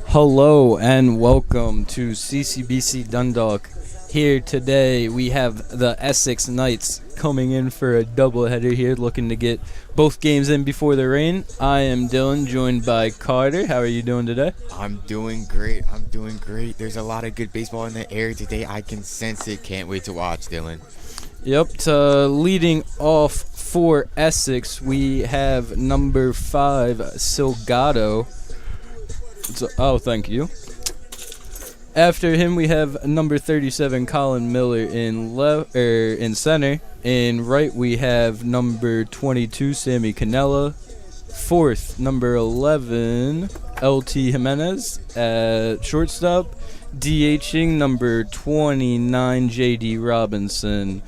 Hello and welcome to CCBC Dundalk. Here today we have the Essex Knights coming in for a doubleheader here, looking to get both games in before the rain. I am Dylan, joined by Carter. How are you doing today? I'm doing great. There's a lot of good baseball in the air today. I can sense it. Can't wait to watch, Dylan. Yep, leading off for Essex, we have number 5, Silgado. Thank you. After him, we have number 37, Colin Miller in center. In right, we have number 22, Sammy Canella. Fourth, number 11, LT Jimenez at shortstop. DHing number 29, JD Robinson.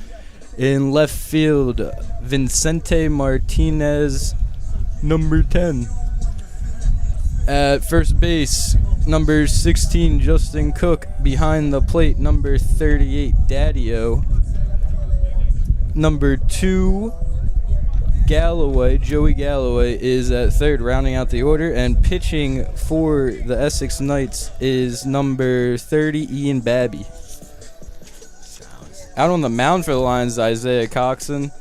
In left field, Vicente Martinez, number 10. At first base, number 16, Justin Cook. Behind the plate, number 38, Daddio. Number 2, Joey Galloway, is at third, rounding out the order. And pitching for the Essex Knights is number 30, Ian Babby. Out on the mound for the Lions, Isaiah Coxon.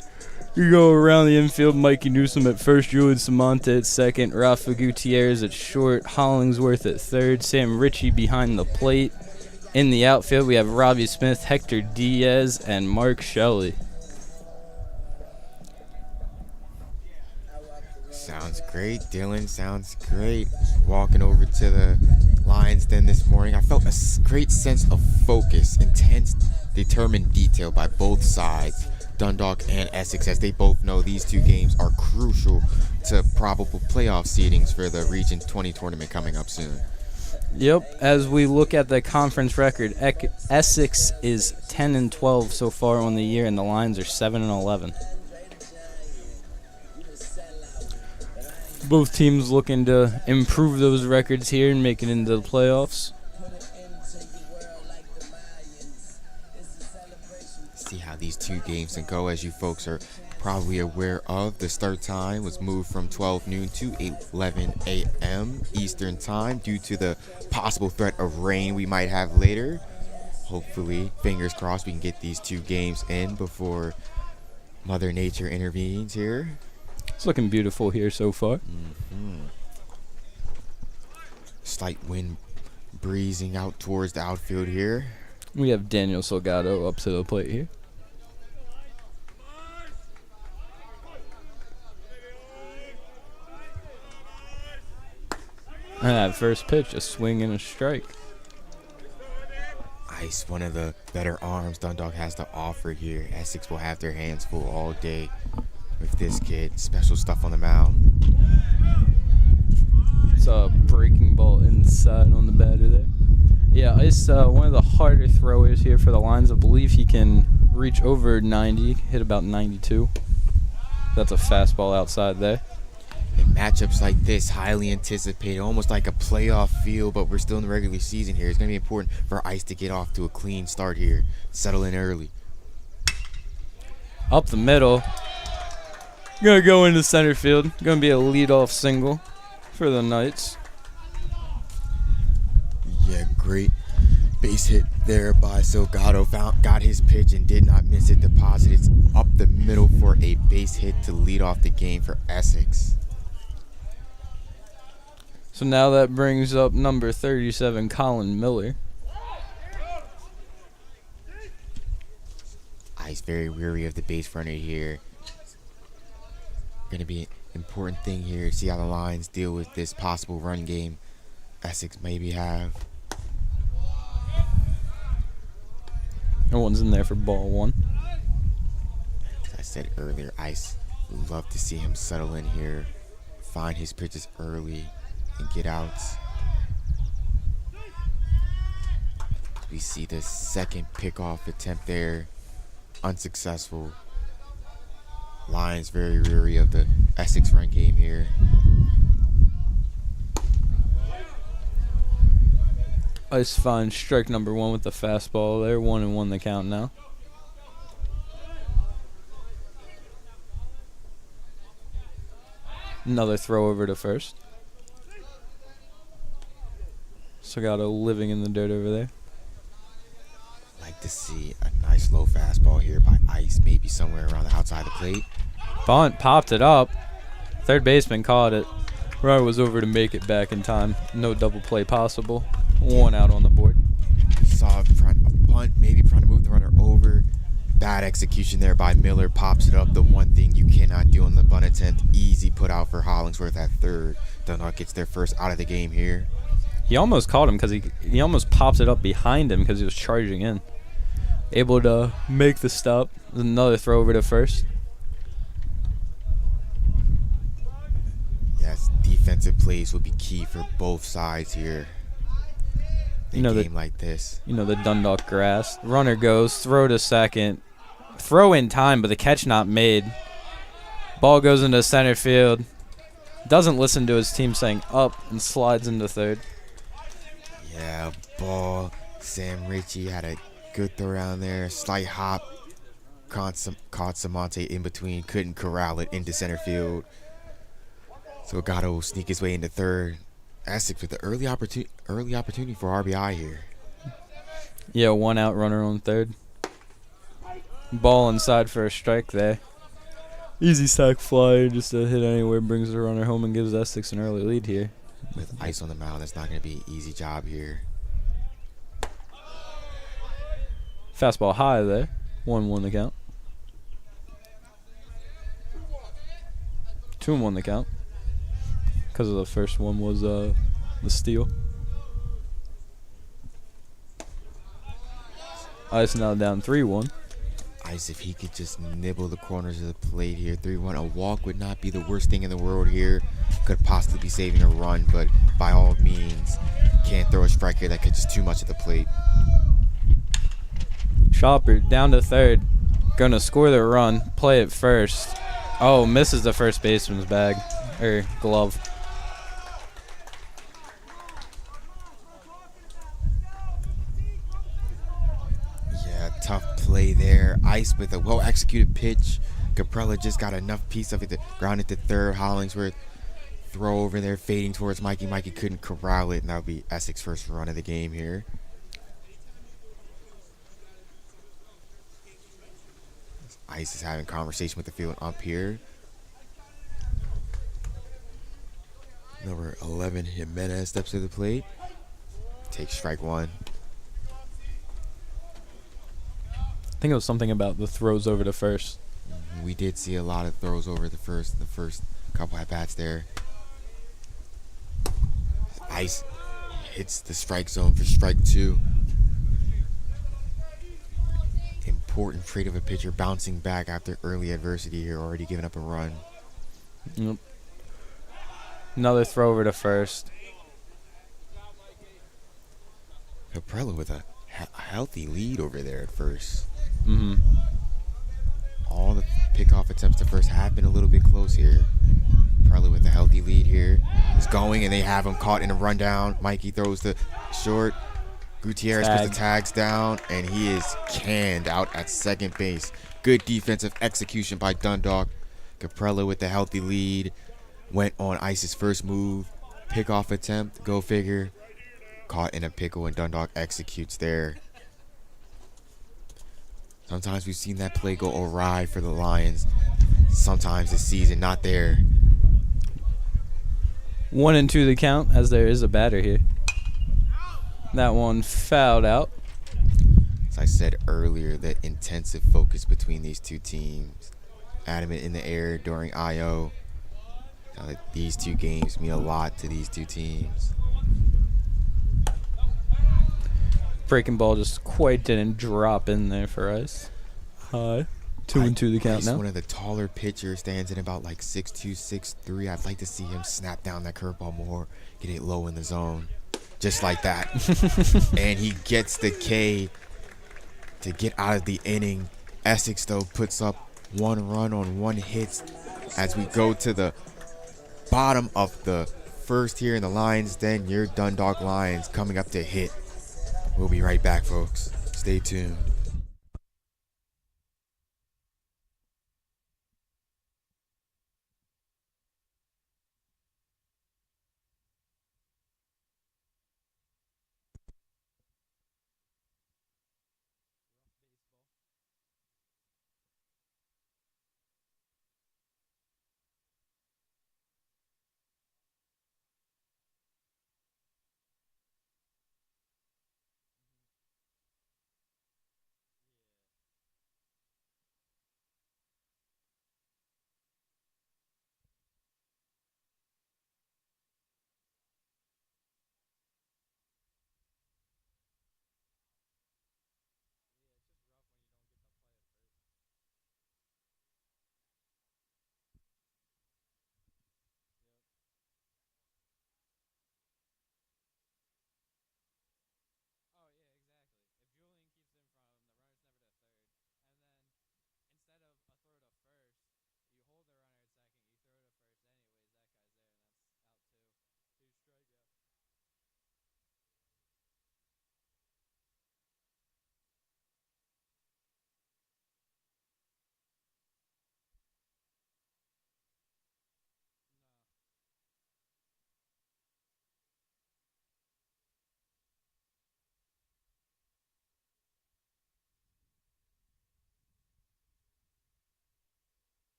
You go around the infield, Mikey Newsom at first, Julian Samonte at second, Rafa Gutierrez at short, Hollingsworth at third, Sam Ritchie behind the plate. In the outfield, we have Robbie Smith, Hector Diaz, and Mark Shelley. Sounds great, Dylan. Sounds great. Walking over to the Lions Den this morning, I felt a great sense of focus, intense, determined detail by both sides. Dundalk and Essex, as they both know these two games are crucial to probable playoff seedings for the Region 20 tournament coming up soon. Yep, as we look at the conference record, Essex is 10-12 so far on the year, and the Lions are 7-11. Both teams looking to improve those records here and make it into the playoffs. See how these two games can go. As you folks are probably aware of, the start time was moved from 12 noon to 11 a.m. Eastern time due to the possible threat of rain we might have later. Hopefully, fingers crossed, we can get these two games in before Mother Nature intervenes here. It's looking beautiful here so far. Slight wind breezing out towards the outfield here. We have Daniel Salgado up to the plate here. And that first pitch, a swing and a strike. Ice, one of the better arms Dundalk has to offer here. Essex will have their hands full all day with this kid. Special stuff on the mound. It's a breaking ball inside on the batter there. Yeah, Ice, one of the harder throwers here for the Lions. I believe he can reach over 90, hit about 92. That's a fastball outside there. In matchups like this, highly anticipated, almost like a playoff feel, but we're still in the regular season here. It's going to be important for Ice to get off to a clean start here. Settle in early. Up the middle. Gonna go into center field. Gonna be a leadoff single for the Knights. Yeah, great base hit there by Silgado. Got his pitch and did not miss it. Deposited up the middle for a base hit to lead off the game for Essex. So now that brings up number 37, Colin Miller. Ice very weary of the base runner here. Going to be an important thing here. See how the Lions deal with this possible run game Essex maybe have. No one's in there for ball one. As I said earlier, Ice would love to see him settle in here, find his pitches early, and get outs. We see the second pickoff attempt there, unsuccessful. Lions very weary of the Essex run game here. Ice finds strike number 1 with the fastball there. 1-1 the count now. Another throw over to first. Sagado living in the dirt over there. Like to see a nice low fastball here by Ice, maybe somewhere around the outside of the plate. Bunt popped it up. Third baseman caught it. Runner was over to make it back in time. No double play possible. One out on the board. Saw a bunt, maybe trying to move the runner over. Bad execution there by Miller. Pops it up. The one thing you cannot do on the bunt attempt. Easy put out for Hollingsworth at third. Dundalk gets their first out of the game here. He almost caught him because he almost pops it up behind him because he was charging in. Able to make the stop. Another throw over to first. Yes, defensive plays will be key for both sides here. In a game like this. You know the Dundalk grass. Runner goes, throw to second. Throw in time, but the catch not made. Ball goes into center field. Doesn't listen to his team saying up and slides into third. Yeah, ball. Sam Ritchie had a good throw around there. Slight hop. Caught Samonte in between. Couldn't corral it into center field. So Gatto will sneak his way into third. Essex with the early opportunity for RBI here. Yeah, one out runner on third. Ball inside for a strike there. Easy sack fly, just a hit anywhere, brings the runner home and gives Essex an early lead here. With Ice on the mound, that's not going to be an easy job here. Fastball high there. 1-1 the count. 2-1 the count. Because of the first one was the steal. Ice now down 3-1. Ice, if he could just nibble the corners of the plate here. 3-1. A walk would not be the worst thing in the world here. Could possibly be saving a run, but by all means, can't throw a strike here. That catches too much at the plate. Chopper down to third. Gonna score the run. Play it first. Oh, misses the first baseman's bag. Or glove. Tough play there. Ice with a well-executed pitch. Caprella just got enough piece of it to ground it to third. Hollingsworth throw over there, fading towards Mikey. Mikey couldn't corral it, and that'll be Essex' first run of the game here. Ice is having conversation with the field up here. Number 11, Jimenez steps to the plate. Takes strike one. I think it was something about the throws over to first. We did see a lot of throws over the first couple at bats there. Ice hits the strike zone for strike two. Important trait of a pitcher, bouncing back after early adversity here, already giving up a run. Yep. Another throw over to first. Caprella with a healthy lead over there at first. Mm-hmm. All the pickoff attempts to first have been a little bit close here. Caprella with a healthy lead here. Is going, and they have him caught in a rundown. Mikey throws the short. Gutierrez puts the tags down, and he is canned out at second base. Good defensive execution by Dundalk. Caprella with the healthy lead. Went on Ice's first move. Pickoff attempt. Go figure. Caught in a pickle, and Dundalk executes there. Sometimes we've seen that play go awry for the Lions. Sometimes this season, not there. 1-2 the count, as there is a batter here. That one fouled out. As I said earlier, the intensive focus between these two teams. Adamant in the air during I.O. These two games mean a lot to these two teams. Breaking ball just quite didn't drop in there for us. High. 2-2 the count now. One of the taller pitchers, stands in about like 6'2", 6'3". I'd like to see him snap down that curveball more, get it low in the zone. Just like that. And he gets the K to get out of the inning. Essex, though, puts up one run on one hit as we go to the bottom of the first here in the Lions. Then your Dundalk Lions coming up to hit. We'll be right back, folks. Stay tuned.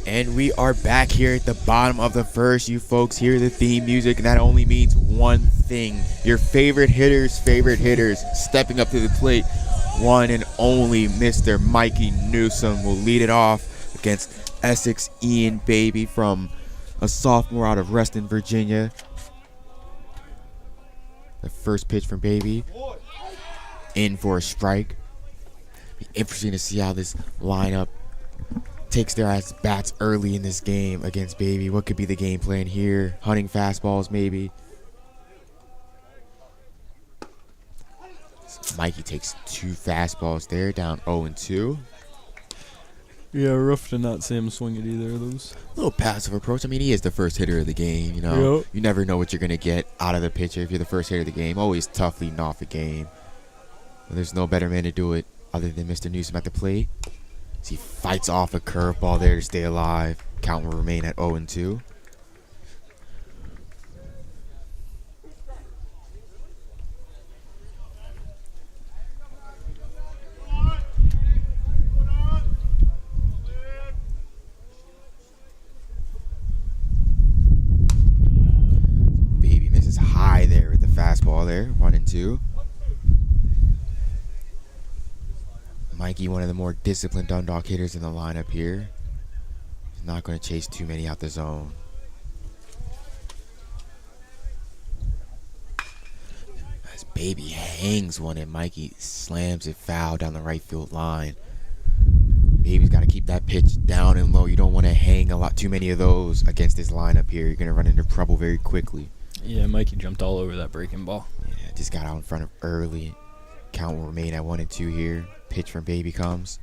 And we are back here at the bottom of the first. You folks hear the theme music, and that only means one thing. Your favorite hitters stepping up to the plate. One and only Mr. Mikey Newsom will lead it off against Essex Ian Baby from a sophomore out of Reston, Virginia. The first pitch from Baby. In for a strike. Be interesting to see how this lineup takes their bats early in this game against Baby. What could be the game plan here? Hunting fastballs, maybe. Mikey takes 2 fastballs there, down 0-2. Yeah, rough to not see him swing at either of those. A little passive approach. I mean, he is the first hitter of the game, you know. Yep. You never know what you're going to get out of the pitcher if you're the first hitter of the game. Always tough leading off a game. But there's no better man to do it other than Mr. Newsom at the plate. As he fights off a curveball there to stay alive. Count will remain at 0-2. Baby misses high there with the fastball there. 1-2. Mikey, one of the more disciplined Dundalk hitters in the lineup here. He's not going to chase too many out the zone. As Baby hangs one and Mikey slams it foul down the right field line. Baby's got to keep that pitch down and low. You don't want to hang too many of those against this lineup here. You're going to run into trouble very quickly. Yeah, Mikey jumped all over that breaking ball. Yeah, just got out in front of early. Count will remain at 1-2 here. Pitch from Baby comes.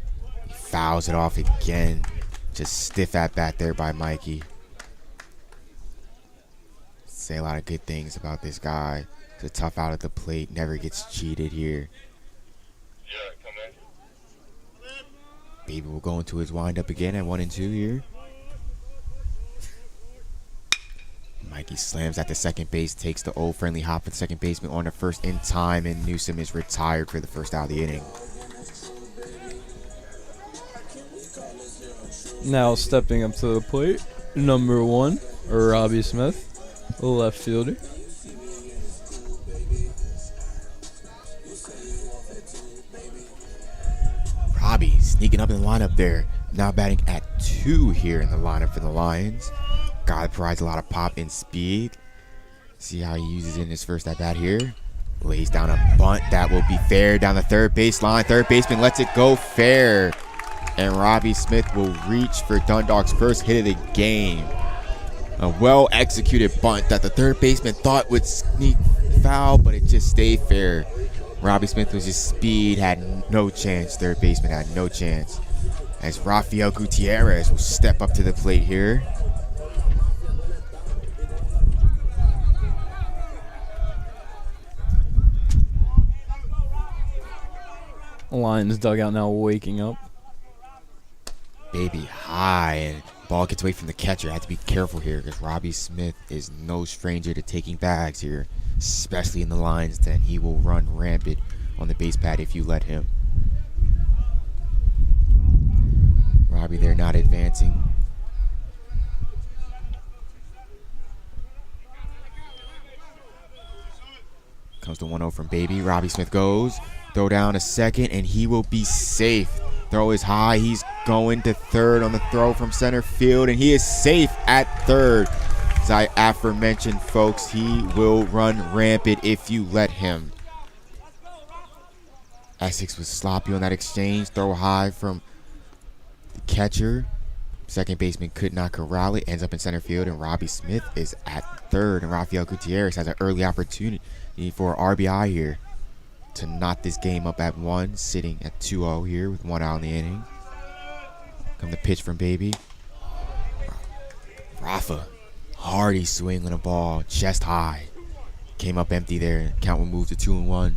He fouls it off again. Just stiff at bat there by Mikey. Say a lot of good things about this guy. He's a tough out at the plate. Never gets cheated here. Baby will go into his windup again at 1-2 here. Mikey slams at the second base, takes the old friendly hop at the second baseman on the first in time, and Newsom is retired for the first out of the inning. Now stepping up to the plate, number 1, Robbie Smith, left fielder. Robbie sneaking up in the lineup there. Now batting at 2 here in the lineup for the Lions. Guy that provides a lot of pop and speed. See how he uses it in his first at bat here. Lays down a bunt that will be fair down the third baseline. Third baseman lets it go fair. And Robbie Smith will reach for Dundalk's first hit of the game. A well-executed bunt that the third baseman thought would sneak foul, but it just stayed fair. Robbie Smith with his speed had no chance. Third baseman had no chance. As Rafael Gutierrez will step up to the plate here. Lions dugout now waking up. Baby high, and ball gets away from the catcher. I have to be careful here because Robbie Smith is no stranger to taking bags here, especially in the Lions den. He will run rampant on the base pad if you let him. Robbie there not advancing. Comes the 1-0 from Baby. Robbie Smith goes. Throw down a second, and he will be safe. Throw is high. He's going to third on the throw from center field, and he is safe at third. As I aforementioned, folks, he will run rampant if you let him. Essex was sloppy on that exchange. Throw high from the catcher. Second baseman could not corral it. Ends up in center field, and Robbie Smith is at third. And Rafael Gutierrez has an early opportunity for RBI here to knot this game up at 1, sitting at 2-0 here with 1 out in the inning. Come the pitch from Baby. Rafa, hardy swing on the ball, chest high. Came up empty there. Count will move to 2-1.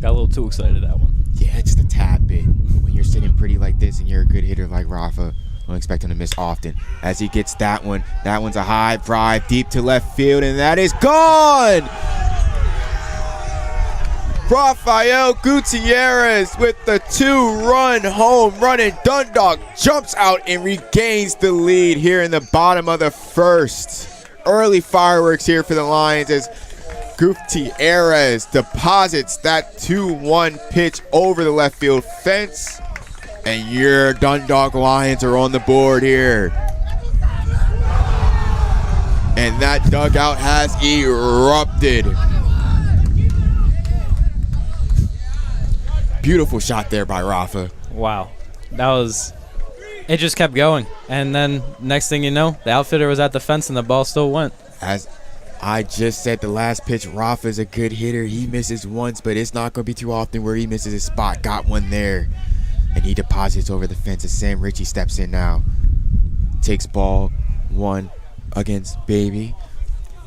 Got a little too excited that one. Yeah, just a tad bit. When you're sitting pretty like this and you're a good hitter like Rafa, don't expect him to miss often. As he gets that one, that one's a high drive deep to left field, and that is gone! Rafael Gutierrez with the 2-run home run, and Dundalk jumps out and regains the lead here in the bottom of the first. Early fireworks here for the Lions as Gutierrez deposits that 2-1 pitch over the left field fence, and your Dundalk Lions are on the board here. And that dugout has erupted. Beautiful shot there by Rafa. Wow. It just kept going. And then next thing you know, the outfielder was at the fence and the ball still went. As I just said, the last pitch, Rafa's a good hitter. He misses once, but it's not going to be too often where he misses his spot. Got one there. And he deposits over the fence as Sam Ritchie steps in now. Takes ball 1 against Baby.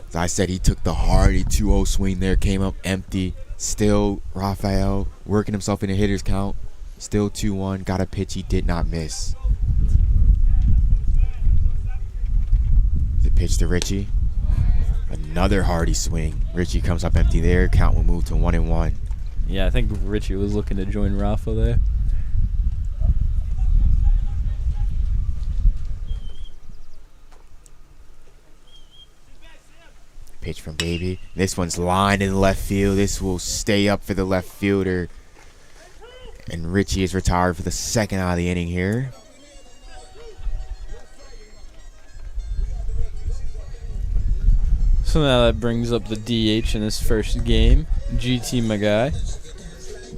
As I said, he took the hardy 2-0 swing there, came up empty. Still, Rafael working himself in a hitter's count. Still 2-1. Got a pitch he did not miss. The pitch to Ritchie. Another hardy swing. Ritchie comes up empty there. Count will move to 1-1. Yeah, I think Ritchie was looking to join Rafa there. Pitch from Baby. This one's lined in left field. This will stay up for the left fielder. And Ritchie is retired for the second out of the inning here. So now that brings up the DH in his first game, GT Magai.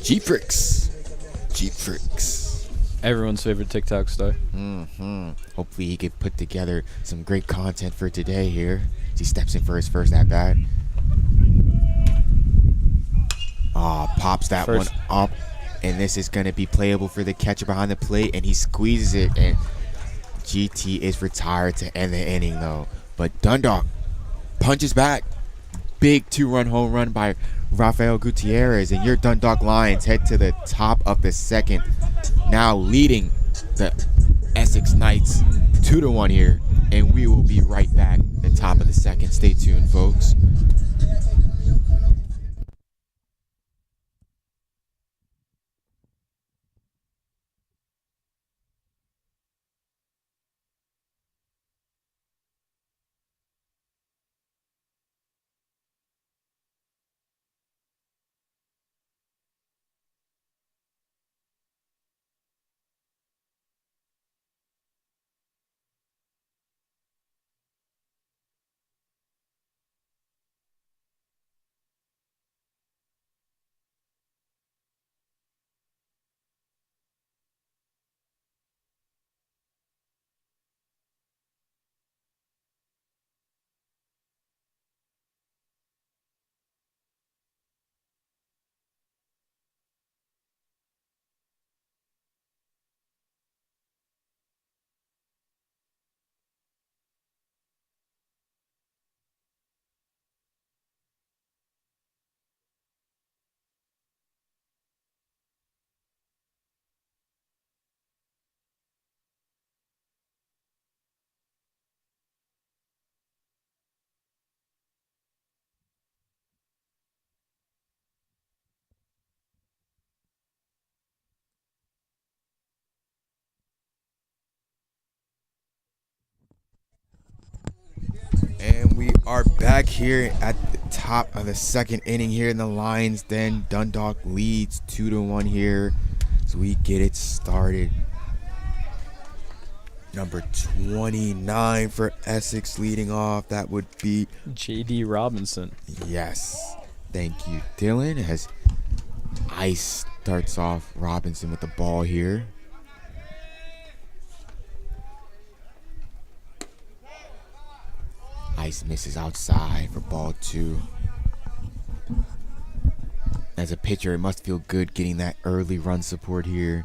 G-Fricks. G-Fricks. Everyone's favorite TikTok star. Hopefully he could put together some great content for today here as he steps in for his first at-bat. Pops that one up. And this is going to be playable for the catcher behind the plate. And he squeezes it. And GT is retired to end the inning, though. But Dundalk punches back. Big 2-run home run by Rafael Gutierrez. And your Dundalk Lions head to the top of the second. Now leading the Essex Knights 2-1 here. And we will be right back at the top of the second. Stay tuned, folks. And we are back here at the top of the second inning here in the Lions Den. Dundalk leads 2-1 here. So we get it started. Number 29 for Essex leading off. That would be J.D. Robinson. Yes. Thank you, Dylan. As Ice starts off Robinson with the ball here. Ice misses outside for ball 2. As a pitcher, it must feel good getting that early run support here.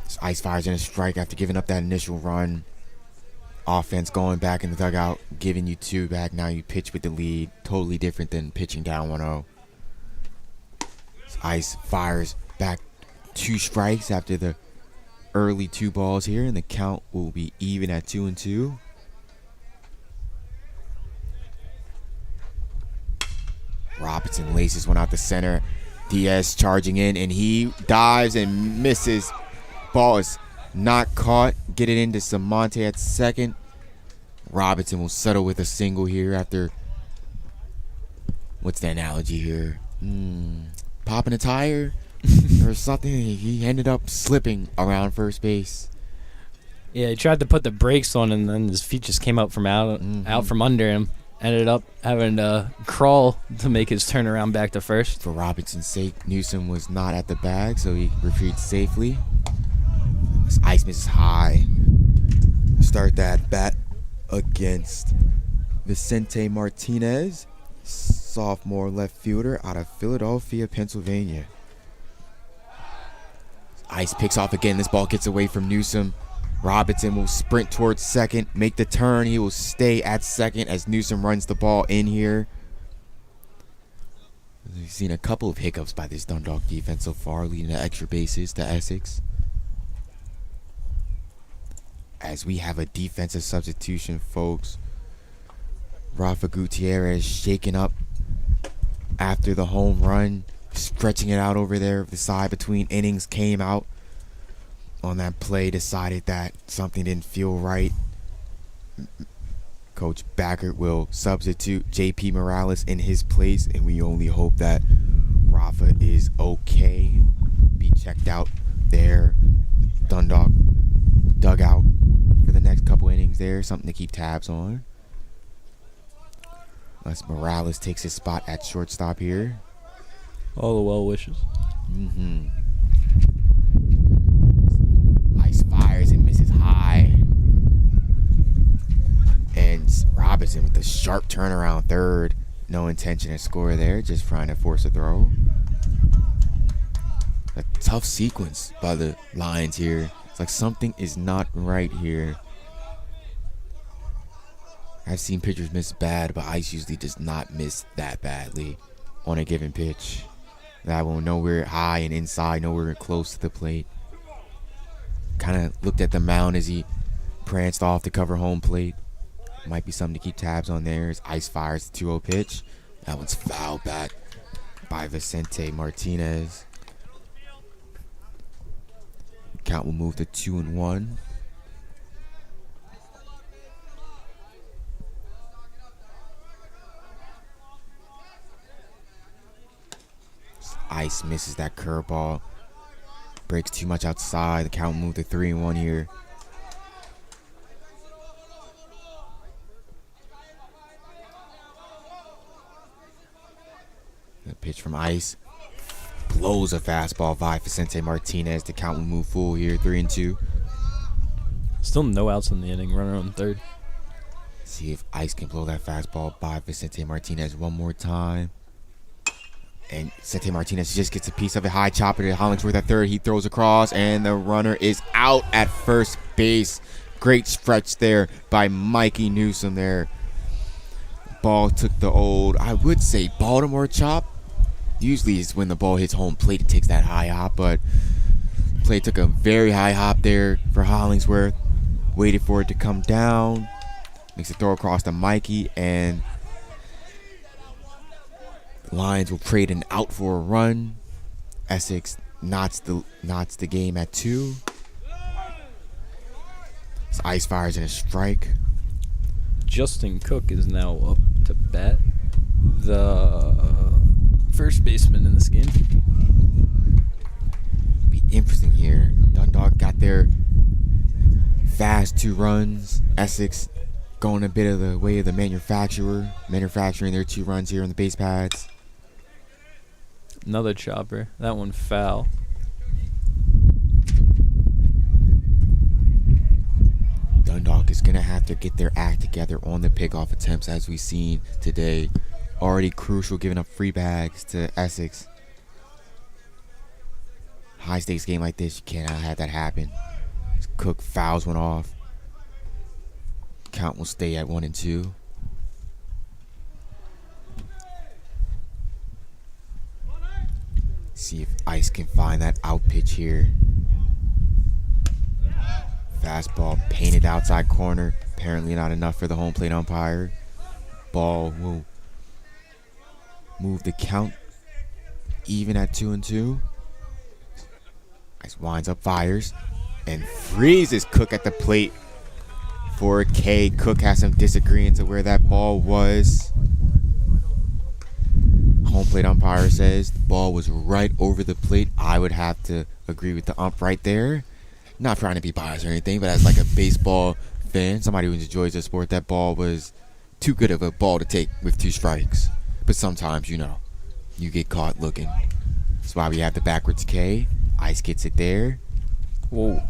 So Ice fires in a strike after giving up that initial run. Offense going back in the dugout, giving you 2 back. Now you pitch with the lead. Totally different than pitching down 1-0. So Ice fires back 2 strikes after the early 2 balls here, and the count will be even at 2-2. Robinson laces one out the center. Diaz charging in, and he dives and misses. Ball is not caught. Get it into Samonte at second. Robinson will settle with a single here after, what's the analogy here? Popping a tire or something. He ended up slipping around first base. Yeah, he tried to put the brakes on, and then his feet just came out from under him. Ended up having to crawl to make his turnaround back to first. For Robinson's sake, Newsom was not at the bag, so he retreats safely. This ice misses high. Start that bat against Vicente Martinez, sophomore left fielder out of Philadelphia, Pennsylvania. Ice picks off again. This ball gets away from Newsom. Robinson will sprint towards second, make the turn. He will stay at second as Newsom runs the ball in here. We've seen a couple of hiccups by this Dundalk defense so far, leading to extra bases to Essex. As we have a defensive substitution, folks. Rafa Gutierrez shaken up after the home run, stretching it out over there. The side between innings came out on that play, decided that something didn't feel right. Coach Backert will substitute JP Morales in his place, and we only hope that Rafa is okay. Be checked out there. Dundalk dugout for the next couple innings there. Something to keep tabs on. Unless Morales takes his spot at shortstop here. All the well wishes. Ice fires and misses high. And Robinson with a sharp turnaround third. No intention to score there, just trying to force a throw. A tough sequence by the Lions here. It's like something is not right here. I've seen pitchers miss bad, but Ice usually does not miss that badly on a given pitch. That one nowhere high and inside, nowhere close to the plate. Kind of looked at the mound as he pranced off to cover home plate. Might be something to keep tabs on there as Ice fires the 2-0 pitch. That one's fouled back by Vicente Martinez. Count will move to 2-1. Ice misses that curveball. Breaks too much outside. The count will move to 3-1 here. The pitch from Ice blows a fastball by Vicente Martinez. The count will move full here, 3-2. Still no outs in the inning. Runner on third. See if Ice can blow that fastball by Vicente Martinez one more time. And Vicente Martinez just gets a piece of it. High chopper to Hollingsworth at third. He throws across, and the runner is out at first base. Great stretch there by Mikey Newsom there. Ball took the old, I would say, Baltimore chop. Usually it's when the ball hits home plate, it takes that high hop, but play took a very high hop there for Hollingsworth. Waited for it to come down. Makes a throw across to Mikey, and Lions will trade an out for a run. Essex knots the game at 2. So Ice fires in a strike. Justin Cook is now up to bat. The first baseman in this game. Be interesting here. Dundalk got their fast 2 runs. Essex going a bit of the way of the manufacturing their 2 runs here on the base pads. Another chopper. That one foul. Dundalk is going to have to get their act together on the pickoff attempts, as we've seen today. Already crucial, giving up free bags to Essex. High stakes game like this, you cannot have that happen. Cook fouls one off. Count will stay at 1-2. See if Ice can find that out pitch here. Fastball painted outside corner. Apparently not enough for the home plate umpire. Ball will move the count even at 2-2. Ice winds up, fires, and freezes Cook at the plate for K. Cook has some disagreeing to where that ball was. Home plate umpire says the ball was right over the plate. I would have to agree with the ump right there. Not trying to be biased or anything, but as like a baseball fan, somebody who enjoys the sport, that ball was too good of a ball to take with 2 strikes. But sometimes, you know, you get caught looking. That's why we have the backwards K. Ice gets it there. Whoa.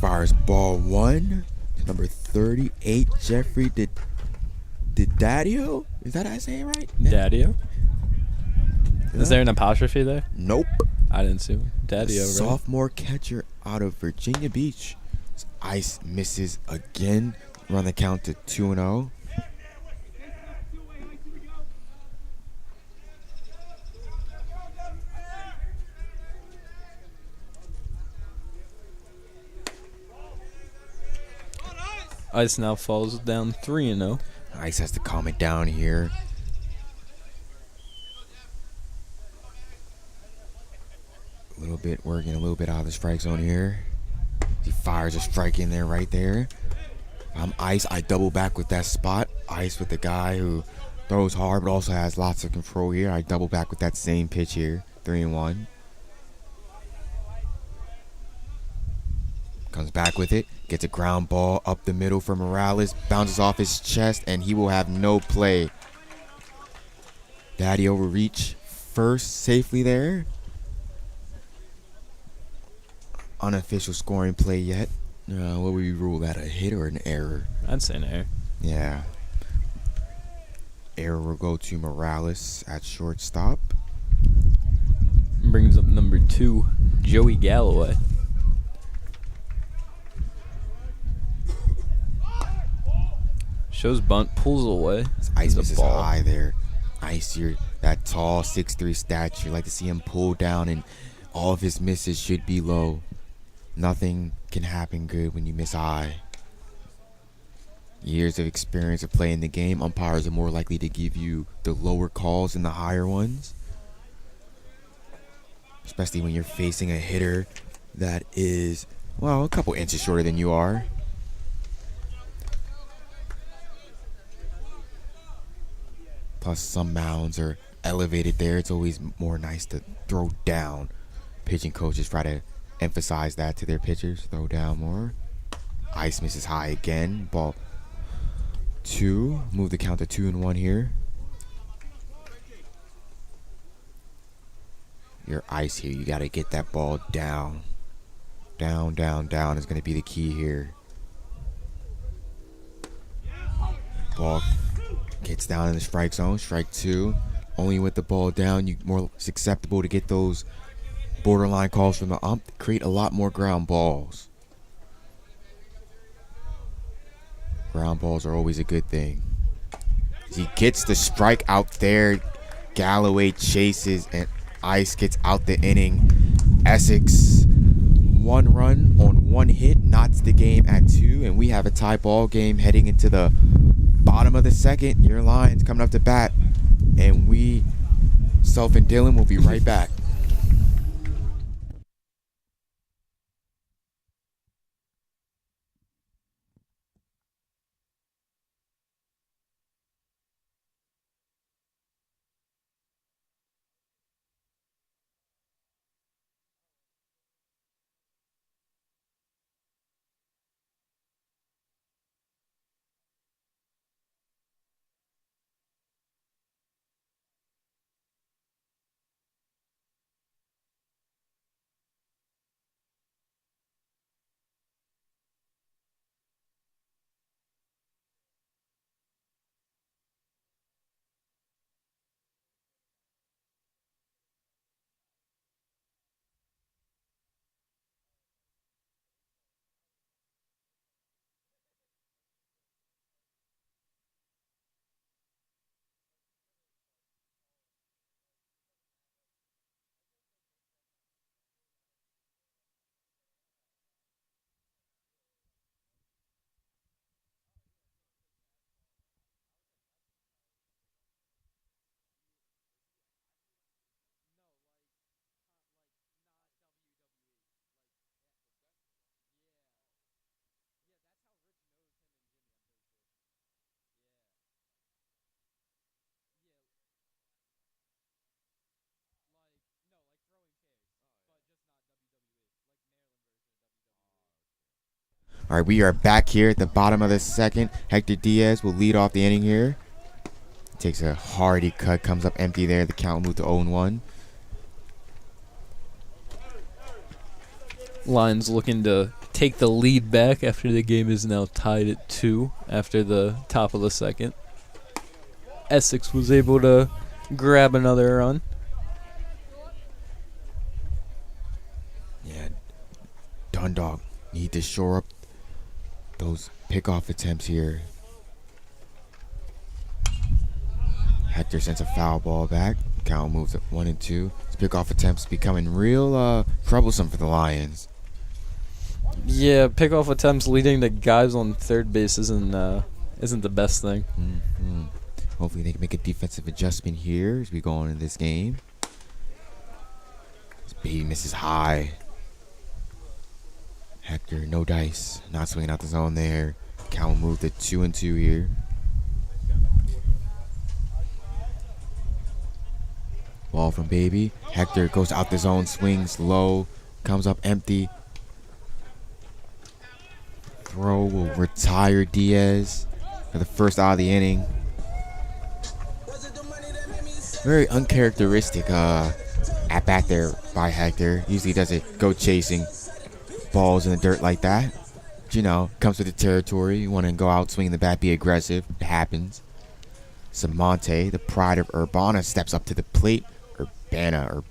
Fires ball 1. Number 38, Jeffrey Daddio? Is that how I say it right? Daddio? Is there an apostrophe there? Nope. I didn't see one. Daddio, right? Sophomore catcher out of Virginia Beach. Ice misses again. Run the count to 2-0. Ice now falls down 3-0. Ice has to calm it down here. We're getting a little bit out of the strike zone here. He fires a strike in there right there. I'm Ice. I double back with that spot. Ice with the guy who throws hard but also has lots of control here. I double back with that same pitch here. 3-1. Comes back with it. Gets a ground ball up the middle for Morales. Bounces off his chest and he will have no play. Daddy overreach first safely there. Unofficial scoring play yet. What would we rule that? A hit or an error? I'd say an error. Yeah. Error will go to Morales at shortstop. Brings up number 2, Joey Galloway. Shows bunt, pulls away. Ice misses high there. Ice, you're that tall 6'3" stature. Like to see him pull down, and all of his misses should be low. Nothing can happen good when you miss high. Years of experience of playing the game, umpires are more likely to give you the lower calls than the higher ones. Especially when you're facing a hitter that is, well, a couple inches shorter than you are. Plus, some mounds are elevated there. It's always more nice to throw down. Pitching coaches try to emphasize that to their pitchers. Throw down more. Ice misses high again. Ball 2. Move the count to 2-1 here. Your Ice here. You got to get that ball down. Down, down, down is going to be the key here. Ball gets down in the strike zone. Strike 2. Only with the ball down, you're more susceptible to get those borderline calls from the ump. Create a lot more ground balls. Ground balls are always a good thing. He gets the strike out there. Galloway chases and Ice gets out the inning. Essex, 1 run on 1 hit, knots the game at 2, and we have a tie ball game heading into the bottom of the second. Your Lions coming up to bat, and Self and Dylan will be right back. All right, we are back here at the bottom of the second. Hector Diaz will lead off the inning here. Takes a hardy cut, comes up empty there. The count will move to 0-1. Lions looking to take the lead back after the game is now tied at 2 after the top of the second. Essex was able to grab another run. Yeah, Dundalk need to shore up those pickoff attempts here. Hector sends a foul ball back. Count moves at 1-2. His pickoff attempts becoming real troublesome for the Lions. Yeah, pickoff attempts leading to guys on third base isn't the best thing. Hopefully they can make a defensive adjustment here as we go on in this game. This baby misses high. Hector, no dice. Not swinging out the zone there. Count will move to 2-2 here. Ball from Baby. Hector goes out the zone, swings low, comes up empty. Throw will retire Diaz for the first out of the inning. Very uncharacteristic at bat there by Hector. Usually doesn't go chasing balls in the dirt like that. But, you know, comes with the territory. You want to go out, swing the bat, be aggressive. It happens. Samonte, the pride of Urbana, steps up to the plate. Urbana.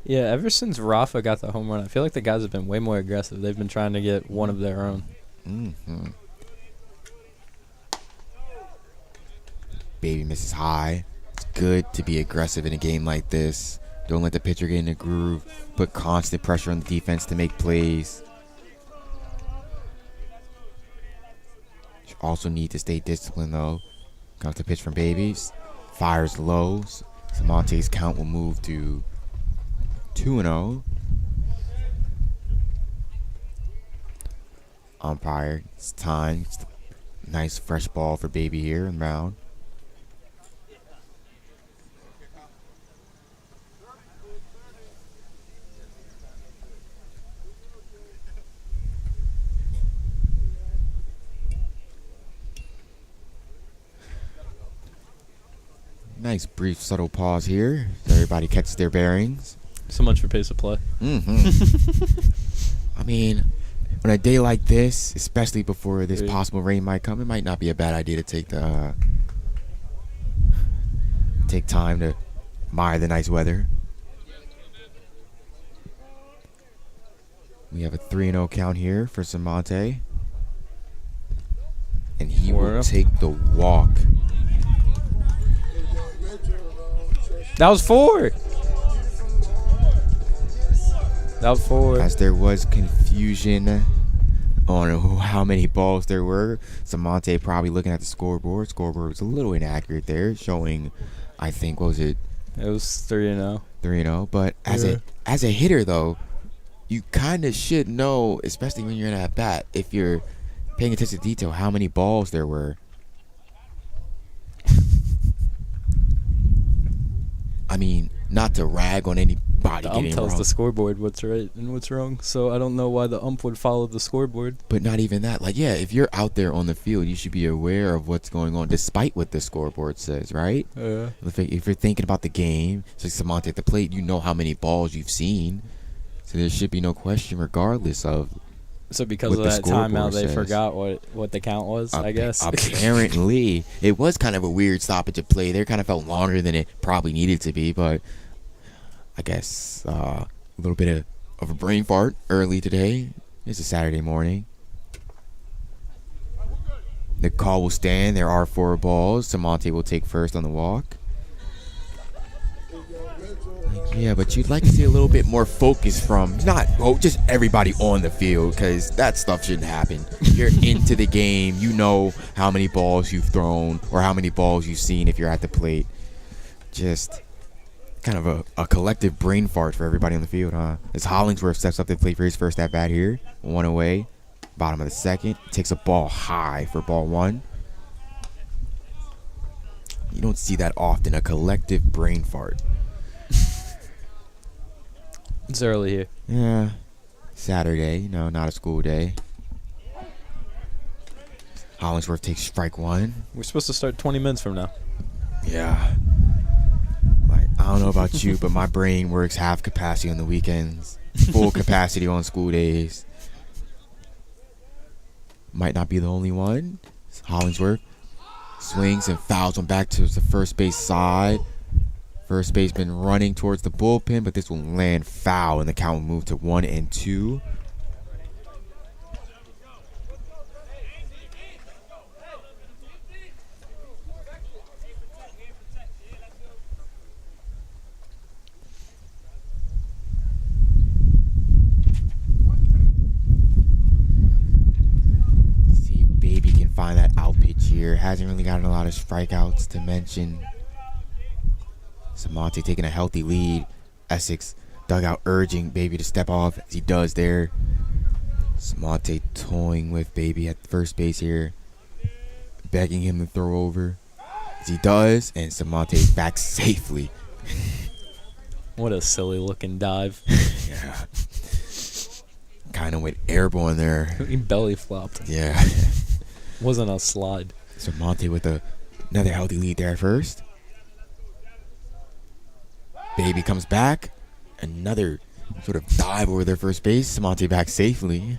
Yeah, ever since Rafa got the home run, I feel like the guys have been way more aggressive. They've been trying to get one of their own. Baby misses high. It's good to be aggressive in a game like this. Don't let the pitcher get in the groove. Put constant pressure on the defense to make plays. You also need to stay disciplined though. Comes the pitch from Babies. Fires low. Samonte's count will move to 2-0. Umpire, it's time. It's a nice fresh ball for Baby here in mound. Nice brief subtle pause here. Everybody catches their bearings. So much for pace of play. I mean, on a day like this, especially before this possible rain might come, it might not be a bad idea to take time to admire the nice weather. We have a 3-0 count here for Samonte. And he will take the walk. That was 4. As there was confusion on how many balls there were. Samonte probably looking at the scoreboard. Scoreboard was a little inaccurate there, showing, I think, what was it? It was 3-0. 3-0. But as a hitter, though, you kind of should know, especially when you're in at bat, if you're paying attention to detail, how many balls there were. I mean, not to rag on anybody The getting ump tells wrong. the scoreboard what's right and what's wrong, so I don't know why the ump would follow the scoreboard. But not even that. Like, yeah, if you're out there on the field, you should be aware of what's going on, despite what the scoreboard says, right? Yeah. If you're thinking about the game, it's like Samonte at the plate, you know how many balls you've seen. So there should be no question regardless of So because what of the that scoreboard timeout, they says. forgot what the count was, I guess. Apparently. It was kind of a weird stoppage of play. There kind of felt longer than it probably needed to be, but I guess a little bit of a brain fart early today. It's a Saturday morning. The call will stand. There are 4 balls. Samonte will take first on the walk. Yeah, but you'd like to see a little bit more focus from just everybody on the field, because that stuff shouldn't happen. You're into the game. You know how many balls you've thrown or how many balls you've seen if you're at the plate. Just kind of a collective brain fart for everybody on the field, huh? As Hollingsworth steps up to the plate for his first at bat here. 1 away. Bottom of the second. Takes a ball high for ball 1. You don't see that often, a collective brain fart. It's early here. Yeah. Saturday, not a school day. Hollingsworth takes strike one. We're supposed to start 20 minutes from now. Yeah. Like, I don't know about you, but my brain works half capacity on the weekends, full capacity on school days. Might not be the only one. Hollingsworth swings and fouls him back to the first base side. First baseman running towards the bullpen, but this will land foul, and the count will move to 1-2. See, Baby can find that out pitch here. Hasn't really gotten a lot of strikeouts to mention. Samonte taking a healthy lead. Essex dugout urging Baby to step off as he does there. Samonte toying with Baby at first base here, begging him to throw over as he does, and Samonte back safely. What a silly looking dive. Yeah. Kind of went airborne there. He belly flopped. Yeah. Wasn't a slide. Samonte with another healthy lead there at first. Baby comes back. Another sort of dive over their first base. Samonte back safely.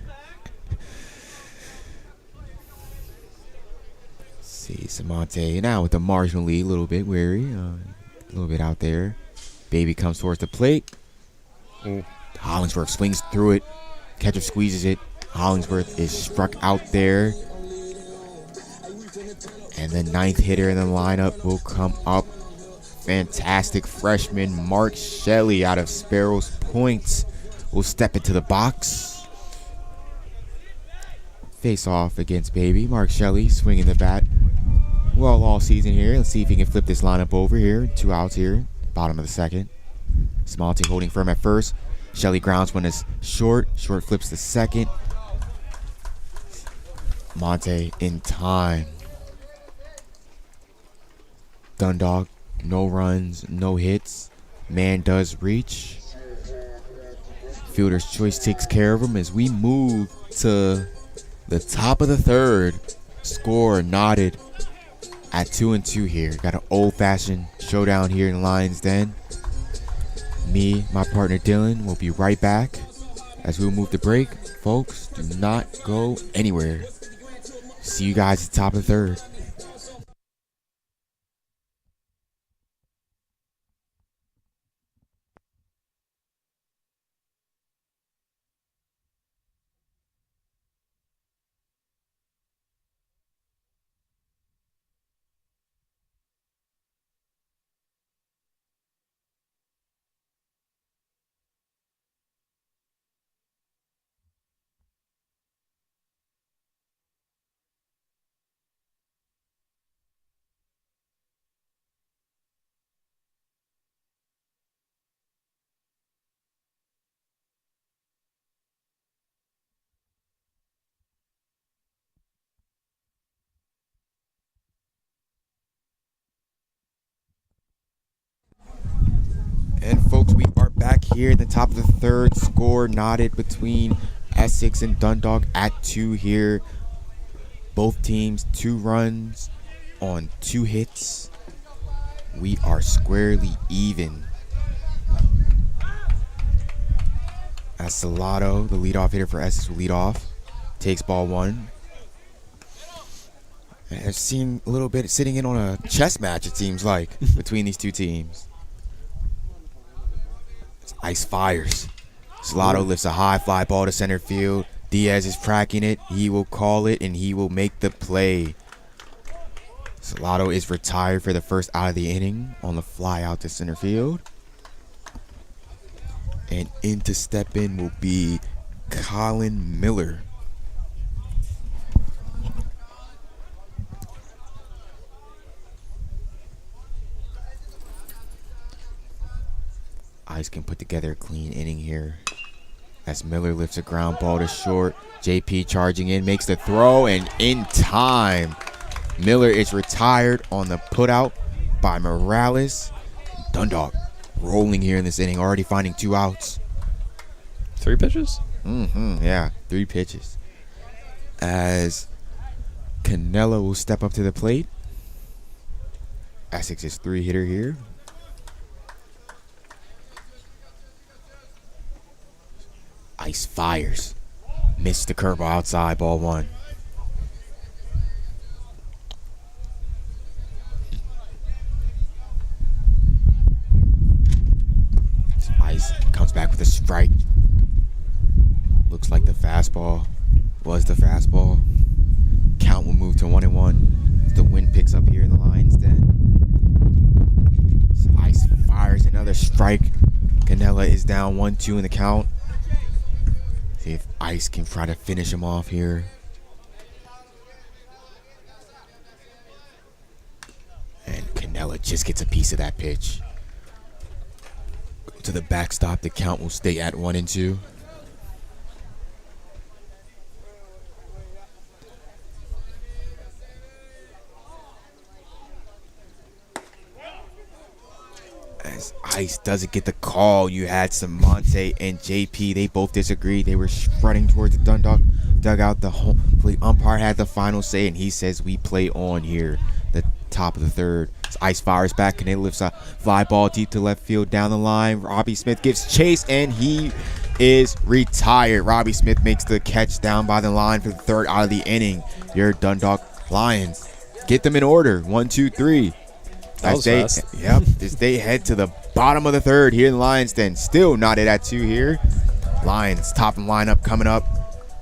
Let's see, Samonte now with the marginal lead, a little bit wary, a little bit out there. Baby comes towards the plate. Hollingsworth swings through it. Catcher squeezes it. Hollingsworth is struck out there. And the ninth hitter in the lineup will come up. Fantastic freshman Mark Shelley out of Sparrows Point will step into the box. Face off against Baby. Mark Shelley swinging the bat well all season here. Let's see if he can flip this lineup over here. 2 outs here. Bottom of the second. Samonte holding firm at first. Shelley grounds one is short. Short flips the second. Monte in time. Dundalk. No runs, no hits. Man does reach. Fielder's choice takes care of him as we move to the top of the third. Score knotted at 2-2 here. Got an old-fashioned showdown here in Lions Den. Me, my partner Dylan, will be right back as we'll move to break. Folks, do not go anywhere. See you guys at the top of the third. And folks, we are back here at the top of the third. Score knotted between Essex and Dundalk at 2 here. Both teams 2 runs on 2 hits. We are squarely even. As Salado, the leadoff hitter for Essex, will lead off. Takes ball 1. And it seemed a little bit sitting in on a chess match, it seems like, between these two teams. Ice fires. Salado lifts a high fly ball to center field. Diaz is tracking it. He will call it, and he will make the play. Salado is retired for the first out of the inning on the fly out to center field. And in to step in will be Colin Miller. Ice can put together a clean inning here. As Miller lifts a ground ball to short. JP charging in, makes the throw, and in time. Miller is retired on the putout by Morales. Dundalk rolling here in this inning, already finding 2 outs. 3 pitches? Yeah, 3 pitches. As Canelo will step up to the plate. Essex is 3-hitter here. Ice fires. Missed the curveball outside, ball 1. Ice comes back with a strike. Looks like the fastball was the fastball. Count will move to 1-1. The wind picks up here in the Lions Den. So Ice fires another strike. Canella is down 1-2 in the count. See if Ice can try to finish him off here. And Canella just gets a piece of that pitch. Go to the backstop. The count will stay at 1-2. As Ice doesn't get the call, you had Samonte and JP. They both disagreed. They were strutting towards the Dundalk dugout. The home plate umpire had the final say, and he says we play on here. The top of the 3rd. As Ice fires back, and it lifts a fly ball deep to left field down the line. Robbie Smith gives chase, and he is retired. Robbie Smith makes the catch down by the line for the 3rd out of the inning. Your Dundalk Lions get them in order. 1, 2, 3. That was fast. Yep, as they head to the bottom of the 3rd here in the Lions Den. Still knotted at 2 here. Lions top of the lineup coming up.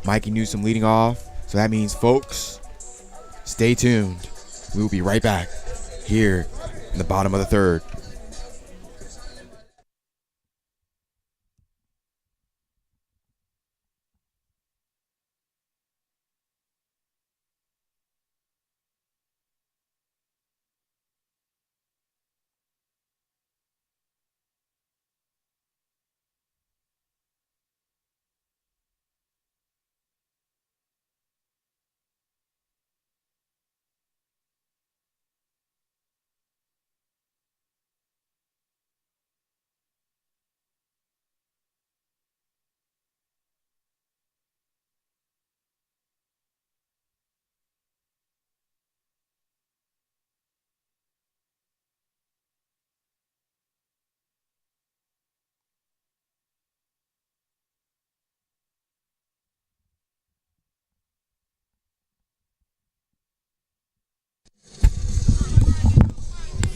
Mikey Newsom leading off. So that means, folks, stay tuned. We will be right back here in the bottom of the 3rd.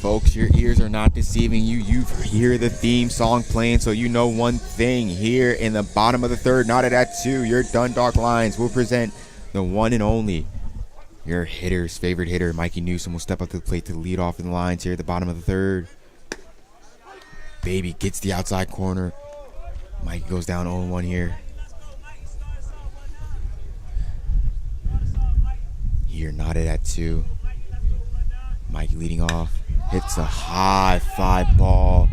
Folks, your ears are not deceiving you. You hear the theme song playing, so you know one thing. Here in the bottom of the 3rd, knotted at 2, your Dundalk Lions will present the one and only, your hitter's favorite hitter, Mikey Newsom, will step up to the plate to lead off in the Lions here at the bottom of the 3rd. Baby gets the outside corner. Mikey goes down 0-1 here. Here, knotted at 2. Mikey leading off. Hits a high fly ball.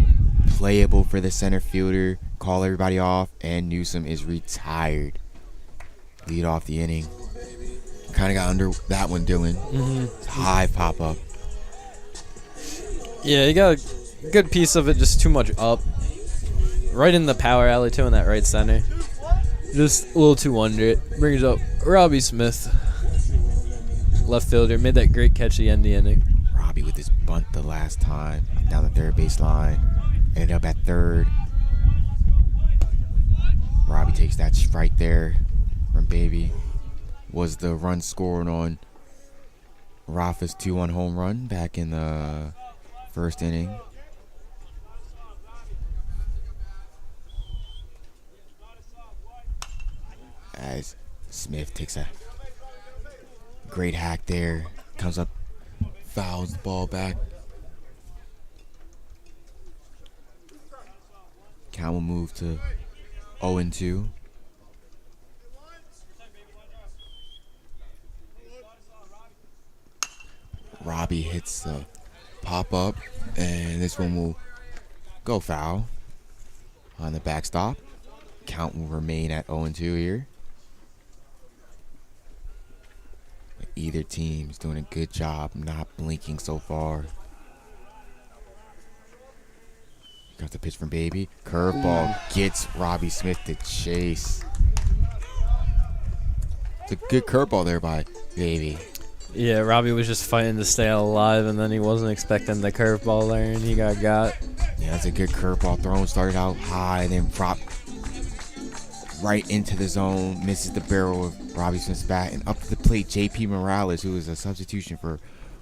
Playable for the center fielder. Call everybody off. And Newsom is retired. Lead off the inning. Kind of got under that one, Dylan. High pop up. Yeah, you got a good piece of it, just too much up. Right in the power alley, too, in that right center. Just a little too under it. Brings up Robbie Smith. Left fielder. Made that great catch at the end of the inning. Robbie with his bunt the last time. Down the 3rd baseline. Ended up at 3rd. Robbie takes that strike there from Baby. Was the run scored on Rafa's 2-1 home run back in the 1st inning. As Smith takes a great hack there. Comes up, fouls the ball back. Count will move to 0-2. Robbie hits the pop up, and this one will go foul on the backstop. Count will remain at 0-2 here. Either team is doing a good job not blinking so far. Got the pitch from Baby. Curveball gets Robbie Smith to chase. It's a good curveball there by Baby. Yeah, Robbie was just fighting to stay alive, and then he wasn't expecting the curveball there, and he got. Yeah, that's a good curveball thrown. Started out high, then dropped right into the zone. Misses the barrel of Robbie Smith's bat. And up to the plate, J.P. Morales, who was a substitution for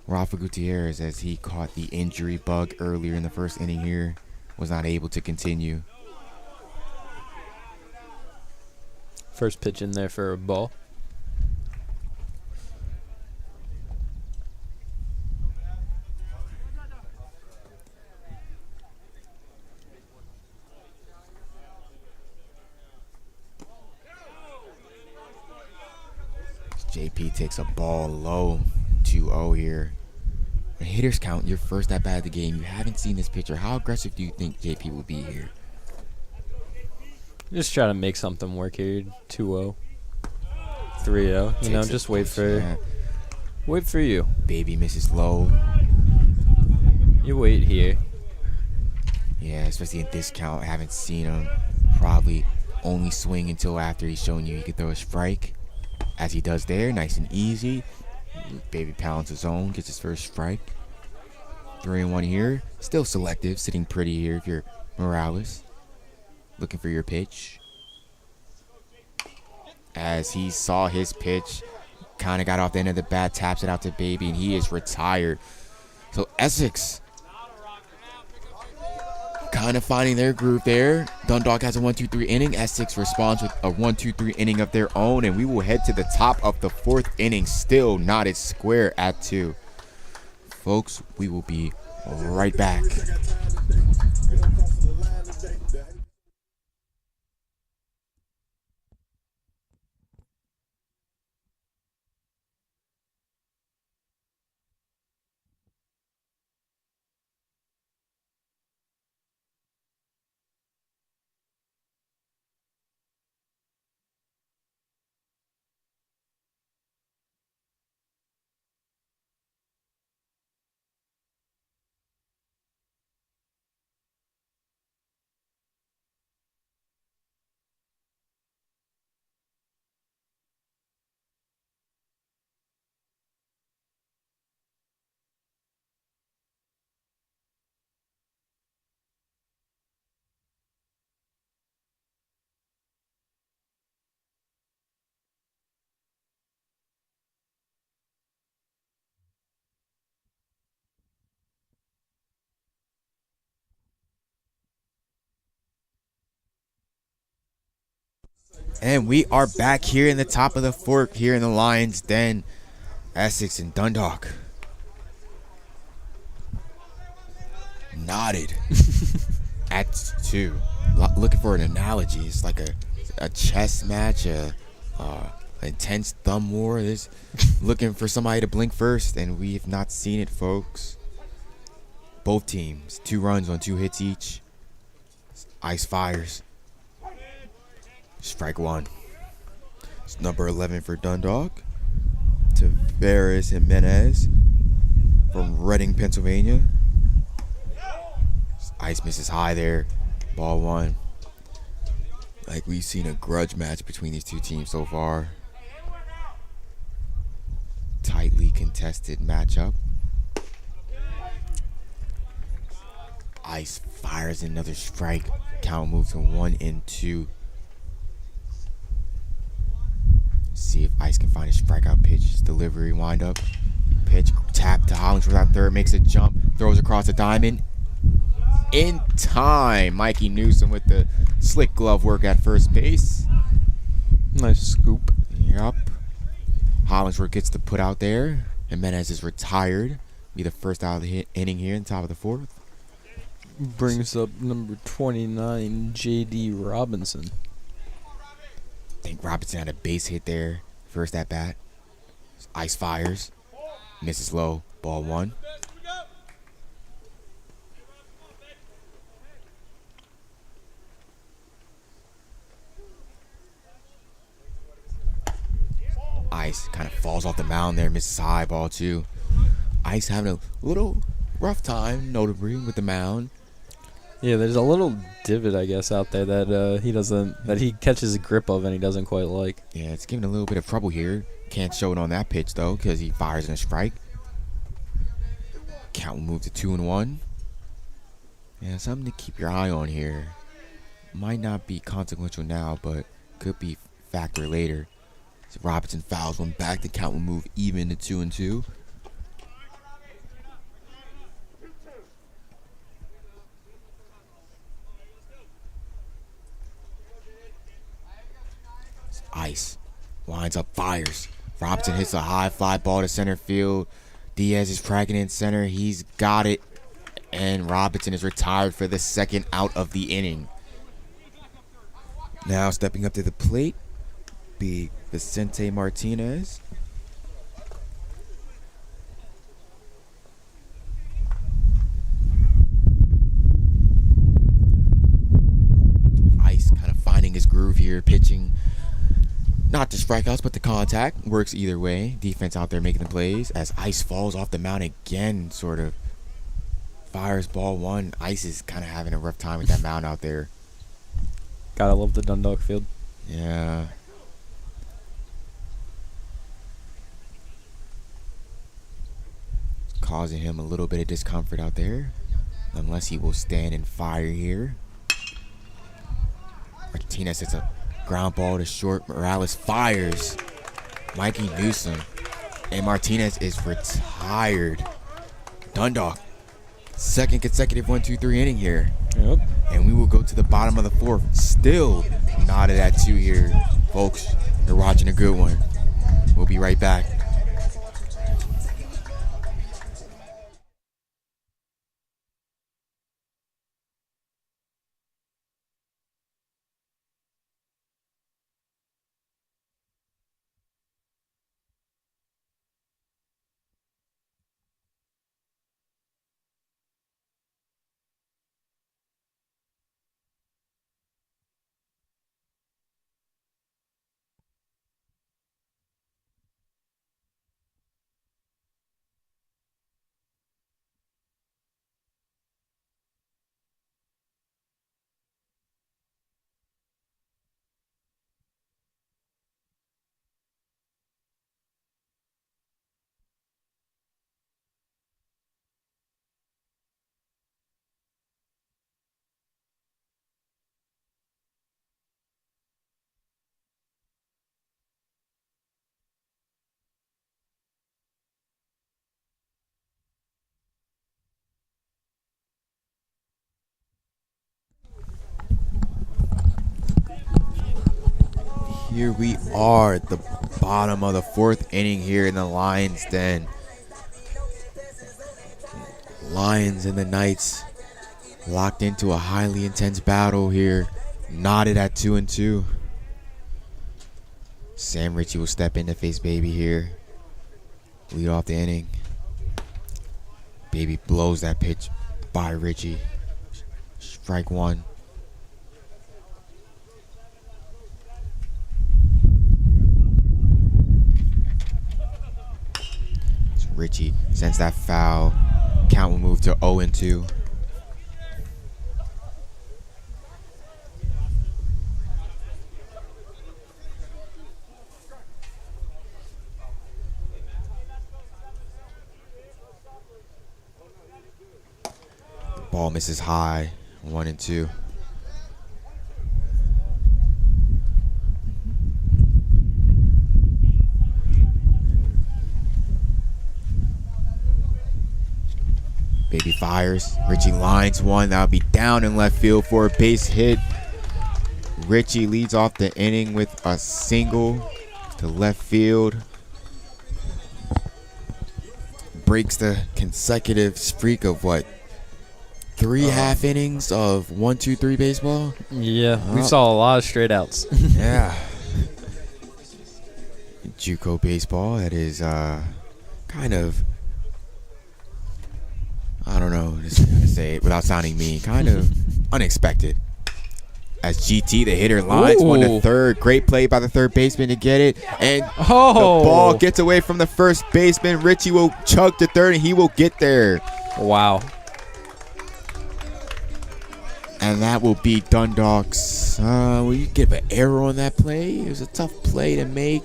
Rafa Gutierrez, as he caught the injury bug earlier in the first inning here. Was not able to continue. First pitch in there for a ball. JP takes a ball low, 2-0 here. The hitters count, your first at bat of the game. You haven't seen this pitcher. How aggressive do you think JP will be here? Just try to make something work here. 2-0. 3-0. You know, just wait for you. Baby misses low. You wait here. Yeah, especially in this count. I haven't seen him probably only swing until after he's shown you he could throw a strike. As he does there, nice and easy. Baby pounds his own, gets his first strike. 3-1 here. Still selective, sitting pretty here if you're Morales. Looking for your pitch. As he saw his pitch, kind of got off the end of the bat, taps it out to Baby, and he is retired. So Essex kind of finding their groove there. Dundalk has a 1-2-3 inning. Essex responds with a 1-2-3 inning of their own, and we will head to the top of the fourth inning, still knotted square at 2. Folks, we will be right back. And we are back here in the top of the fourth, here in the Lions' Den. Essex and Dundalk. Knotted at 2. Looking for an analogy. It's like a chess match, a intense thumb war. This looking for somebody to blink first, and we have not seen it, folks. Both teams, 2 runs on 2 hits each. Ice fires. Strike 1. It's number 11 for Dundalk. Tavares Jimenez from Reading, Pennsylvania. Ice misses high there. Ball 1. Like we've seen a grudge match between these two teams so far. Tightly contested matchup. Ice fires another strike. Count moves to 1-2. See if Ice can find a strikeout pitch. Delivery, wind up. Pitch, tap to Hollingsworth on third. Makes a jump. Throws across the diamond. In time. Mikey Newsom with the slick glove work at first base. Nice scoop. Yup. Hollingsworth gets the put out there. Jimenez is retired. Be the first out of the inning here in the top of the fourth. Brings up number 29, J.D. Robinson. I think Robinson had a base hit there. First at bat. Ice fires. Misses low. Ball 1. Ice kind of falls off the mound there. Misses high. Ball 2. Ice having a little rough time, notably, with the mound. Yeah, there's a little divot, I guess, out there that he catches a grip of and he doesn't quite like. Yeah, it's giving a little bit of trouble here. Can't show it on that pitch though, because he fires in a strike. Count will move to 2-1. Yeah, something to keep your eye on here. Might not be consequential now, but could be factor later. So Robinson fouls one back. The count will move even to 2-2. Ice winds up, fires. Robinson hits a high fly ball to center field. Diaz is tracking in center. He's got it. And Robinson is retired for the second out of the inning. Now stepping up to the plate, be Vicente Martinez. Ice kind of finding his groove here, pitching. Not to strikeouts, but the contact. Works either way. Defense out there making the plays. As Ice falls off the mound again, sort of fires ball one. Ice is kind of having a rough time with that mound out there. Gotta love the Dundalk field. Yeah. It's causing him a little bit of discomfort out there. Unless he will stand and fire here. Martinez hits a ground ball to short. Morales fires. Mikey Newsom. And Martinez is retired. Dundalk. Second consecutive 1-2-3 inning here. Yep. And we will go to the bottom of the fourth. Still knotted at 2 here. Folks, you're watching a good one. We'll be right back. Here we are at the bottom of the fourth inning here in the Lions' den. Lions and the Knights locked into a highly intense battle here. Knotted at 2-2. Sam Ritchie will step in to face Baby here. Lead off the inning. Baby blows that pitch by Ritchie. Strike one. Ritchie sends that foul. Count will move to 0-2. Ball misses high. 1-2. Baby fires. Ritchie lines one. That'll be down in left field for a base hit. Ritchie leads off the inning with a single to left field. Breaks the consecutive streak of what? 3 half innings of 1-2-3 baseball? Yeah, we saw a lot of straight outs. Yeah. JUCO baseball, that is kind of, I don't know, just gonna say it without sounding mean, kind of unexpected. As GT, the hitter, lines one to third. Great play by the third baseman to get it. And the ball gets away from the first baseman. Ritchie will chug to third, and he will get there. Wow. And that will be Dundalk's. Will you give an error on that play? It was a tough play to make.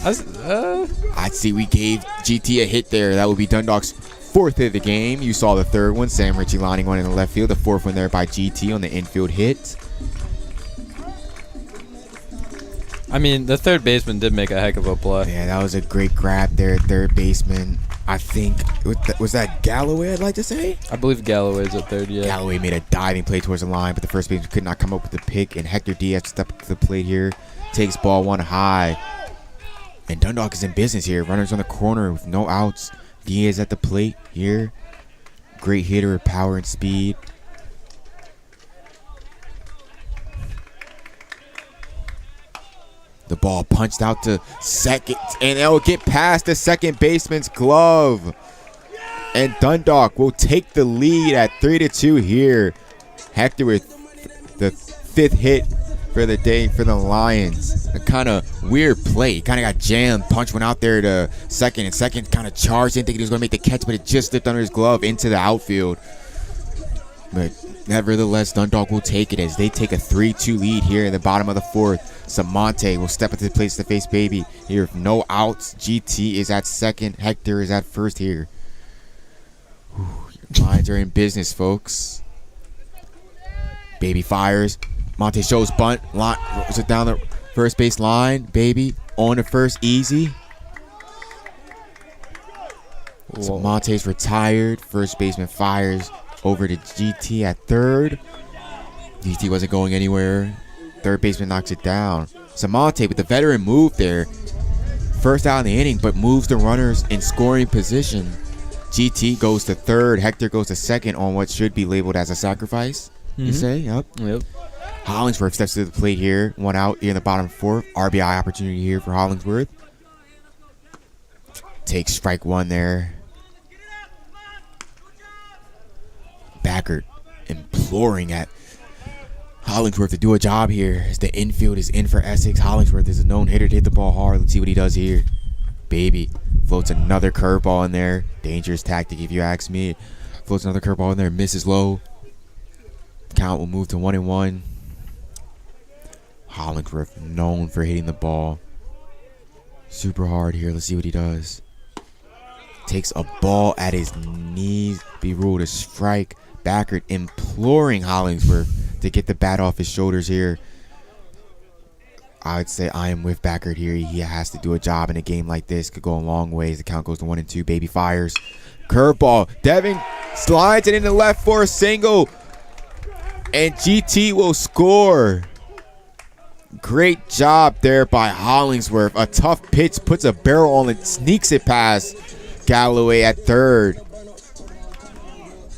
I'd see we gave GT a hit there. That would be Dundalk's 4th hit of the game. You saw the 3rd one. Sam Ritchie lining one in the left field. The 4th one there by GT on the infield hit. I mean, the third baseman did make a heck of a play. Yeah, that was a great grab there, third baseman. I think, was that Galloway, I'd like to say? I believe Galloway's at third, yeah. Galloway made a diving play towards the line, but the first baseman could not come up with the pick, and Hector Diaz stepped up to the plate here. Takes ball 1 high. And Dundalk is in business here. Runners on the corner with no outs. Diaz at the plate here. Great hitter with power and speed. The ball punched out to second, and it will get past the second baseman's glove. And Dundalk will take the lead at 3-2 here. Hector with the 5th hit for the day for the Lions. A kind of weird play. He kind of got jammed. Punch went out there to second, and second kind of charged. Didn't think he was going to make the catch, but it just slipped under his glove into the outfield. But nevertheless, Dundalk will take it as they take a 3-2 lead here in the bottom of the 4th. Samonte will step into the place to face Baby here with no outs. GT is at second. Hector is at first here. Your Lions are in business, folks. Baby fires. Monte shows bunt. Rolls it down the first base line. Baby on the first, easy. So Monte's retired. First baseman fires over to GT at third. GT wasn't going anywhere. Third baseman knocks it down. Samonte with the veteran move there. First out in the inning, but moves the runners in scoring position. GT goes to third. Hector goes to second on what should be labeled as a sacrifice. You say? Yep. Hollingsworth steps to the plate here. 1 out here in the bottom 4th. RBI opportunity here for Hollingsworth. Takes strike 1 there. Backert imploring at Hollingsworth to do a job here as the infield is in for Essex. Hollingsworth is a known hitter to hit the ball hard. Let's see what he does here. Baby floats another curveball in there. Dangerous tactic if you ask me. Floats another curveball in there. Misses low. Count will move to 1-1. Hollingsworth known for hitting the ball super hard here. Let's see what he does. Takes a ball at his knees. Be ruled a strike. Backert imploring Hollingsworth to get the bat off his shoulders here. I would say I am with Backert here. He has to do a job in a game like this. Could go a long ways. The count goes to 1-2. Baby fires. Curveball. Devin slides it in the left for a single. And GT will score. Great job there by Hollingsworth. A tough pitch. Puts a barrel on it. Sneaks it past Galloway at third.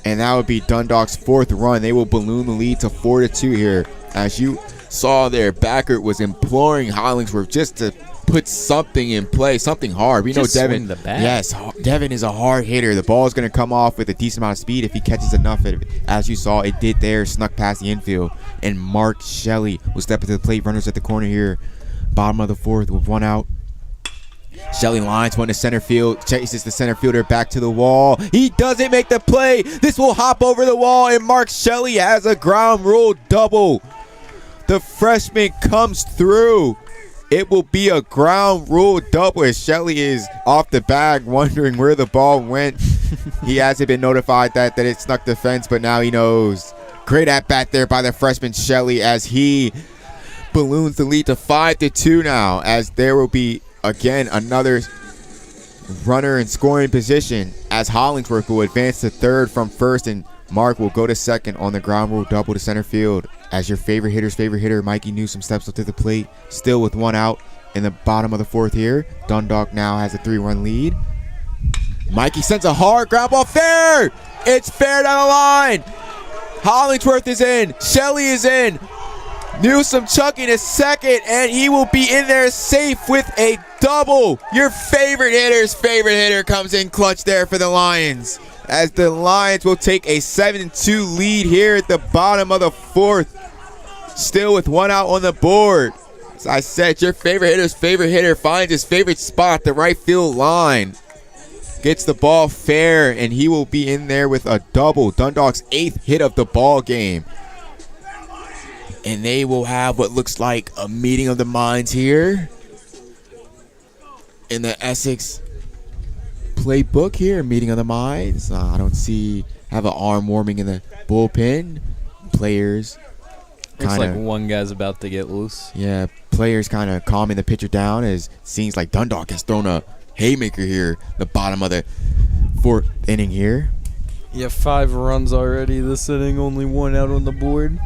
And that would be Dundalk's 4th run. They will balloon the lead to 4-2 here. As you saw there, Backert was imploring Hollingsworth just to put something in play, something hard. We know Devin. The bat. Yes, Devin is a hard hitter. The ball is going to come off with a decent amount of speed if he catches enough of it. As you saw, it did there, snuck past the infield. And Mark Shelley will step into the plate. Runners at the corner here. Bottom of the 4th with 1 out. Shelley lines one to center field, chases the center fielder back to the wall. He doesn't make the play. This will hop over the wall, and Mark Shelley has a ground rule double. The freshman comes through. It will be a ground rule double as Shelley is off the bag wondering where the ball went. He hasn't been notified that it snuck the fence, but now he knows. Great at bat there by the freshman Shelley as he balloons the lead to 5-2 now, as there will be again another runner in scoring position as Hollingsworth will advance to third from first, and Mark will go to second on the ground rule double to center field. As your favorite hitter's favorite hitter, Mikey Newsom, steps up to the plate, still with 1 out in the bottom of the 4th here. Dundalk now has a 3-run lead. Mikey sends a hard ground ball fair. It's fair down the line. Hollingsworth is in. Shelley is in. Newsom chucking a second, and he will be in there safe with a double. Your favorite hitter's favorite hitter comes in clutch there for the Lions, as the Lions will take a 7-2 lead here at the bottom of the 4th. Still with 1 out on the board. As I said, your favorite hitter's favorite hitter finds his favorite spot, the right field line. Gets the ball fair, and he will be in there with a double. Dundalk's 8th hit of the ball game. And they will have what looks like a meeting of the minds here in the Essex playbook here. Meeting of the minds. I don't see have an arm warming in the bullpen. Players Looks like one guy's about to get loose. Yeah, players kind of calming the pitcher down as it seems like Dundalk has thrown a haymaker here. The bottom of the 4th inning here. Yeah, 5 runs already this inning. Only 1 out on the board.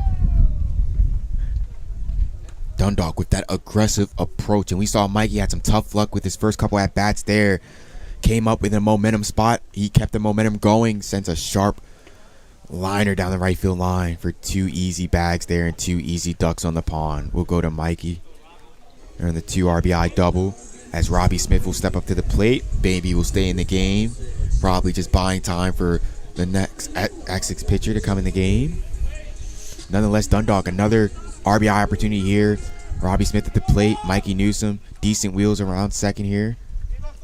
Dundalk with that aggressive approach, and we saw Mikey had some tough luck with his first couple at bats there. Came up with a momentum spot. He kept the momentum going, sends a sharp liner down the right field line for 2 easy bags there and 2 easy ducks on the pond. We'll go to Mikey. Earn the 2 RBI double as Robbie Smith will step up to the plate. Baby will stay in the game. Probably just buying time for the next Essex pitcher to come in the game. Nonetheless, Dundalk, another RBI opportunity here. Robbie Smith at the plate. Mikey Newsom, decent wheels around second here.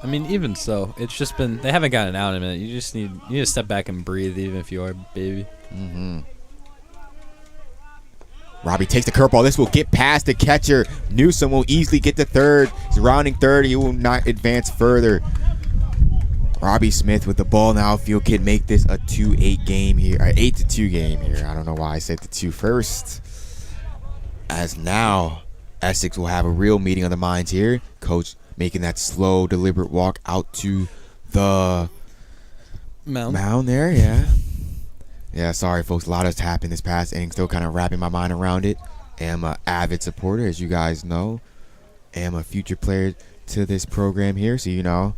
I mean, even so, it's just been, they haven't gotten out in a minute. You just need to step back and breathe, even if you are baby. Robbie takes the curveball. This will get past the catcher. Newsom will easily get to third. He's rounding third. He will not advance further. Robbie Smith with the ball in the outfield can make this a 2-8 game here. 8-2 game here. I don't know why I said the 2 first. As now, Essex will have a real meeting of the minds here. Coach making that slow, deliberate walk out to the mound there. Yeah, sorry, folks. A lot has happened this past inning. Still kind of wrapping my mind around it. Am an avid supporter, as you guys know. Am a future player to this program here, so you know,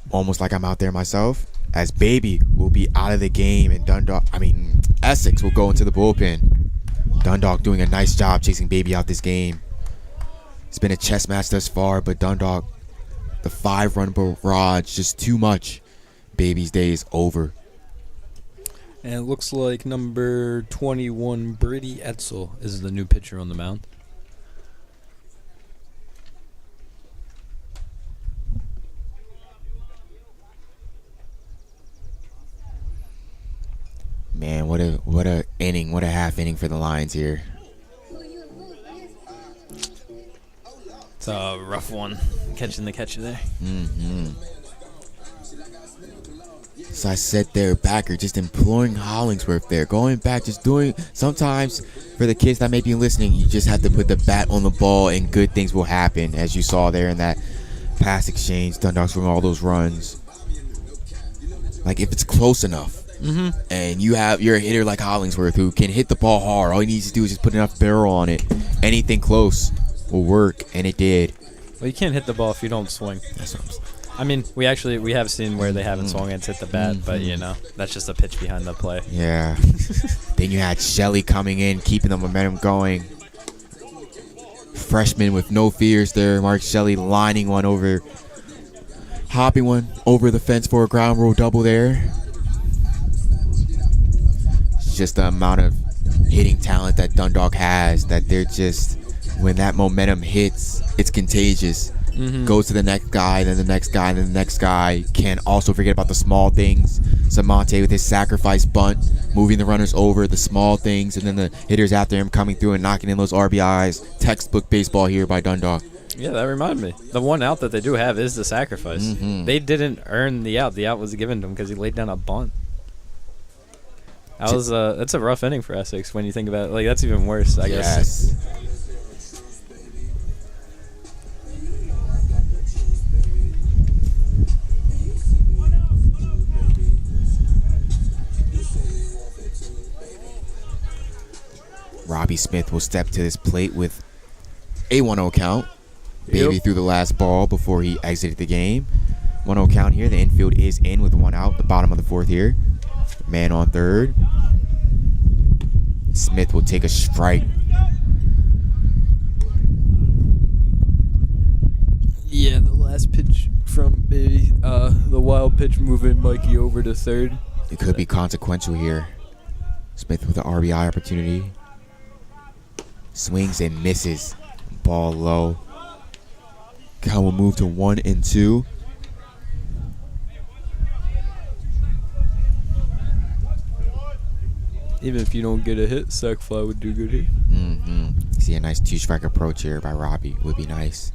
almost like I'm out there myself. As Baby will be out of the game, and Essex will go into the bullpen. Dundalk doing a nice job chasing Baby out this game. It's been a chess match thus far, but Dundalk, the 5-run barrage, just too much. Baby's day is over. And it looks like number 21, Brady Etzel, is the new pitcher on the mound. Man, what a inning, what a half inning for the Lions here. It's a rough one, catching the catcher there. So I said there, backer, just imploring Hollingsworth there. Going back, just doing, sometimes for the kids that may be listening, you just have to put the bat on the ball and good things will happen. As you saw there in that pass exchange, Dundalk's from all those runs. Like if it's close enough. And you're a hitter like Hollingsworth who can hit the ball hard. All he needs to do is just put enough barrel on it. Anything close will work, and it did. Well, you can't hit the ball if you don't swing. That's what I'm saying. I mean, we have seen where they haven't swung and hit the bat, but you know, that's just a pitch behind the play. Yeah. Then you had Shelley coming in, keeping the momentum going. Freshman with no fears there. Mark Shelley hopping one over the fence for a ground rule double there. It's just the amount of hitting talent that Dundalk has, that they're just, when that momentum hits, it's contagious. Goes to the next guy, then the next guy, then the next guy. Can't also forget about the small things. Samonte with his sacrifice bunt, moving the runners over, the small things, and then the hitters after him coming through and knocking in those RBIs. Textbook baseball here by Dundalk. Yeah, that reminded me. The one out that they do have is the sacrifice. They didn't earn the out. The out was given to him because he laid down a bunt. That's a rough inning for Essex when you think about it. Like, that's even worse, I guess. Robbie Smith will step to this plate with a 1-0 count. Baby threw the last ball before he exited the game. 1-0 count here. The infield is in with 1 out. The bottom of the 4th here. Man on third. Smith will take a strike. Yeah, the last pitch from Baby, the wild pitch moving Mikey over to third. It could be consequential here. Smith with the RBI opportunity. Swings and misses. Ball low. Count will move to 1-2. Even if you don't get a hit, sac fly would do good here. See a nice two-strike approach here by Robbie. Would be nice.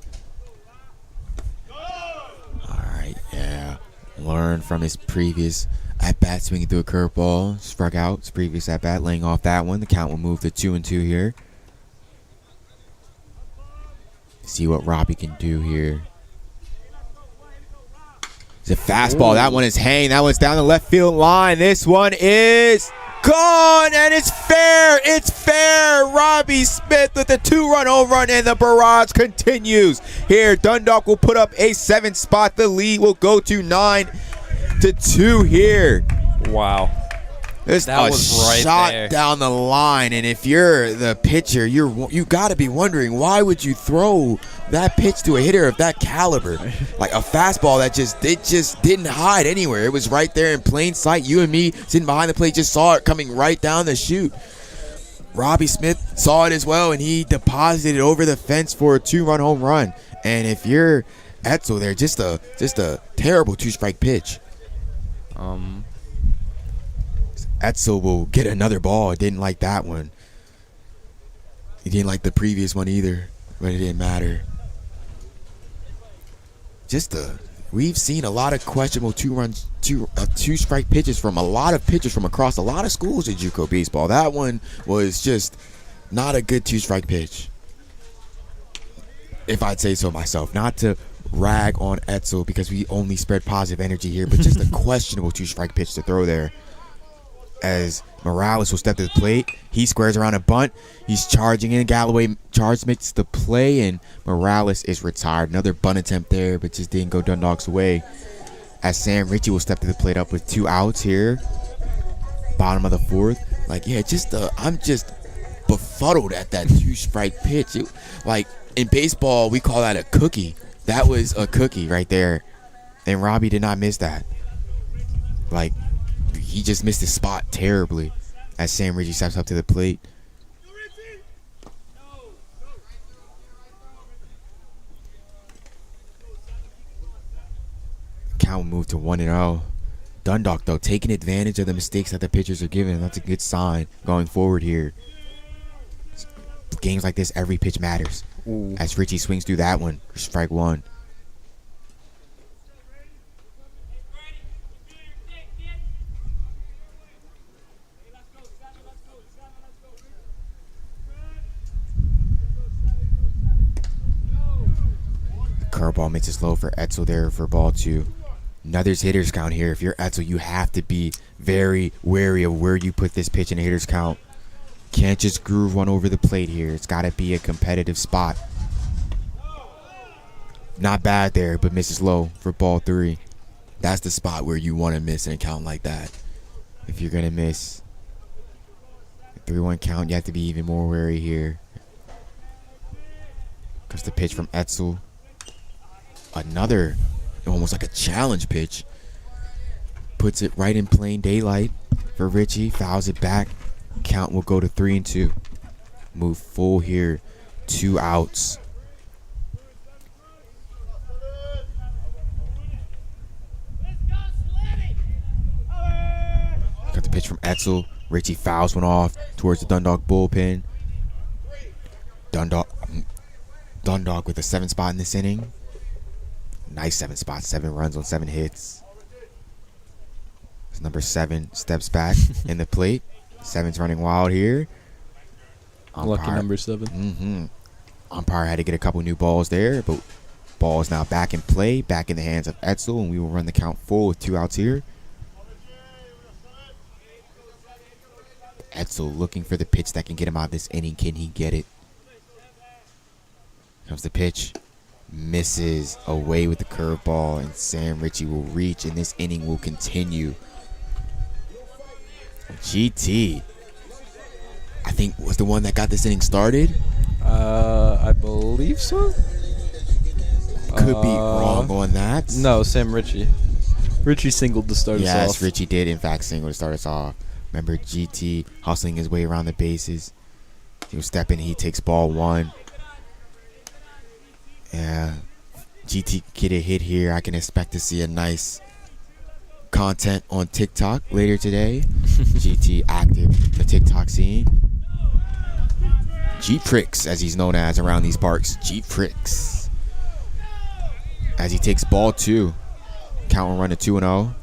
All right, yeah. Learn from his previous at-bat, swinging through a curveball. Struck out his previous at-bat, laying off that one. The count will move to 2-2 here. See what Robbie can do here. It's a fastball. That one is hanging. That one's down the left field line. This one is gone, and it's fair. It's fair. Robbie Smith with a 2-run home run, and the barrage continues. Here, Dundalk will put up a 7th spot. The lead will go to 9-2 here. Wow. This That a was right shot there. down the line, and if you're the pitcher, you got to be wondering, why would you throw that pitch to a hitter of that caliber? Like a fastball that just didn't hide anywhere. It was right there in plain sight. You and me sitting behind the plate just saw it coming right down the chute. Robbie Smith saw it as well, and he deposited it over the fence for a 2-run home run. And if you're Etzel there, just a terrible 2-strike pitch. Etzel will get another ball. Didn't like that one. He didn't like the previous one either, but it didn't matter. We've seen a lot of questionable two-strike pitches from a lot of pitchers from across a lot of schools in JUCO baseball. That one was just not a good 2-strike pitch, if I'd say so myself. Not to rag on Etzel because we only spread positive energy here, but just a questionable 2-strike pitch to throw there. As Morales will step to the plate, he squares around a bunt. He's charging in. Galloway makes the play, and Morales is retired. Another bunt attempt there, but just didn't go Dundalk's way. As Sam Ritchie will step to the plate up with 2 outs here, bottom of the 4th. I'm just befuddled at that 2-strike pitch. Like in baseball, we call that a cookie. That was a cookie right there, and Robbie did not miss that. Like, he just missed his spot terribly as Sam Ritchie steps up to the plate. Count will move to 1-0. Dundalk, though, taking advantage of the mistakes that the pitchers are giving. That's a good sign going forward here. Games like this, every pitch matters. Ooh. As Ritchie swings through that one for strike 1. Curveball makes it slow for Etzel there for ball 2. Another hitter's count here. If you're Etzel, you have to be very wary of where you put this pitch in a hitter's count. Can't just groove one over the plate here. It's got to be a competitive spot. Not bad there, but misses low for ball 3. That's the spot where you want to miss in a count like that. If you're going to miss a 3-1 count, you have to be even more wary here. Comes the pitch from Etzel. Another, almost like a challenge pitch. Puts it right in plain daylight for Ritchie. Fouls it back. Count will go to 3-2. Move full here. 2 outs. Got the pitch from Etzel. Ritchie fouls one off towards the Dundalk bullpen. Dundalk with a 7 spot in this inning. Nice 7 spot, 7 runs on 7 hits. As number 7 steps back in the plate. 7's running wild here. Lucky number 7. Umpire had to get a couple new balls there, but ball is now back in play, back in the hands of Etzel, and we will run the count full with 2 outs here. Etzel looking for the pitch that can get him out of this inning. Can he get it? Comes the pitch. Misses away with the curveball, and Sam Ritchie will reach, and this inning will continue. GT, I think, was the one that got this inning started. I believe so. Could be wrong on that. No, Sam Ritchie. Ritchie singled to start us off. Yes, Ritchie did in fact single to start us off. Remember GT hustling his way around the bases. He'll step in, he takes ball 1. Yeah, GT get a hit here. I can expect to see a nice content on TikTok later today. GT active in the TikTok scene. Jeep Pricks, as he's known as around these parks. Jeep Pricks. As he takes ball 2. Count will run to 2-0.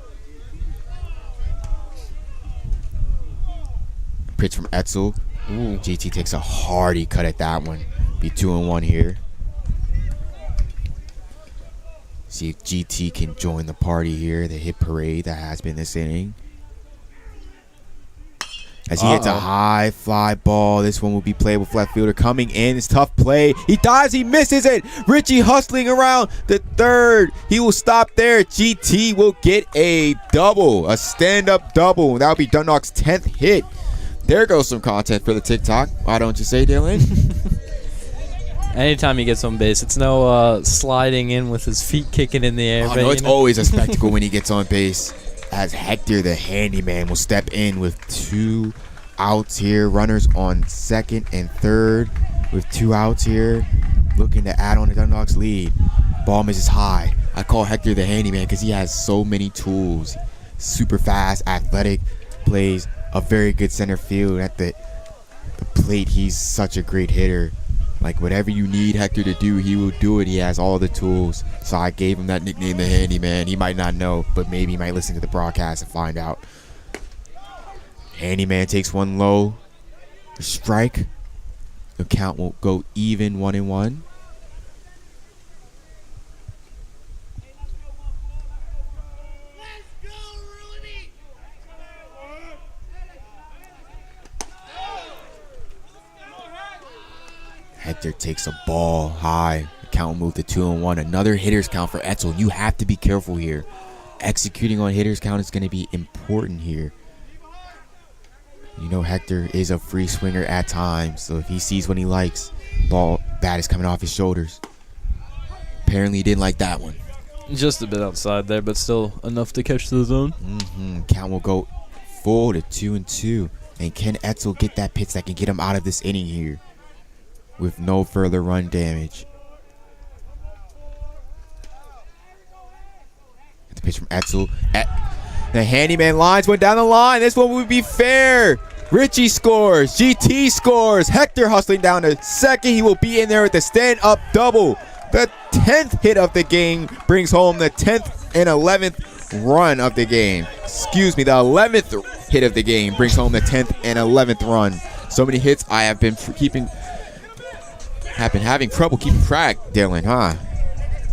Pitch from Etzel. Ooh. GT takes a hardy cut at that one. Be 2-1 here. See if GT can join the party here. The hit parade that has been this inning. As he hits a high fly ball. This one will be played with left fielder coming in. It's tough play. He dives. He misses it. Richie hustling around the third. He will stop there. GT will get a double. A stand-up double. That will be Dundalk's 10th hit. There goes some content for the TikTok. Why don't you say, Dylan? Anytime he gets on base, it's no sliding in with his feet kicking in the air. Oh, no, it's always a spectacle when he gets on base. As Hector, the handyman, will step in with 2 outs here. Runners on second and third with 2 outs here. Looking to add on to Dundalk's lead. Ball misses high. I call Hector the handyman because he has so many tools. Super fast, athletic, plays a very good center field. At the plate, he's such a great hitter. Like, whatever you need Hector to do, he will do it. He has all the tools. So I gave him that nickname, the Handyman. He might not know, but maybe he might listen to the broadcast and find out. Handyman takes one low. Strike. The count will go even, 1-1. Hector takes a ball high. The count will move to 2-1. Another hitter's count for Etzel. You have to be careful here. Executing on hitter's count is going to be important here. You know Hector is a free swinger at times, so if he sees what he likes, bat is coming off his shoulders. Apparently he didn't like that one. Just a bit outside there, but still enough to catch the zone. Count will go full to 2-2. And can Etzel get that pitch that can get him out of this inning here with no further run damage? The pitch from Etzel. The handyman lines went down the line. This one would be fair. Richie scores. GT scores. Hector hustling down to second. He will be in there with the stand-up double. The 10th hit of the game brings home the 10th and 11th run of the game. Excuse me, the 11th hit of the game brings home the 10th and 11th run. So many hits I have been having trouble keeping track, Dylan, huh?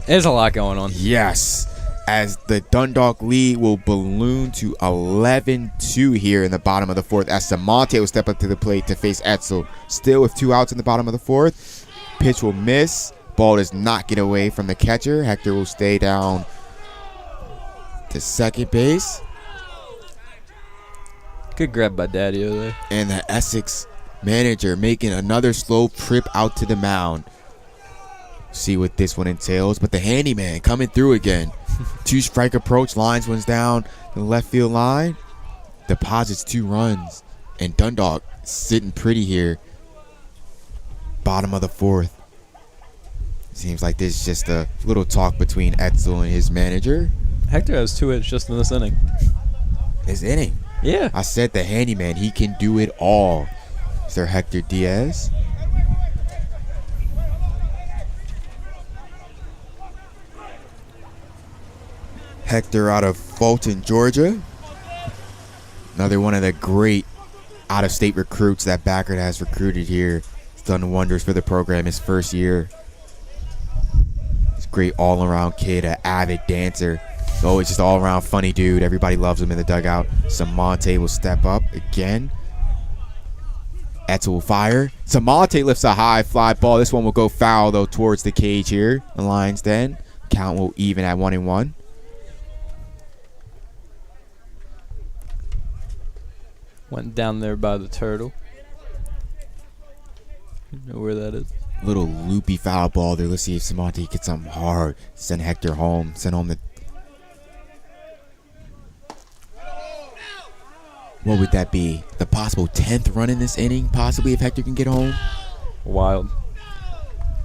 There's a lot going on. Yes. As the Dundalk lead will balloon to 11-2 here in the bottom of the 4th. As Samonte will step up to the plate to face Etzel. Still with 2 outs in the bottom of the 4th. Pitch will miss. Ball does not get away from the catcher. Hector will stay down to second base. Good grab by Daddy-O there. And the Essex manager making another slow trip out to the mound. See what this one entails. But the handyman coming through again. 2-strike approach. Lines one's down the left field line. Deposits 2 runs. And Dundalk sitting pretty here. Bottom of the 4th. Seems like there's just a little talk between Etzel and his manager. Hector has 2 hits just in this inning. His inning? Yeah. I said the handyman. He can do it all. Sir Hector Diaz. Hector out of Fulton, Georgia. Another one of the great out-of-state recruits that Backert has recruited here. He's done wonders for the program his first year. He's a great all-around kid, an avid dancer. Always just all-around funny dude. Everybody loves him in the dugout. Samonte will step up again. Etzel will fire. Samonte lifts a high fly ball. This one will go foul, though, towards the cage here. The Lions Den. Count will even at 1-1. Went down there by the turtle. You know where that is. Little loopy foul ball there. Let's see if Samonte gets something hard. Send Hector home. Send home the... What would that be? The possible 10th run in this inning, possibly, if Hector can get home? Wild.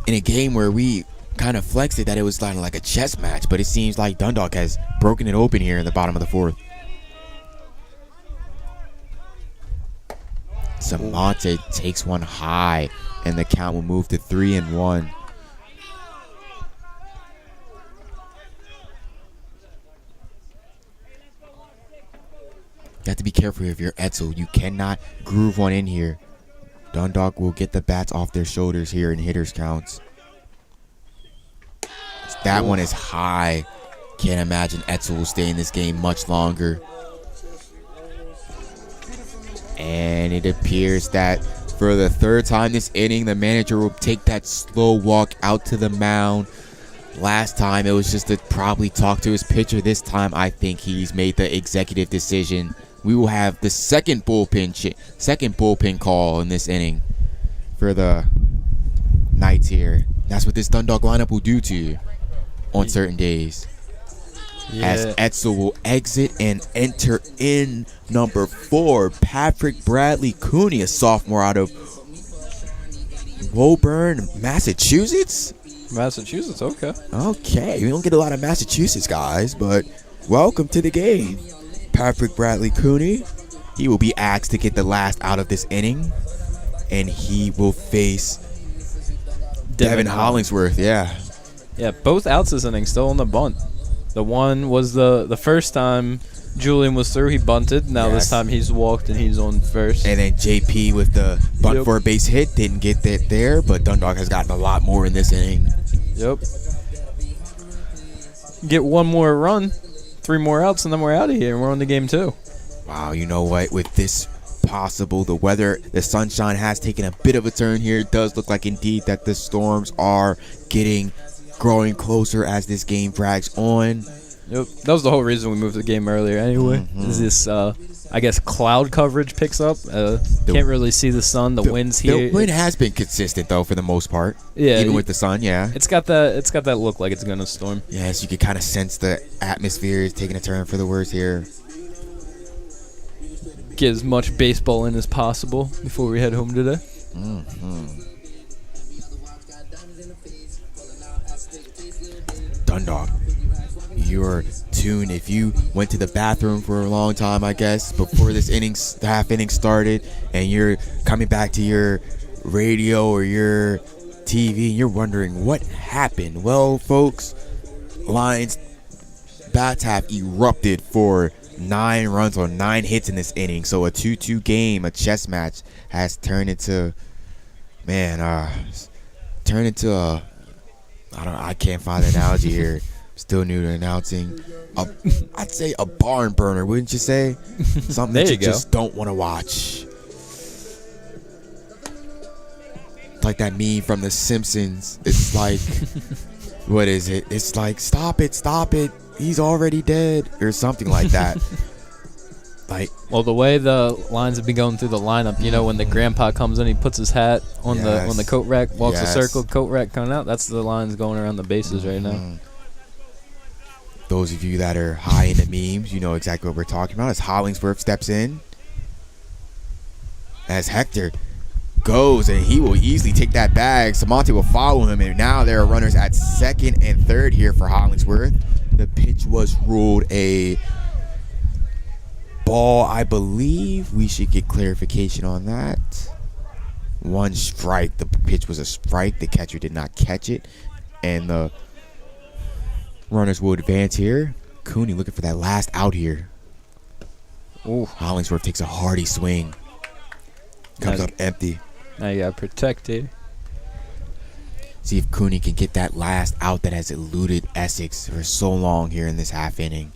In a game where we kind of flexed it that it was like a chess match, but it seems like Dundalk has broken it open here in the bottom of the 4th. Samonte takes one high, and the count will move to 3-1. You have to be careful if you're Etzel. You cannot groove one in here. Dundalk will get the bats off their shoulders here in hitters counts. That one is high. Can't imagine Etzel will stay in this game much longer. And it appears that for the third time this inning, the manager will take that slow walk out to the mound. Last time it was just to probably talk to his pitcher. This time I think he's made the executive decision. We will have the second bullpen call in this inning for the Knights here. That's what this Dundalk lineup will do to you on certain days. Yeah. As Etzel will exit and enter in number 4, Patrick Bradley Cooney, a sophomore out of Woburn, Massachusetts. Massachusetts, okay. Okay, we don't get a lot of Massachusetts guys, but welcome to the game. Patrick Bradley Cooney, he will be asked to get the last out of this inning, and he will face Devin Hollingsworth. Yeah, both outs this inning, still on the bunt. The one was the first time Julian was through, he bunted. Now this time he's walked and he's on first. And then JP with the bunt for a base hit, didn't get that there, but Dundalk has gotten a lot more in this inning. Yep. Get one more run, 3 more outs, and then we're out of here, and we're on the game 2. Wow, you know what? With this possible, the weather, the sunshine has taken a bit of a turn here. It does look like indeed that the storms are growing closer as this game drags on. Yep, that was the whole reason we moved the game earlier anyway. Is this, I guess, cloud coverage picks up. Can't really see the sun, the wind's here. The wind has been consistent, though, for the most part. Yeah. Even with the sun, yeah. It's got that look like it's going to storm. Yes, you can kind of sense the atmosphere is taking a turn for the worse here. Get as much baseball in as possible before we head home today. Dundalk, you're tuned. If you went to the bathroom for a long time, I guess, before this half inning started, and you're coming back to your radio or your TV, and you're wondering what happened. Well, folks, Lions bats have erupted for 9 runs on 9 hits in this inning. So a 2-2 game, a chess match, has turned into, I can't find an analogy here. Still new to announcing. I'd say a barn burner, wouldn't you say? Something that you just don't want to watch. Like that meme from The Simpsons. It's like, what is it? It's like, stop it. He's already dead, or something like that. Well, the way the lines have been going through the lineup, you know, when the grandpa comes in, he puts his hat on the coat rack, walks a circle, coat rack coming out. That's the lines going around the bases right now. Those of you that are high in the memes, you know exactly what we're talking about. As Hollingsworth steps in, as Hector goes, and he will easily take that bag. Samonte will follow him, and now there are runners at second and third here for Hollingsworth. The pitch was ruled a ball, I believe. We should get clarification on that. 1 strike. The pitch was a strike. The catcher did not catch it, and the runners will advance here. Cooney looking for that last out here. Ooh. Hollingsworth takes a hearty swing. Comes up empty. Now you got protected. See if Cooney can get that last out that has eluded Essex for so long here in this half inning.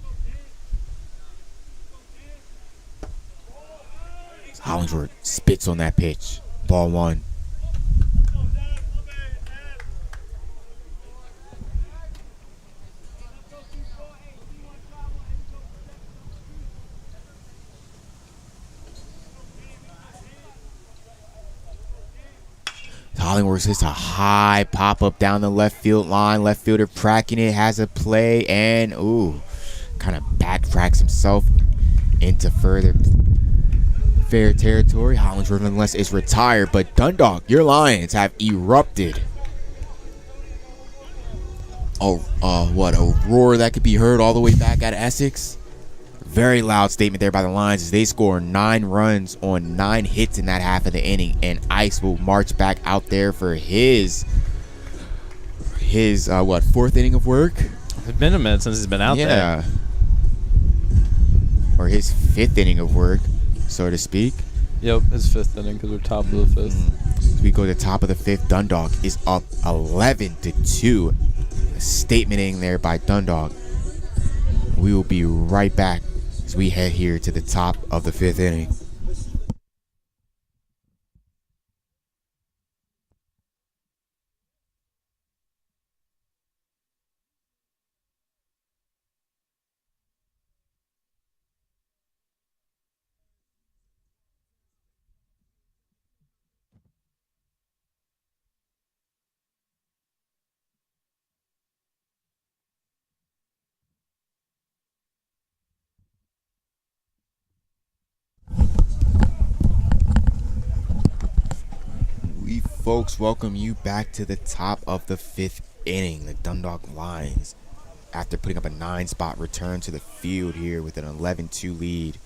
Hollingsworth spits on that pitch. Ball 1. Hollingsworth hits a high pop-up down the left field line. Left fielder tracking it, has a play, and kind of backtracks himself into further fair territory. Hollingsworth, nonetheless, is retired, but Dundalk, your Lions have erupted. A roar that could be heard all the way back at Essex. Very loud statement there by the Lions as they score 9 runs on 9 hits in that half of the inning, and Ice will march back out there for his 4th inning of work? It's been a minute since he's been out there. Yeah. Or his 5th inning of work, so to speak. Yep, his 5th inning because we're top of the 5th. As we go to the top of the 5th, Dundalk is up 11-2. A statement inning there by Dundalk. We will be right back as we head here to the top of the 5th inning. Folks, welcome you back to the top of the 5th inning. The Dundalk Lions, after putting up a 9-spot return to the field here with an 11-2 lead.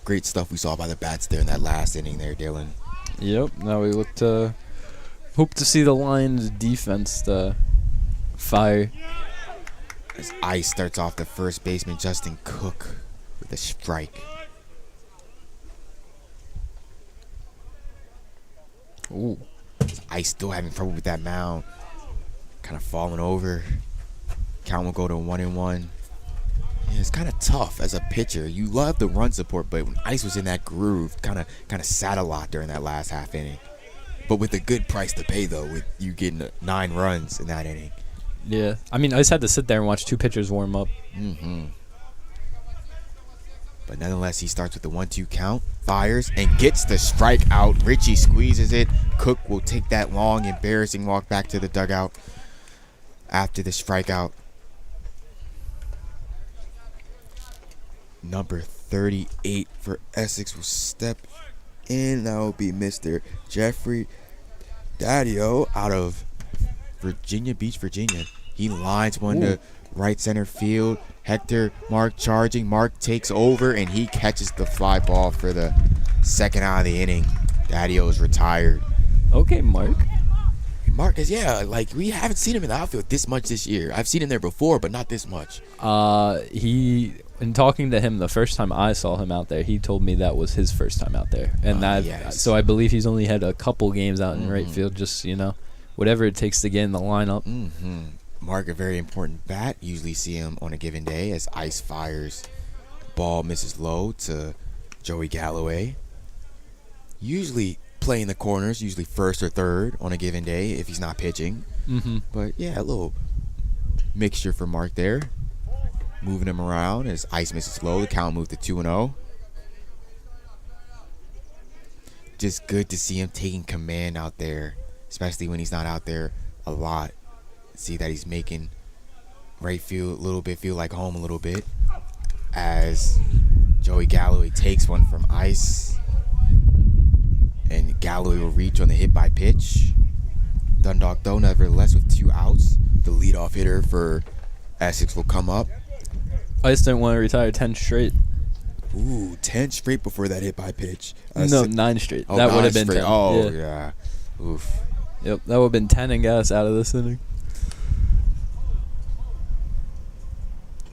Great stuff we saw by the bats there in that last inning there, Dylan. Yep, now we hope to see the Lions defense fire. As Ice starts off the first baseman, Justin Cook, with a strike. Ooh. Ice still having trouble with that mound. Kind of falling over. Count will go to 1-1. Yeah, it's kind of tough as a pitcher. You love the run support, but when Ice was in that groove, kind of sat a lot during that last half inning. But with a good price to pay, though, with you getting 9 runs in that inning. Yeah. I mean, Ice had to sit there and watch 2 pitchers warm up. Mm-hmm. But nonetheless, he starts with the 1-2 count, fires, and gets the strikeout. Richie squeezes it. Cook will take that long, embarrassing walk back to the dugout after the strikeout. Number 38 for Essex will step in. That will be Mr. Jeffrey Daddio out of Virginia Beach, Virginia. He lines one to right center field. Hector Mark charging. Mark takes over, and he catches the fly ball for the 2nd out of the inning. Daddio is retired. Okay, Mark. Mark is, we haven't seen him in the outfield this much this year. I've seen him there before, but not this much. In talking to him the first time I saw him out there, he told me that was his first time out there. And so I believe he's only had a couple games out in right field, just, whatever it takes to get in the lineup. Mm-hmm. Mark, a very important bat. Usually see him on a given day as Ice fires. Ball misses low to Joey Galloway. Usually playing the corners, usually first or third on a given day if he's not pitching. Mm-hmm. But, yeah, a little mixture for Mark there. Moving him around as Ice misses low. The count moved to 2-0. Just good to see him taking command out there, especially when he's not out there a lot. See that he's making right field a little bit feel like home a little bit as Joey Galloway takes one from Ice, and Galloway will reach on the hit by pitch. Dundalk, though, nevertheless with 2 outs. The leadoff hitter for Essex will come up. Ice didn't want to retire 10 straight. Ooh, 10 straight before that hit by pitch. No, 9 straight. Oh, that would have been straight. 10. Oh, yeah. Oof. Yep, that would have been 10 and gas out of this inning.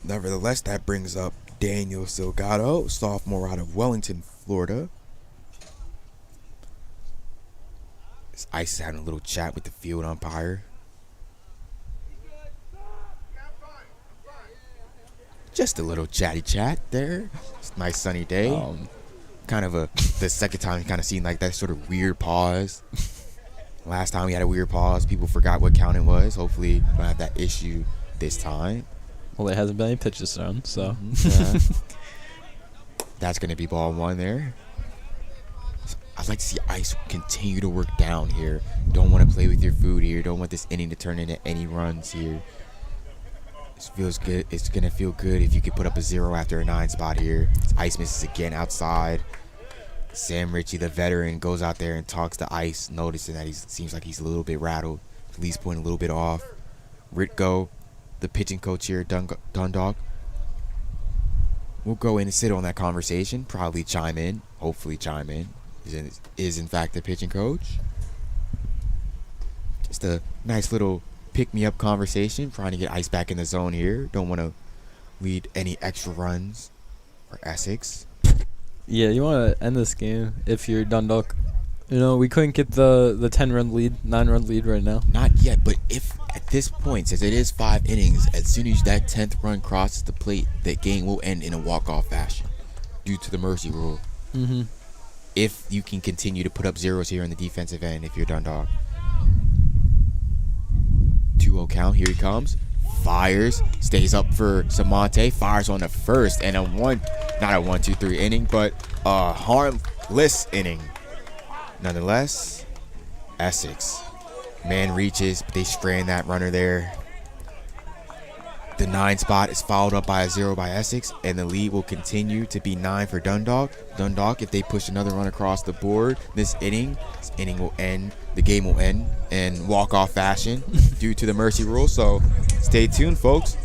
Nevertheless, that brings up Daniel Silgado, sophomore out of Wellington, Florida. This Ice is having a little chat with the field umpire. Just a little chatty chat there. It's a nice sunny day. Kind of the second time you kind of seen like that sort of weird pause. Last time we had a weird pause, people forgot what count it was. Hopefully we don't have that issue this time. Well, there hasn't been any pitches thrown, so. Yeah. That's going to be ball 1 there. I'd like to see Ice continue to work down here. Don't want to play with your food here. Don't want this inning to turn into any runs here. This feels good. It's going to feel good if you could put up a 0 after a 9 spot here. Ice misses again outside. Sam Ritchie, the veteran, goes out there and talks to Ice, noticing that he seems like he's a little bit rattled. Release point a little bit off. Ritko, the pitching coach here at Dundalk, will go in and sit on that conversation, probably chime in, hopefully chime in. Is in fact the pitching coach. Just a nice little pick-me-up conversation, trying to get Ice back in the zone here. Don't want to lead any extra runs for Essex. Yeah, you want to end this game if you're Dundalk. You know, we couldn't get the 10-run lead, 9-run lead right now. Not yet, but if at this point, since it is 5 innings, as soon as that 10th run crosses the plate, that game will end in a walk-off fashion due to the mercy rule. Mm-hmm. If you can continue to put up zeros here in the defensive end, if you're Dundalk. 2-0 count, here he comes. Fires, stays up for Samante, fires on the first, and not a 1-2-3 inning, but a harmless inning. Nonetheless, Essex. Man reaches, but they strand that runner there. The 9 spot is followed up by a 0 by Essex, and the lead will continue to be 9 for Dundalk. Dundalk, if they push another run across the board, this inning will end. The game will end in walk-off fashion due to the mercy rule. So stay tuned, folks.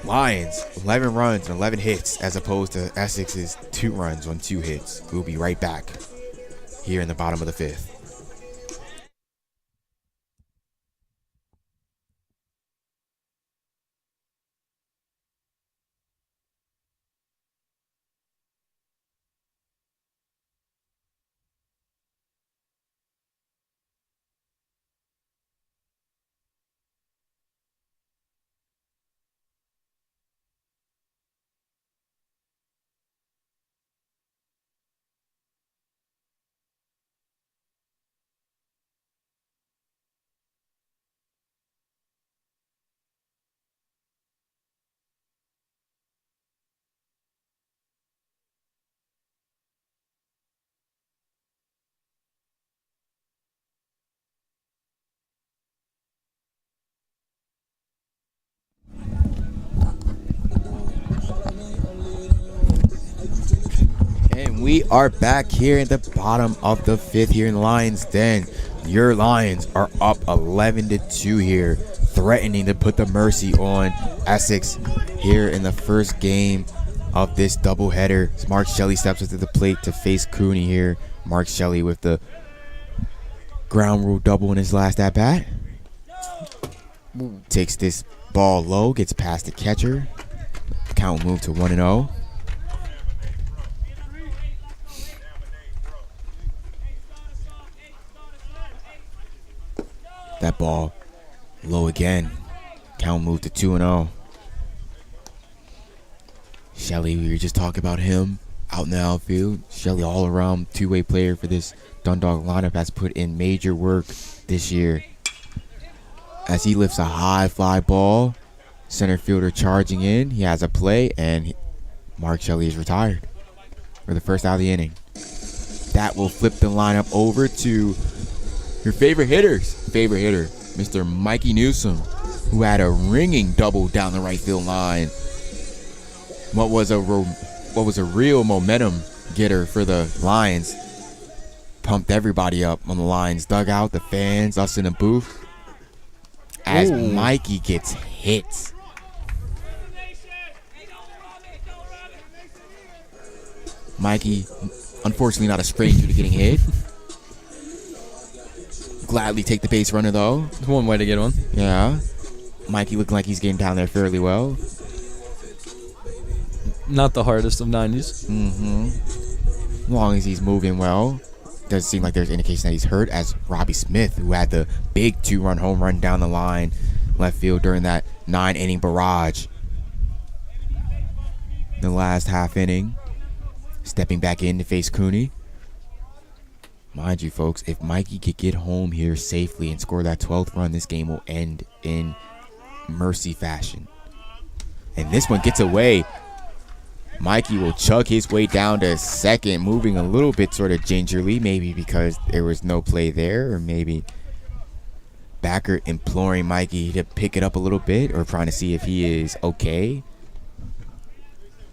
Lions, 11 runs and 11 hits, as opposed to Essex's 2 runs on 2 hits. We'll be right back here in the bottom of the 5th. And we are back here at the bottom of the 5th here in Lions Den. Your Lions are up 11-2 here, threatening to put the mercy on Essex here in the first game of this doubleheader. Mark Shelley steps up to the plate to face Cooney here. Mark Shelley with the ground rule double in his last at-bat. Takes this ball low, gets past the catcher. Count move to 1-0. That ball low again. Count move to 2-0. Shelley, we were just talking about him out in the outfield. Shelley, all around two-way player for this Dundalk lineup, has put in major work this year. As he lifts a high fly ball, center fielder charging in. He has a play, and Mark Shelley is retired for the first out of the inning. That will flip the lineup over to your favorite hitter, Mr. Mikey Newsom, who had a ringing double down the right field line. What was a real momentum getter for the Lions. Pumped everybody up on the Lions dugout, the fans, us in the booth. As Mikey gets hit. Mikey, unfortunately not a stranger to getting hit. Gladly take the base runner, though. One way to get one. Yeah. Mikey looking like he's getting down there fairly well. Not the hardest of 90s. As long as he's moving well. Doesn't seem like there's indication that he's hurt, as Robbie Smith, who had the big 2-run home run down the line left field during that 9-inning barrage. The last half inning, stepping back in to face Cooney. Mind you, folks, if Mikey could get home here safely and score that 12th run, this game will end in mercy fashion. And this one gets away. Mikey will chug his way down to second, moving a little bit sort of gingerly, maybe because there was no play there, or maybe backer imploring Mikey to pick it up a little bit, or trying to see if he is okay.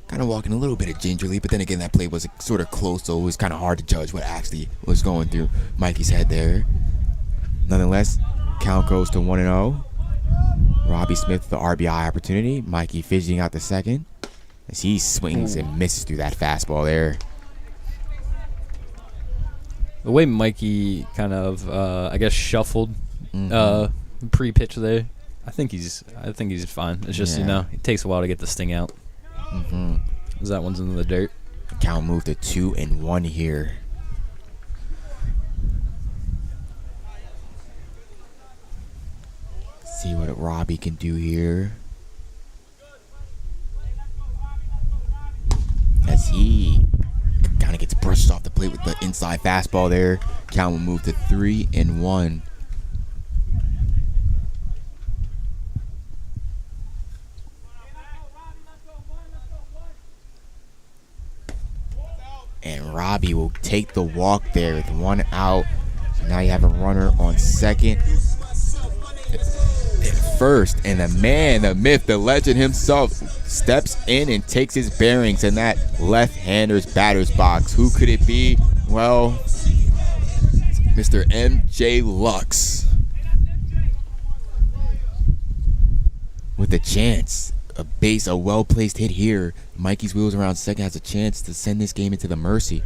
Kind of walking a little bit of gingerly, but then again, that play was sort of close, so it was kind of hard to judge what actually was going through Mikey's head there. Nonetheless, count goes to 1-0. Robbie Smith, the RBI opportunity. Mikey fidgeting out the second. as he swings and misses through that fastball there. The way Mikey kind of, I guess, shuffled pre-pitch there, I think he's fine. It's just, it takes a while to get the sting out. Because that one's in the dirt. Count moved to 2-1 here. See what Robbie can do here. As he kind of gets brushed off the plate with the inside fastball there. Count will move to 3-1. And Robbie will take the walk there with 1 out. So now you have a runner on second and first. And the man, the myth, the legend himself steps in and takes his bearings in that left-hander's batter's box. Who could it be? Well, Mr. MJ Lux. With a chance. A well-placed hit here. Mikey's wheels around second has a chance to send this game into the mercy.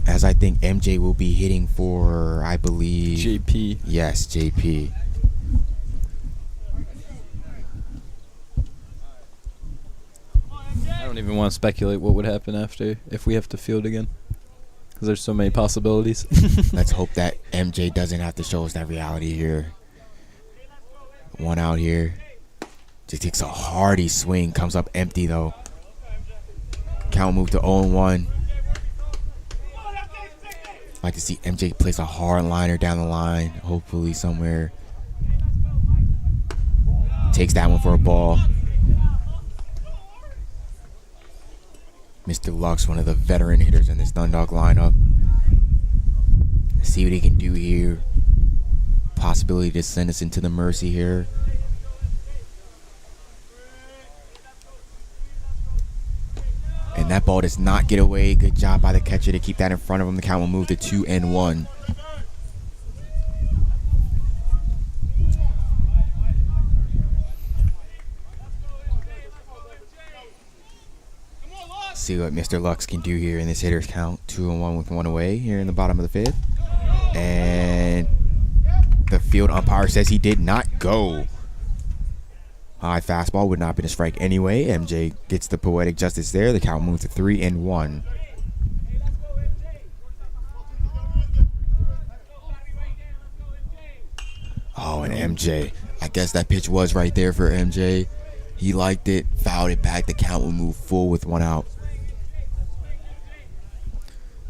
As I think MJ will be hitting for, I believe... JP. Yes, JP. I don't even want to speculate what would happen after if we have to field again. Because there's so many possibilities. Let's hope that MJ doesn't have to show us that reality here. 1 out here. Just takes a hearty swing. Comes up empty though. Count move to 0-1. Like to see MJ place a hard liner down the line. Hopefully somewhere. Takes that one for a ball. Mr. Lux, one of the veteran hitters in this Dundalk lineup. Let's see what he can do here. Possibility to send us into the mercy here. And that ball does not get away. Good job by the catcher to keep that in front of him. The count will move to 2-1. See what Mr. Lux can do here in this hitter's count. 2-1 with 1 away here in the bottom of the 5th. And the field umpire says he did not go. High fastball would not have been a strike anyway. MJ gets the poetic justice there. The count moves to 3-1. Oh, and MJ. I guess that pitch was right there for MJ. He liked it, fouled it back. The count will move full with 1 out.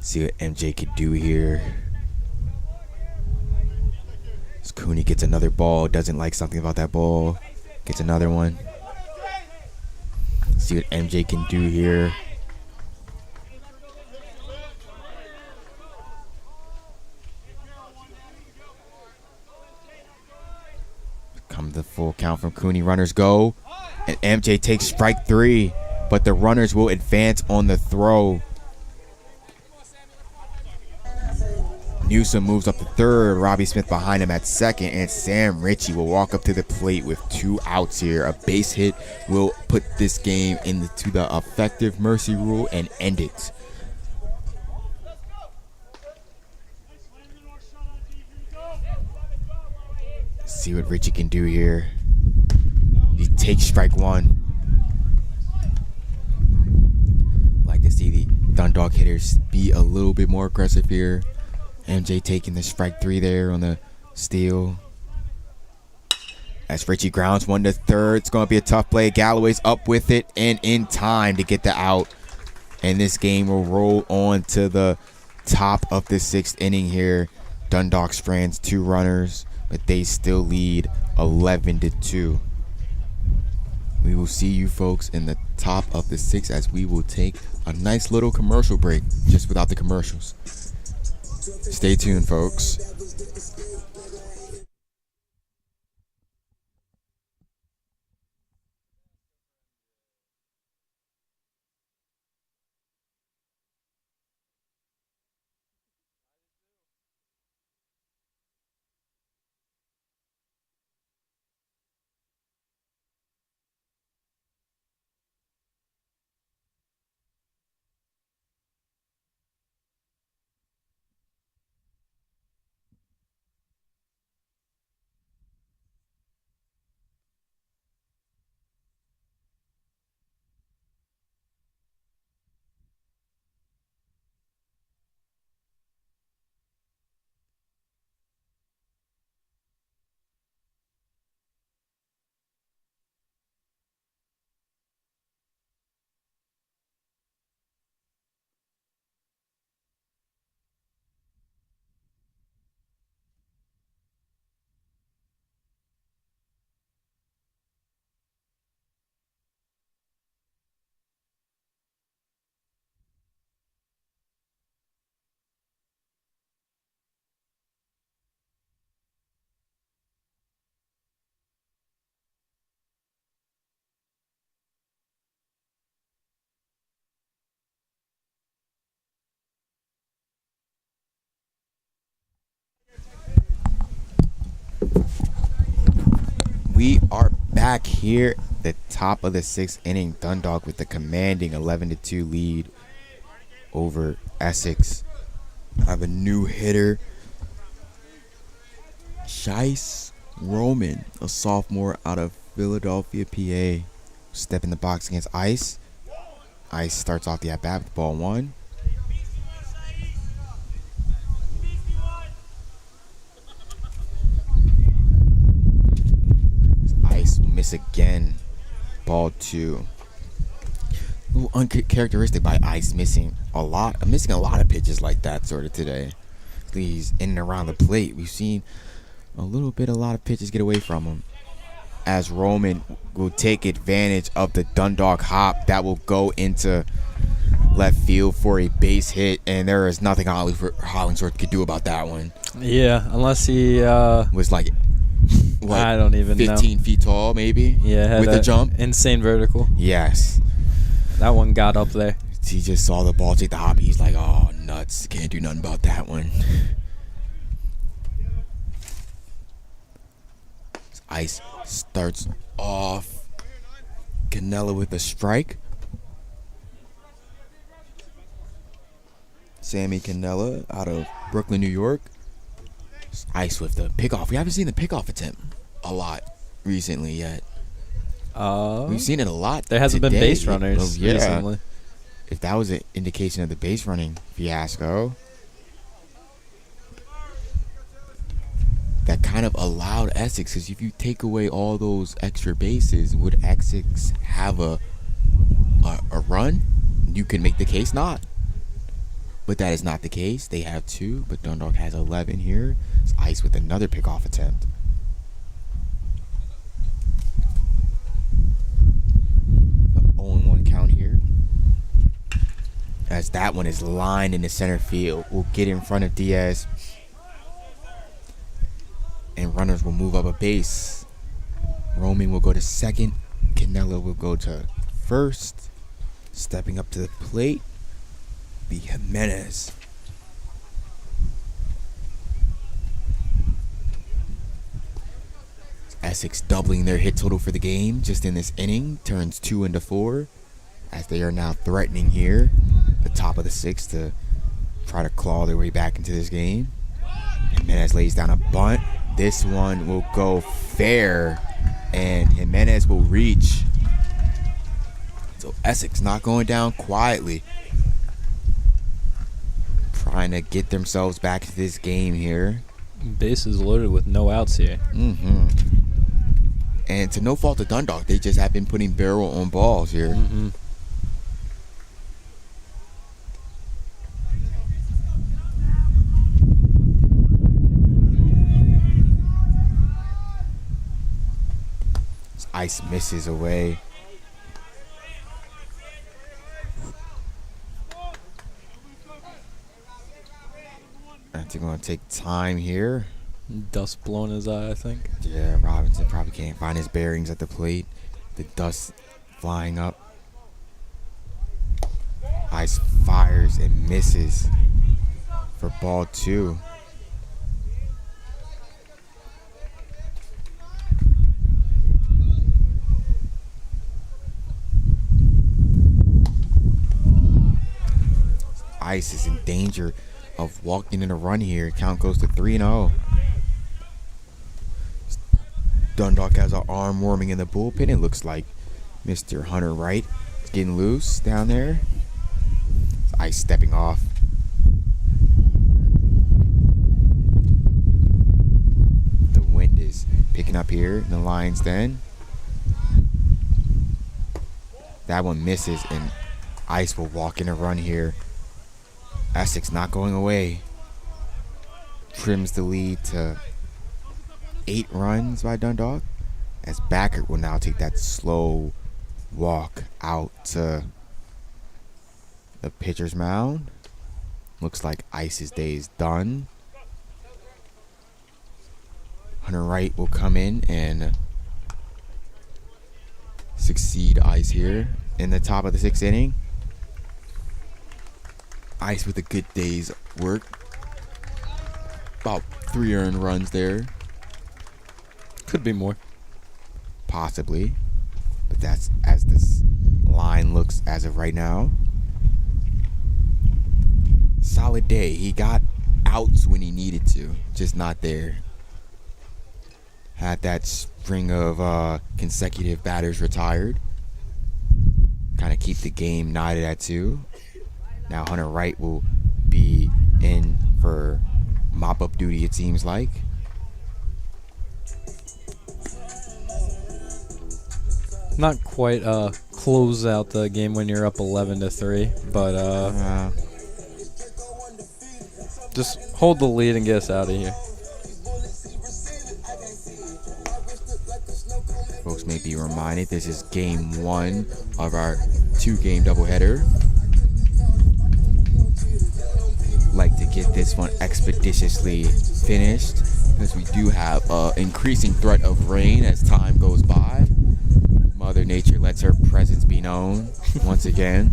See what MJ could do here. As Cooney gets another ball, doesn't like something about that ball. Gets another one. See what MJ can do here. Come the full count from Cooney. Runners go. And MJ takes strike 3. But the runners will advance on the throw. Newsom moves up to third. Robbie Smith behind him at second. And Sam Ritchie will walk up to the plate with 2 outs here. A base hit will put this game into the effective mercy rule and end it. See what Ritchie can do here. He takes strike 1. Like to see the Dundalk hitters be a little bit more aggressive here. MJ taking the strike 3 there on the steal. As Ritchie grounds 1 to third. It's going to be a tough play. Galloway's up with it and in time to get the out. And this game will roll on to the top of the 6th inning here. Dundalk strands 2 runners, but they still lead 11-2. We will see you folks in the top of the 6th as we will take a nice little commercial break just without the commercials. Stay tuned, folks. back here, the top of the 6th inning. Dundalk with the commanding 11-2 lead over Essex. I have a new hitter, Shice Roman, a sophomore out of Philadelphia, PA. Step in the box against Ice. Ice starts off the at-bat with ball 1. Ice miss again. Ball 2. A little uncharacteristic by Ice missing a lot of pitches like that sort of today. He's in and around the plate. We've seen a lot of pitches get away from him. As Roman will take advantage of the Dundalk hop that will go into left field for a base hit, and there is nothing Hollingsworth could do about that one. Yeah, unless he Was like, what, I don't even 15 know. feet tall, maybe? Yeah, had with a jump? insane vertical. Yes. That one got up there. He just saw the ball take the hop. He's like, oh, nuts. Can't do nothing about that one. Ice starts off. Canella with a strike. Sammy Canella out of Brooklyn, New York. Ice with the pickoff. We haven't seen the pickoff attempt a lot recently yet. We've seen it a lot. There hasn't been today. base runners recently. If that was an indication of the base running fiasco, that kind of allowed Essex, because if you take away all those extra bases, would Essex have a run? You can make the case not. But that is not the case. They have 2, but Dundalk has 11 here. It's Ice with another pickoff attempt. The 0-1 count here. As that one is lined into center field. We'll get in front of Diaz. And runners will move up a base. Roman will go to second. Canella will go to first. Stepping up to the plate, be Jimenez. Essex doubling their hit total for the game just in this inning. Turns 2 into 4 as they are now threatening here the top of the 6th to try to claw their way back into this game. Jimenez lays down a bunt. This one will go fair, and Jimenez will reach. So Essex not going down quietly. Trying to get themselves back to this game here. Bases loaded with no outs here. And to no fault of Dundalk, they just have been putting barrel on balls here. Ice misses away. I think going to take time here. Dust blowing his eye, I think. Yeah, Robinson probably can't find his bearings at the plate. The dust flying up. Ice fires and misses for ball 2. Ice is in danger of walking in a run here. Count goes to 3-0. Dundalk has an arm warming in the bullpen. It looks like Mr. Hunter Wright is getting loose down there. Ice stepping off. The wind is picking up here in the Lions Den. That one misses, and Ice will walk in a run here. Essex not going away. Trims the lead to 8 runs by Dundalk, as Backert will now take that slow walk out to the pitcher's mound. Looks like Ice's day is done. Hunter Wright will come in and succeed Ice here in the top of the 6th inning. Ice with a good day's work. About 3 earned runs there. Could be more. possibly. But that's as this line looks as of right now. Solid day. He got outs when he needed to, just not there. Had that string of consecutive batters retired. Kind of keep the game knotted at 2. Now Hunter Wright will be in for mop-up duty, it seems like. Not quite close out the game when you're up 11-3, but just hold the lead and get us out of here. Folks may be reminded this is game 1 of our 2-game doubleheader. Like to get this one expeditiously finished because we do have increasing threat of rain as time goes by. Mother Nature lets her presence be known once again.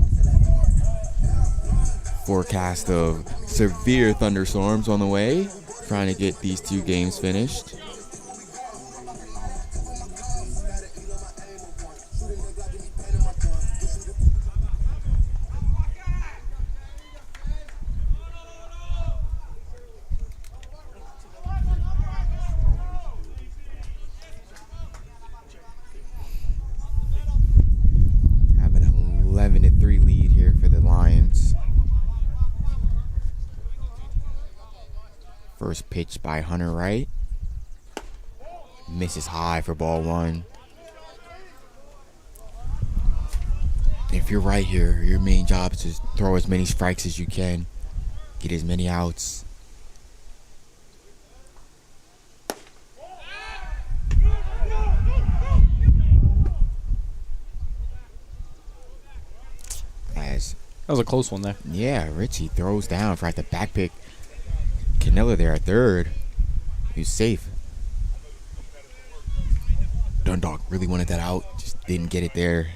Forecast of severe thunderstorms on the way, trying to get these 2 games finished. Have an 11-3 lead here for the Lions. First pitch by Hunter Wright. Misses high for ball 1. If you're right here, your main job is to throw as many strikes as you can. Get as many outs. That was a close one there. Yeah, Richie throws down for at the back pick. Canella there at third. He's safe. Dundalk really wanted that out. Just didn't get it there.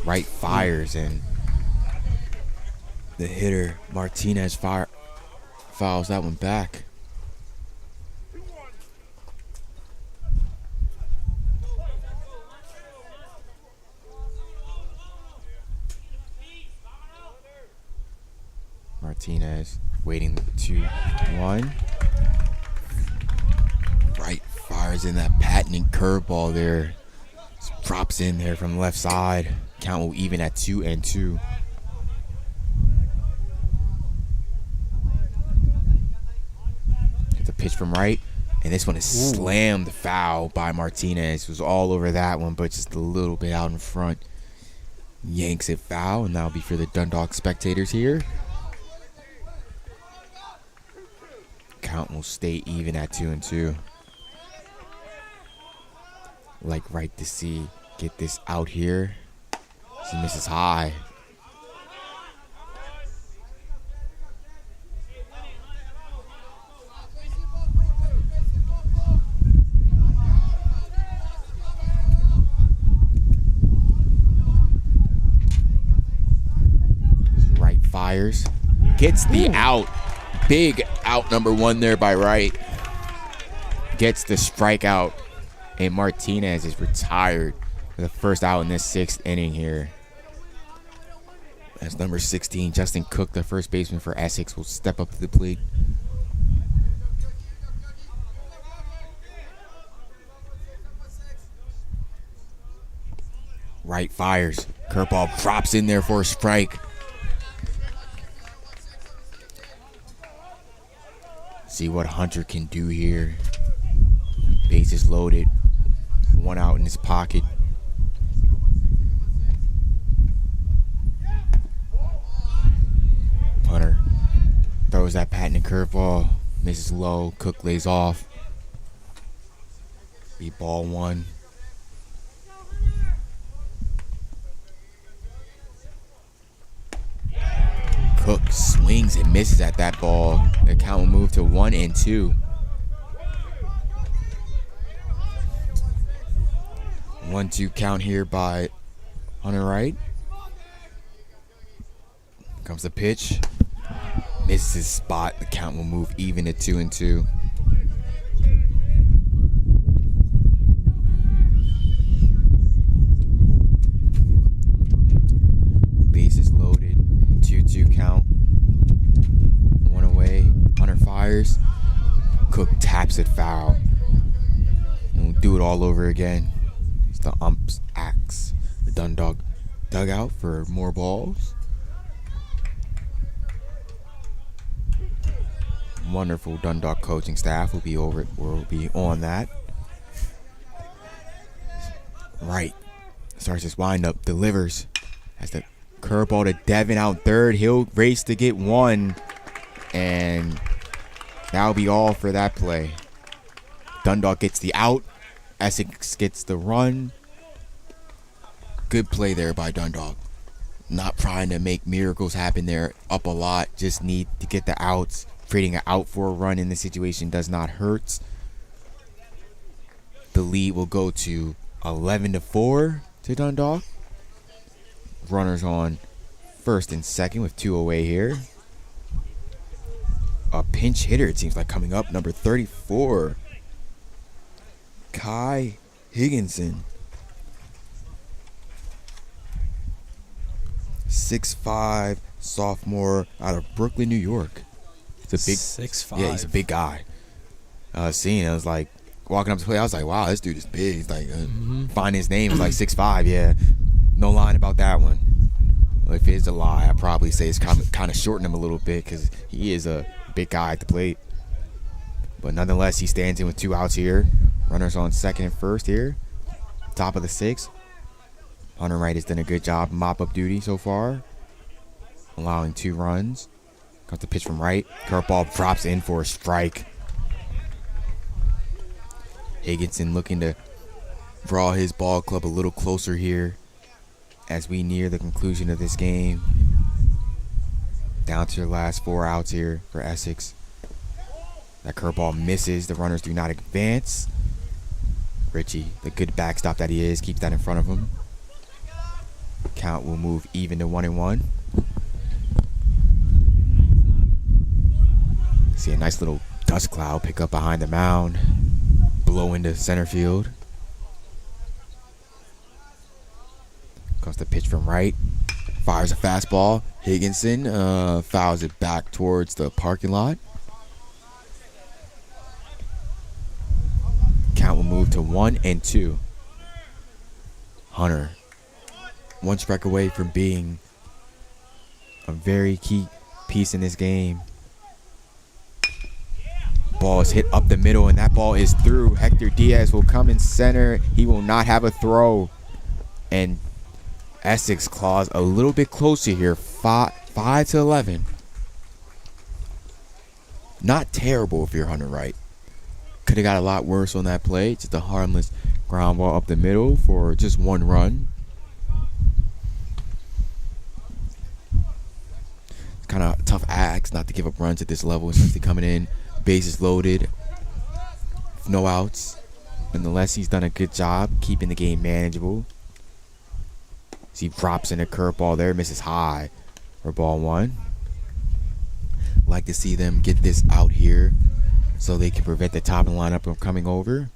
Wright fires and the hitter Martinez fouls that one back. Martinez waiting 2-1. Wright fires in that patented curveball there. Just drops in there from the left side. Count will even at 2-2. It's a pitch from Wright, and this one is slammed foul by Martinez. It was all over that one, but just a little bit out in front. Yanks it foul, and that'll be for the Dundalk spectators here. Count will stay even at 2-2. Like Wright to see get this out here. He misses high. Wright fires. Gets the out. Big out number 1 there by Wright. Gets the strikeout. And Martinez is retired for the first out in this 6th inning here. As number 16, Justin Cook, the first baseman for Essex, will step up to the plate. Wright fires. Curveball drops in there for a strike. See what Hunter can do here. Bases loaded. 1 out in his pocket. Hunter throws that patented curveball. Misses low. Cook lays off. Be ball 1. Cook swings and misses at that ball. The count will move to 1-2. 1-2 count here by Hunter Wright. Comes the pitch. misses his spot. The count will move even to 2-2. Bases loaded. 2-2 count. One away. Hunter fires. Cook taps it foul. And we'll do it all over again. It's the ump's axe. The Dundalk dugout for more balls. Wonderful Dundalk coaching staff will be on that. Right. Starts his windup, delivers. Has the curveball to Devin out third. He'll race to get one. And that'll be all for that play. Dundalk gets the out. Essex gets the run. Good play there by Dundalk. Not trying to make miracles happen there. Up a lot. Just need to get the outs. Creating an out for a run in this situation does not hurt. The lead will go to 11-4 to Dundalk. Runners on first and second with 2 away here. A pinch hitter, it seems like, coming up. Number 34. Kai Higginson. 6'5", sophomore out of Brooklyn, New York. He's a big 6'5". Yeah, he's a big guy. Seeing it, I was like, walking up to play, I was like, wow, this dude is big. He's like, finding his name was like 6'5". Yeah, no lying about that one. Well, if it is a lie, I'd probably say it's kind of shortened him a little bit because he is a big guy at the plate. But nonetheless, he stands in with 2 outs here. Runners on second and first here. Top of the 6th. Hunter Wright has done a good job mop-up duty so far, allowing 2 runs. Comes the pitch from right. Curveball drops in for a strike. Higginson looking to draw his ball club a little closer here as we near the conclusion of this game. Down to the last 4 outs here for Essex. That curveball misses. The runners do not advance. Richie, the good backstop that he is, keeps that in front of him. Count will move even to 1-1. See a nice little dust cloud pick up behind the mound, blow into center field. Comes the pitch from right, fires a fastball. Higginson fouls it back towards the parking lot. Count will move to 1-2. Hunter, 1 strike away from being a very key piece in this game. Ball is hit up the middle, and that ball is through. Hector Diaz will come in center. He will not have a throw. And Essex claws a little bit closer here. 5-11. Not terrible if you're Hunter Wright. Could have got a lot worse on that play. Just a harmless ground ball up the middle for just 1 run. It's kind of a tough ask not to give up runs at this level, especially coming in. Bases loaded, no outs. Nonetheless, he's done a good job keeping the game manageable. He drops in a curveball there, misses high for ball 1. Like to see them get this out here so they can prevent the top of the lineup from coming over.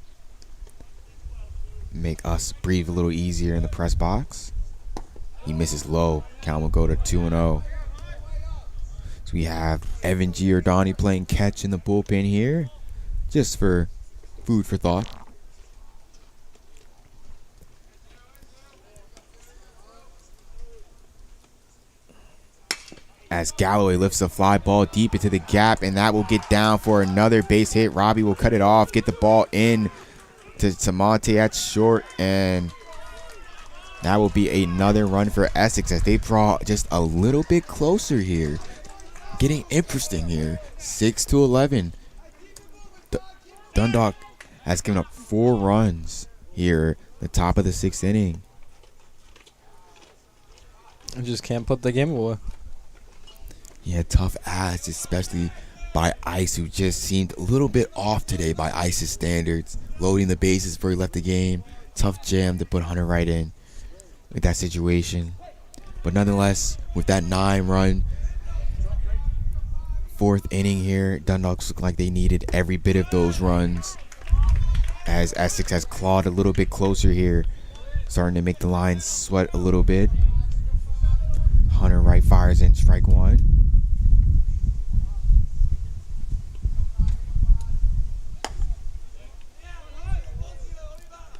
Make us breathe a little easier in the press box. He misses low. Count will go to 2-0. We have Evan Giordani playing catch in the bullpen here, just for food for thought. As Galloway lifts a fly ball deep into the gap, and that will get down for another base hit. Robbie will cut it off, get the ball in to Tamonte at short, and that will be another run for Essex as they draw just a little bit closer here. Getting interesting here. 6-11. Dundalk has given up 4 runs here, the top of the 6th inning. I just can't put the game away. Yeah, tough ass, especially by Ice, who just seemed a little bit off today by Ice's standards. Loading the bases before he left the game. Tough jam to put Hunter Wright in with that situation. But nonetheless, with that 9-run fourth inning here. Dundalk's look like they needed every bit of those runs, as Essex has clawed a little bit closer here, starting to make the Lions sweat a little bit. Hunter Wright fires in strike one.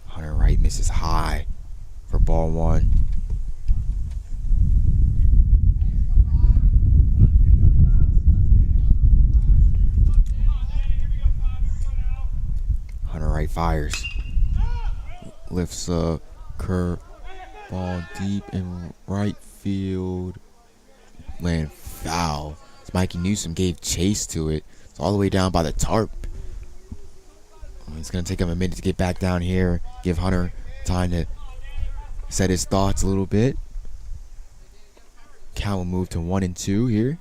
Hunter Wright misses high for ball one. Hunter Wright fires. Lifts a curve ball deep in right field. Land foul. Mikey Newsom gave chase to it. It's all the way down by the tarp. It's going to take him a minute to get back down here. Give Hunter time to set his thoughts a little bit. Count will move to 1-2 here.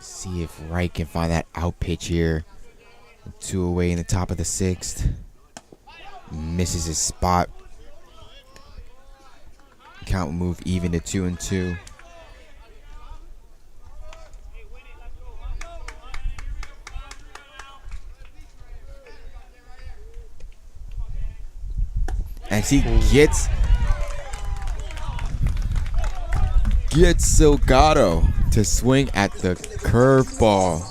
See if Wright can find that out pitch here. 2 away in the top of the 6th. Misses his spot. Count will move even to 2-2. As he gets Silgado to swing at the curveball.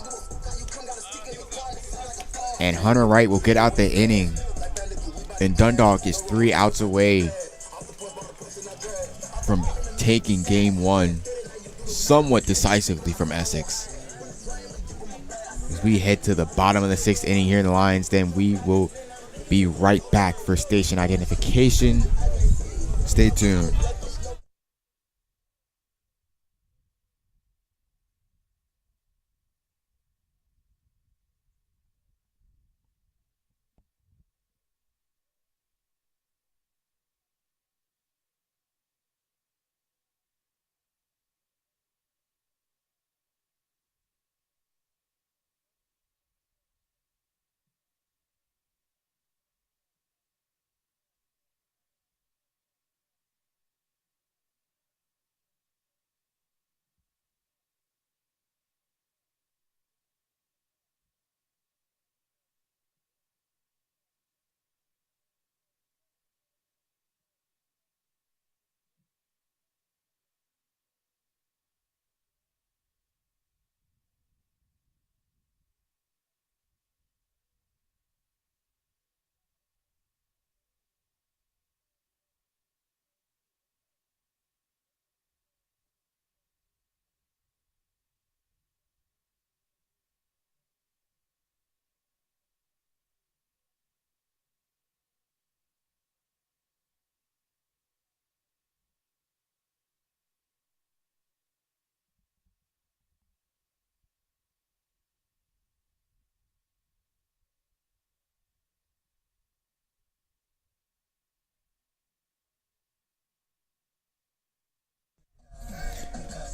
And Hunter Wright will get out the inning. And Dundalk is 3 outs away from taking game 1 somewhat decisively from Essex. As we head to the bottom of the 6th inning here in the Lions, then we will be right back for station identification. Stay tuned.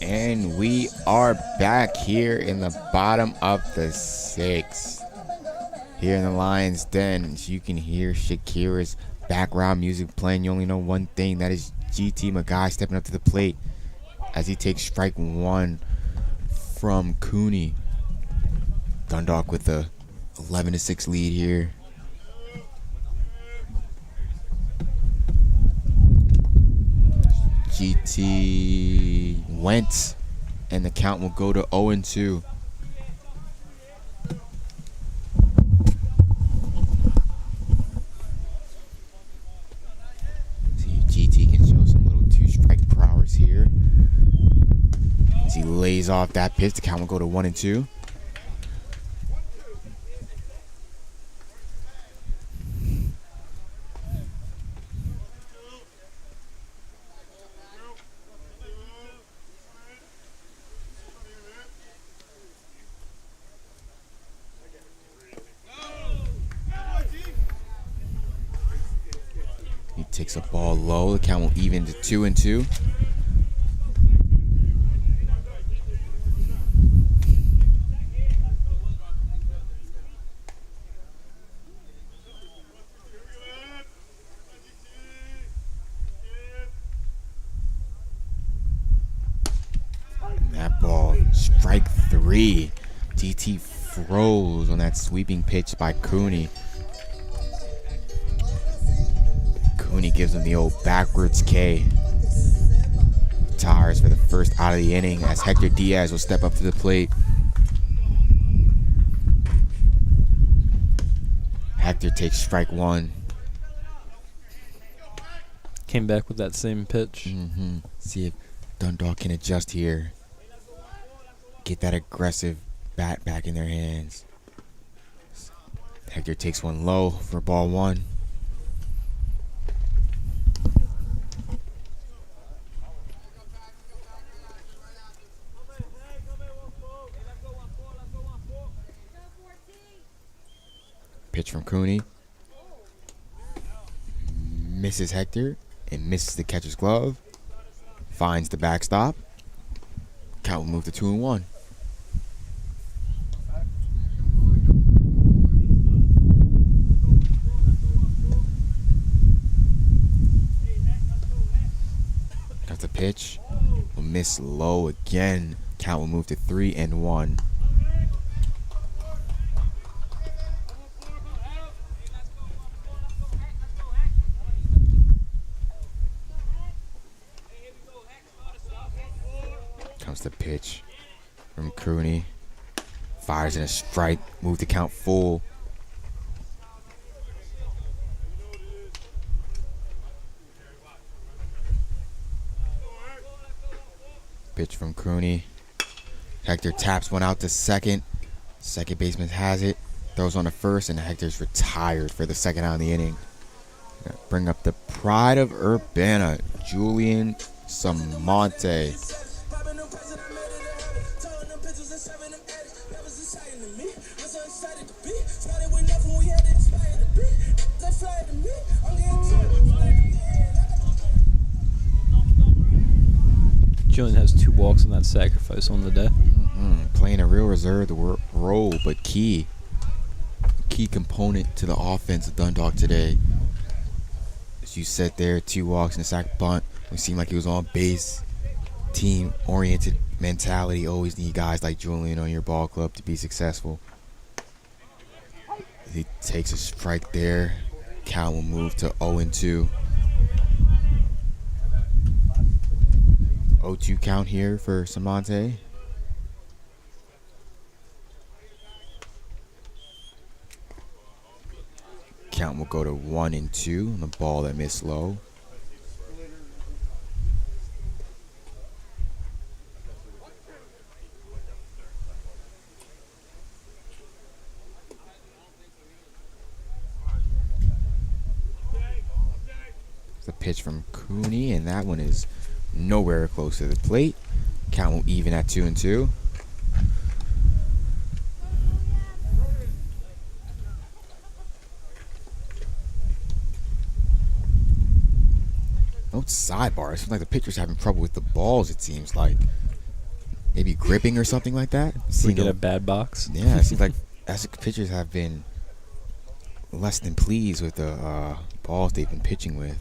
And we are back here in the bottom of the 6th. Here in the Lions' Den, as you can hear Shakira's background music playing. You only know one thing, that is GT Magai stepping up to the plate as he takes strike 1 from Cooney. Dundalk with a 11-6 lead here. GT went, and the count will go to 0-2. See if GT can show some little 2-strike prowess here. As he lays off that pitch, the count will go to 1-2. Takes a ball low. The count will even to 2-2. 3. DT froze on that sweeping pitch by Cooney. Cooney gives him the old backwards K. Retires for the first out of the inning as Hector Diaz will step up to the plate. Hector takes strike 1. Came back with that same pitch. See if Dundalk can adjust here. Get that aggressive bat back in their hands. Hector takes one low for ball 1. Pitch from Cooney. Misses Hector and misses the catcher's glove. Finds the backstop. Count will move to 2-1. Got the pitch. Will miss low again. Count will move to 3-1. Comes the pitch from Cooney. Fires in a strike. Move the count full. Pitch from Cooney. Hector taps one out to second. Second baseman has it. Throws on to first, and Hector's retired for the second out of the inning. Bring up the pride of Urbana, Julian Samonte. Julian has 2 walks on that sacrifice on the day. Playing a real reserve role, but key component to the offense of Dundalk today. As you said there, 2 walks and a sac bunt. It seemed like he was on base. Team-oriented mentality. Always need guys like Julian on your ball club to be successful. He takes a strike there. Count will move to 0-2. 0-2 count here for Samonte. Count will go to 1-2 on the ball that missed low. The pitch from Cooney, and that one is nowhere close to the plate. Count will even at 2-2. No sidebar. It seems like the pitcher's having trouble with the balls, it seems like. Maybe gripping or something like that. We get a bad box. Yeah, it seems like Essex pitchers have been less than pleased with the balls they've been pitching with.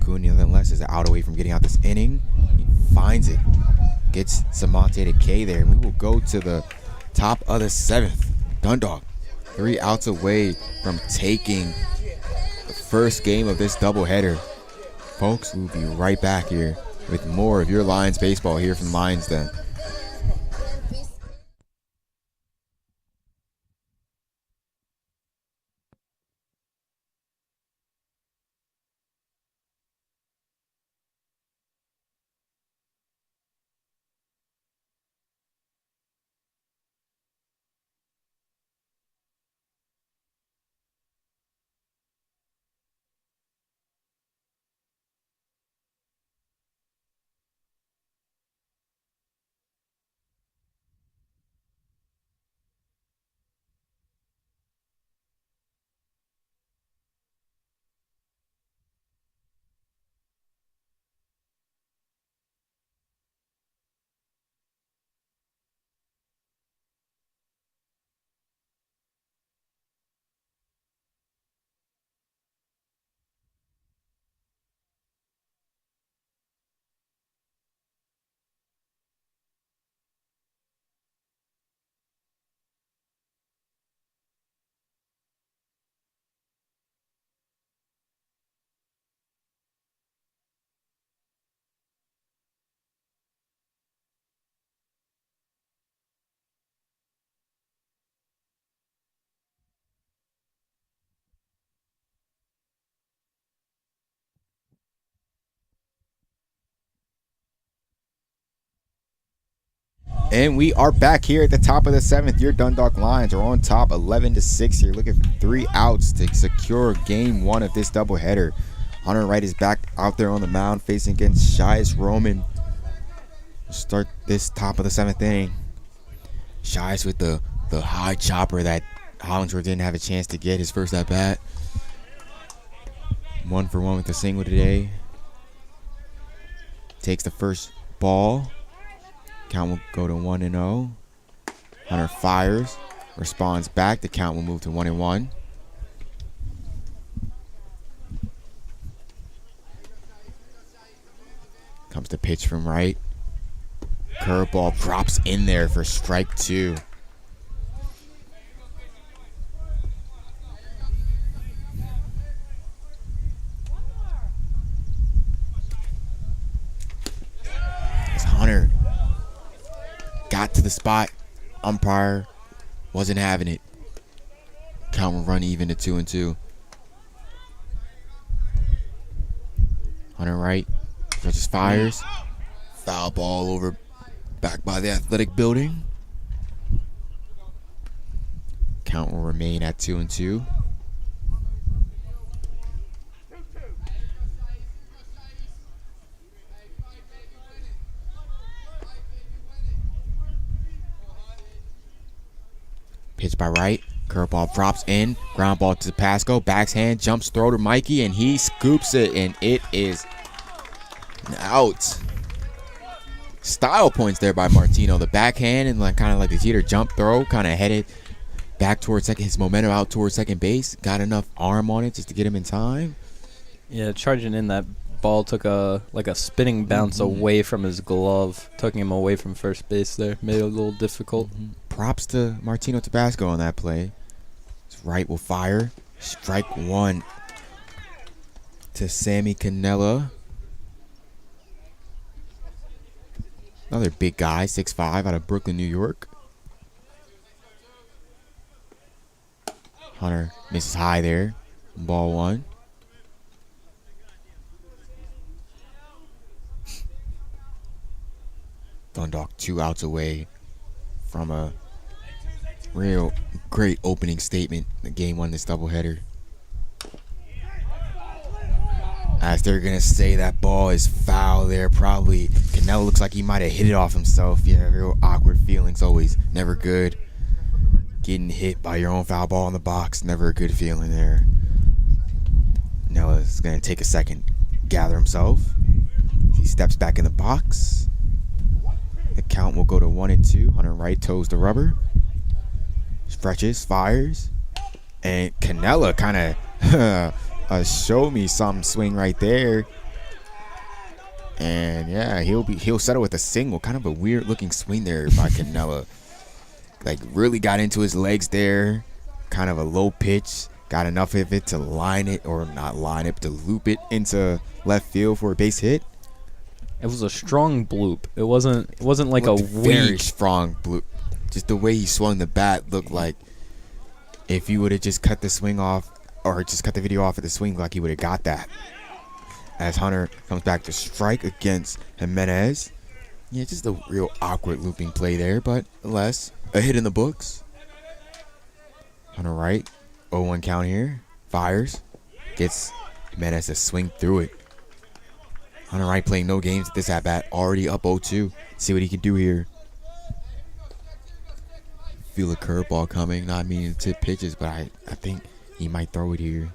Cooney, nonetheless, is out away from getting out this inning. He finds it. Gets Samonte to K there. And we will go to the top of the 7th. Dundalk, 3 outs away from taking the first game of this doubleheader. Folks, we'll be right back here with more of your Lions baseball here from Lions Den. And we are back here at the top of the 7th. Your Dundalk Lions are on top 11-6 here, looking for 3 outs to secure game 1 of this doubleheader. Hunter Wright is back out there on the mound facing against Shias Roman. We'll start this top of the 7th inning. Shias with the high chopper that Hollingsworth didn't have a chance to get his first at bat. 1 for 1 with the single today. Takes the first ball. Count will go to 1-0. Hunter fires, responds back. The count will move to 1-1. Comes the pitch from Wright. Curveball drops in there for strike 2. As Hunter got to the spot, umpire wasn't having it. Count will run even to 2-2. Hunter Wright just fires. Foul ball over back by the athletic building. Count will remain at 2-2. Pitch by Wright. Curveball drops in. Ground ball to Pasco. Backhand jumps throw to Mikey, and he scoops it, and it is out. Style points there by Martino. The backhand and kind of like the Jeter jump throw, kind of headed back towards second. His momentum out towards second base. Got enough arm on it just to get him in time. Yeah, charging in, that ball took a spinning bounce away from his glove, taking him away from first base there. Made it a little difficult. Props to Martino Tabasco on that play. Wright will fire. Strike 1 to Sammy Cannella. Another big guy, 6'5", out of Brooklyn, New York. Hunter misses high there. Ball 1. Dundalk 2 outs away from a real great opening statement in game 1 of this doubleheader. As they're going to say that ball is foul there, probably. Cannella looks like he might have hit it off himself. Yeah, real awkward feelings, always never good. Getting hit by your own foul ball in the box, never a good feeling there. Canella's going to take a second, gather himself. He steps back in the box. The count will go to 1-2. Hunter Wright toes the rubber. Stretches, fires. And Cannella kind of show me some swing right there. And yeah, he'll settle with a single. Kind of a weird looking swing there by Cannella. Like really got into his legs there. Kind of a low pitch. Got enough of it to line it, or not line it, but to loop it into left field for a base hit. It was a strong bloop. It wasn't like a very weak. strong bloop. Just the way he swung the bat looked like if you would have just cut the swing off, or just cut the video off at the swing, like he would have got that. As Hunter comes back to strike against Jimenez. Yeah, just a real awkward looping play there, but nonetheless, a hit in the books. Hunter Wright, 0-1 count here. Fires. Gets Jimenez to swing through it. Hunter Wright playing no games at this at-bat. Already up 0-2. See what he can do here. Feel a curveball coming. Not meaning to tip pitches, but I think he might throw it here.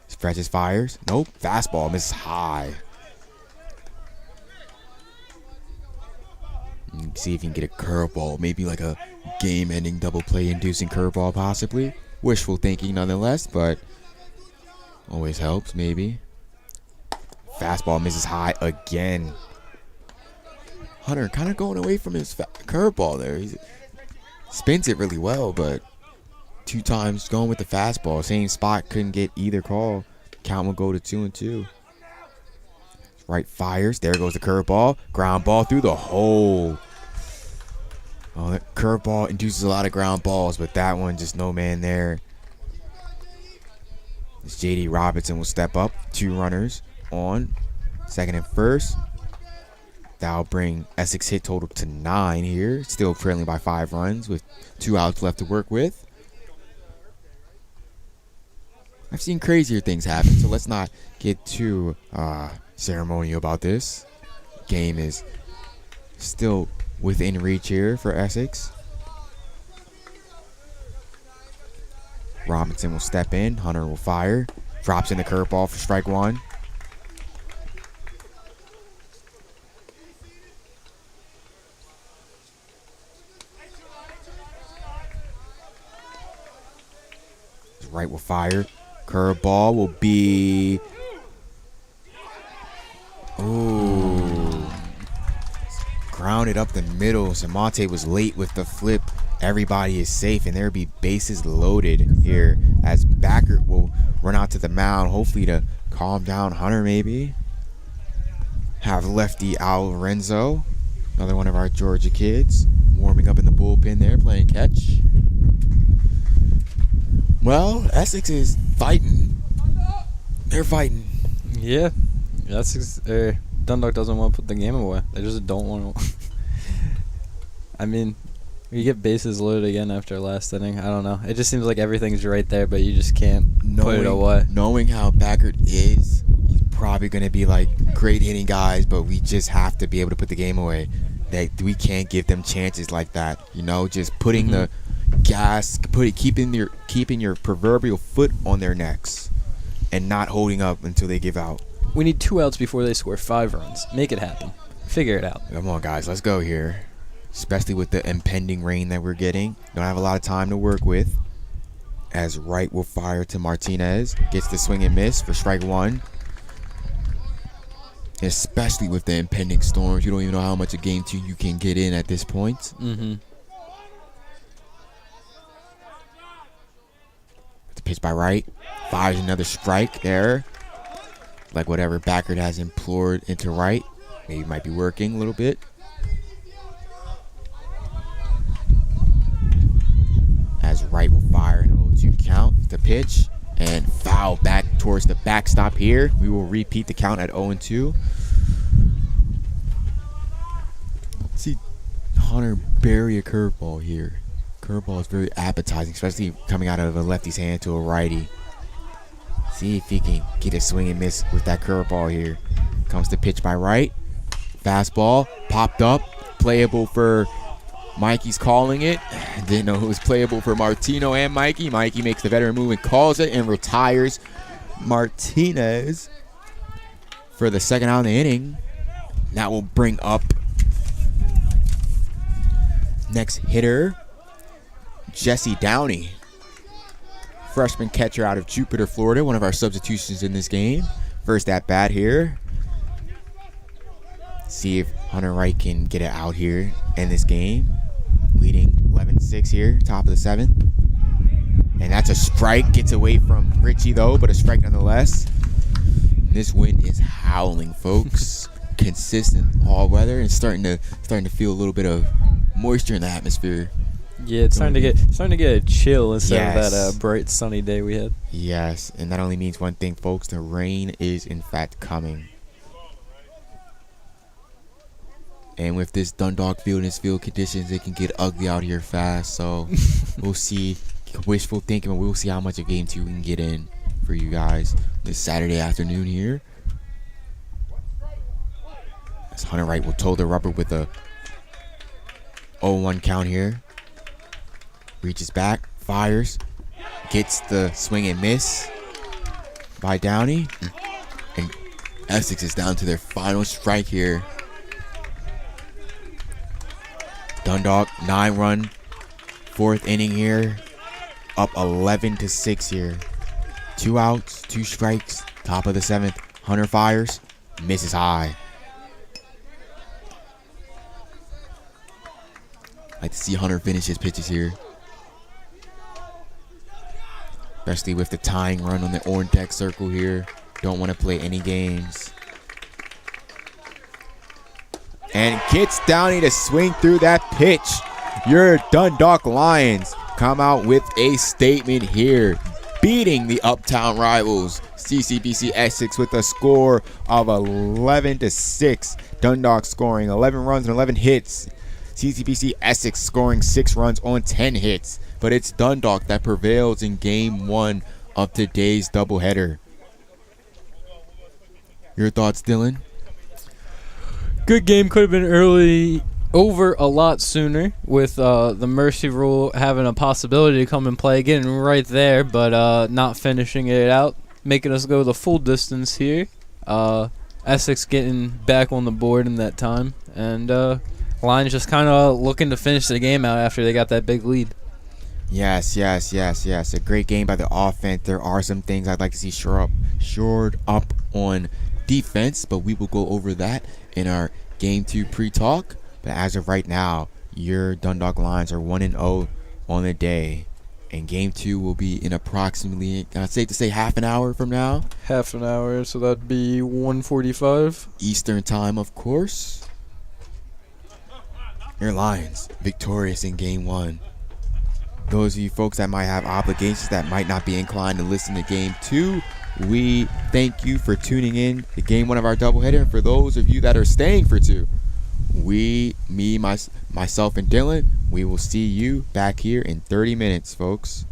Stretches, fires. Nope. Fastball misses high. See if he can get a curveball. Maybe like a game-ending double play-inducing curveball, possibly. Wishful thinking, nonetheless, but always helps, maybe. Fastball misses high again. Hunter kind of going away from his curveball there. He spins it really well, but 2 times going with the fastball. Same spot, couldn't get either call. Count will go to 2-2. Right fires. There goes the curveball. Ground ball through the hole. Oh, that curveball induces a lot of ground balls, but that one just no man there. This J.D. Robinson will step up. 2 runners on second and first. That'll bring Essex hit total to 9 here. Still trailing by 5 runs with 2 outs left to work with. I've seen crazier things happen, so let's not get too ceremonial about this. Game is still within reach here for Essex. Robinson will step in. Hunter will fire. Drops in the curveball for strike 1. Right will fire. Curveball will be... Ooh. Grounded up the middle. Samonte was late with the flip. Everybody is safe, and there'll be bases loaded here as Backert will run out to the mound, hopefully to calm down Hunter maybe. Have lefty Al Lorenzo, another one of our Georgia kids, warming up in the bullpen there, playing catch. Well, Essex is fighting. They're fighting. Yeah. Dundalk doesn't want to put the game away. They just don't want to. I mean, you get bases loaded again after last inning. I don't know. It just seems like everything's right there, but you just can't put it away. Knowing how Backert is, he's probably going to be like great hitting guys, but we just have to be able to put the game away. We can't give them chances like that. You know, just putting the gas, keeping your proverbial foot on their necks and not holding up until they give out. We need 2 outs before they score 5 runs. Make it happen. Figure it out. Come on, guys. Let's go here. Especially with the impending rain that we're getting. Don't have a lot of time to work with. As Wright will fire to Martinez. Gets the swing and miss for strike 1. Especially with the impending storms. You don't even know how much of game 2 you can get in at this point. Mm-hmm. The pitch by Wright. Fires another strike there. Like whatever Backert has implored into Wright. Maybe might be working a little bit. As Wright will fire an 0-2 count. The pitch. And foul back towards the backstop here. We will repeat the count at 0-2. See Hunter bury a curveball here. Curveball is very appetizing, especially coming out of a lefty's hand to a righty. See if he can get a swing and miss with that curveball here. Comes the pitch by Wright. Fastball popped up. Playable for Mikey's calling it. Didn't know who was playable for Martino and Mikey. Mikey makes the veteran move and calls it and retires Martinez for the second out of the inning. That will bring up next hitter, Jesse Downey. Freshman catcher out of Jupiter, Florida. One of our substitutions in this game. First at bat here. See if Hunter Wright can get it out here in this game. Leading 11-6 here, top of the 7th. And that's a strike. Gets away from Richie though, but a strike nonetheless. This wind is howling, folks. Consistent all weather and starting to feel a little bit of moisture in the atmosphere. Yeah, it's starting to get a chill instead of that bright sunny day we had. Yes, and that only means one thing, folks. The rain is in fact coming. And with this Dundalk field and its field conditions, it can get ugly out here fast. So we'll see. Wishful thinking, but we'll see how much of game 2 we can get in for you guys this Saturday afternoon here. As Hunter Wright will toe the rubber with a 0-1 count here. Reaches back, fires, gets the swing and miss by Downey. And Essex is down to their final strike here. Dundalk, 9-run, 4th inning here. Up 11-6 here. 2 outs, 2 strikes, top of the 7th. Hunter fires, misses high. Like to see Hunter finish his pitches here. Especially with the tying run on the orange deck circle here. Don't want to play any games. And gets Downey to swing through that pitch. Your Dundalk Lions come out with a statement here. beating the Uptown rivals CCBC Essex with a score of 11-6. Dundalk scoring 11 runs and 11 hits. CCBC Essex scoring 6 runs on 10 hits. But it's Dundalk that prevails in game 1 of today's doubleheader. Your thoughts, Dylan? Good game. Could have been early over a lot sooner with the mercy rule having a possibility to come and play, getting right there, but not finishing it out, making us go the full distance here. Essex getting back on the board in that time, and Lions just kind of looking to finish the game out after they got that big lead. Yes. A great game by the offense. There are some things I'd like to see shored up on defense, but we will go over that in our Game 2 pre-talk. But as of right now, your Dundalk Lions are 1-0 on the day. And Game 2 will be in approximately, safe to say, half an hour from now. Half an hour, so that'd be 1:45. Eastern time, of course. Your Lions victorious in Game 1. Those of you folks that might have obligations that might not be inclined to listen to Game 2, we thank you for tuning in to Game 1 of our doubleheader. And for those of you that are staying for 2, myself and Dylan, we will see you back here in 30 minutes, folks.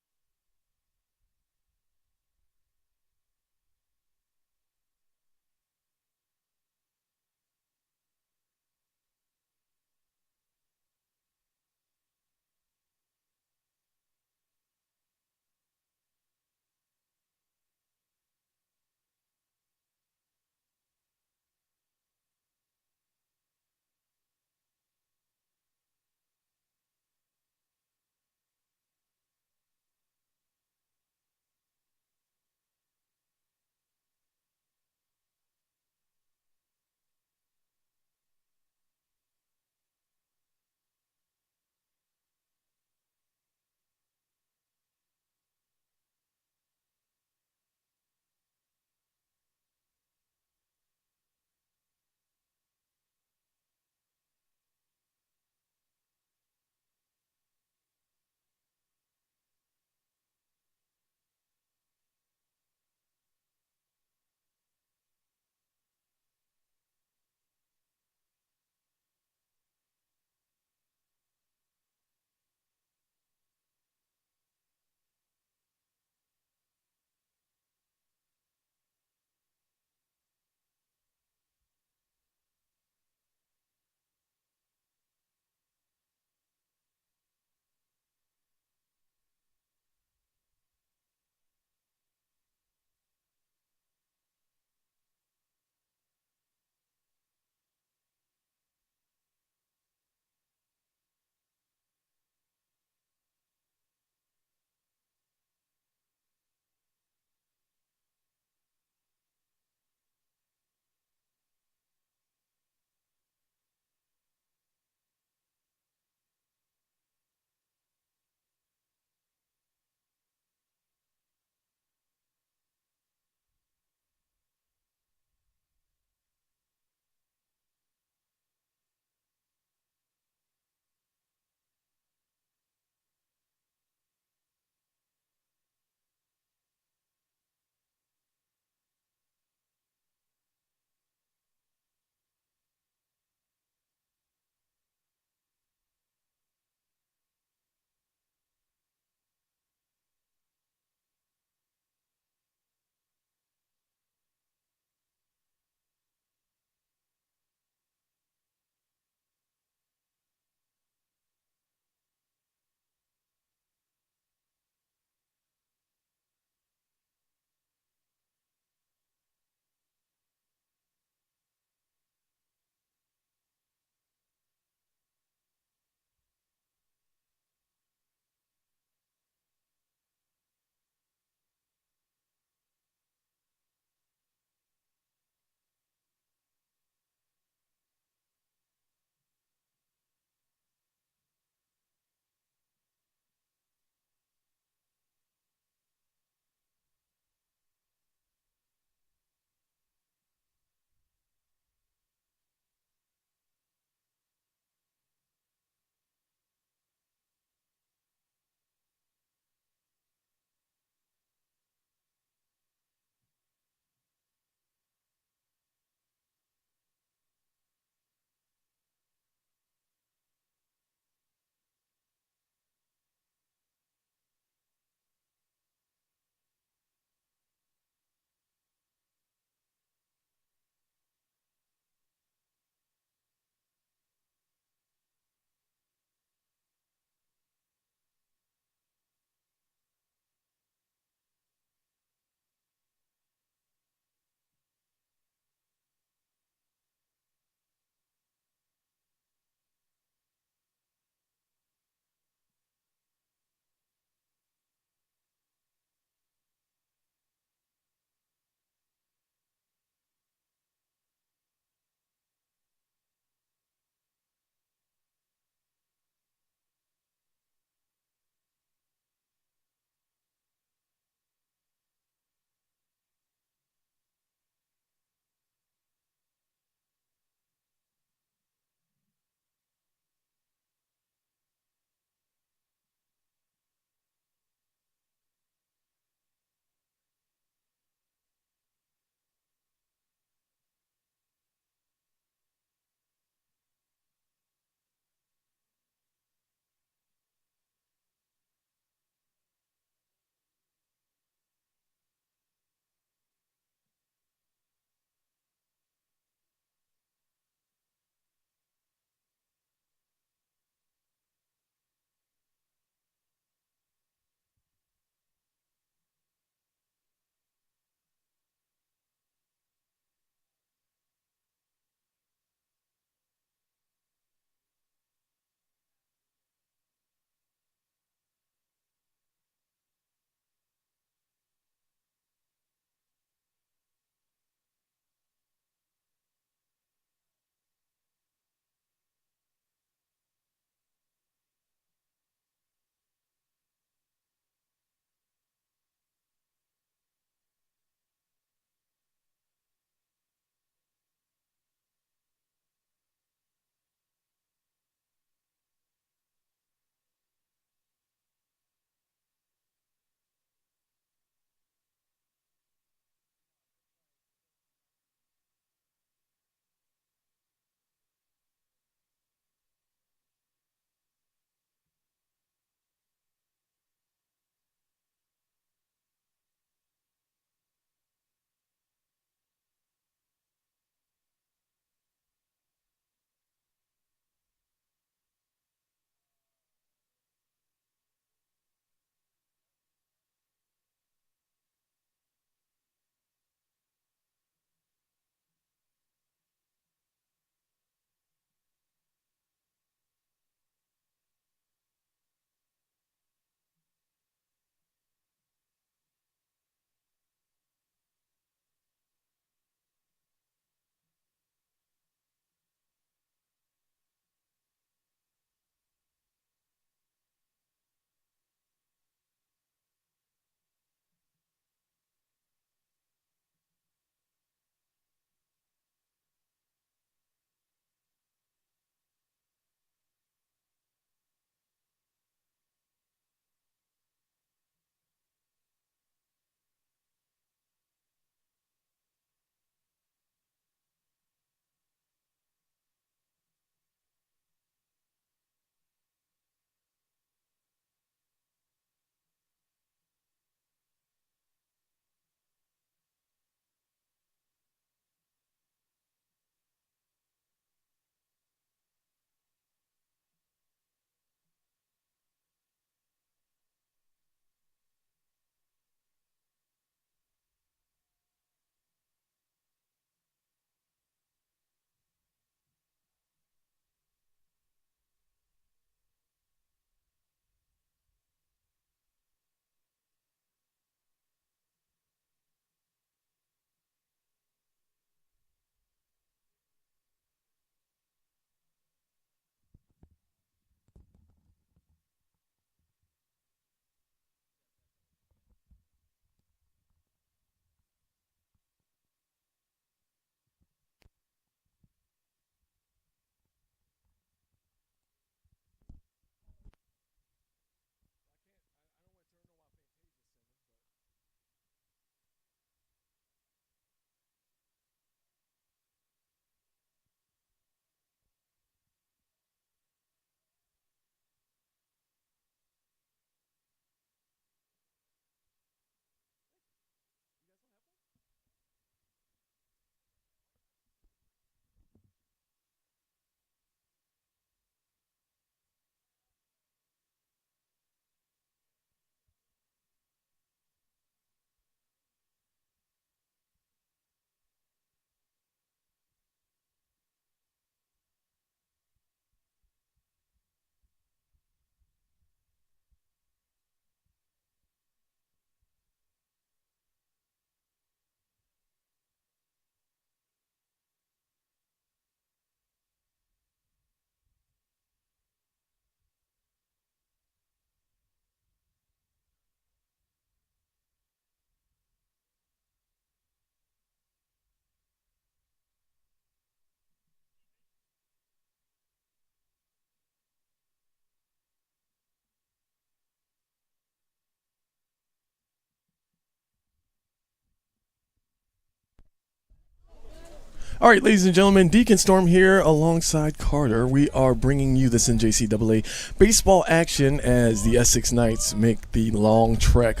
All right, ladies and gentlemen, Deacon Storm here alongside Carter. We are bringing you this NJCAA baseball action as the Essex Knights make the long trek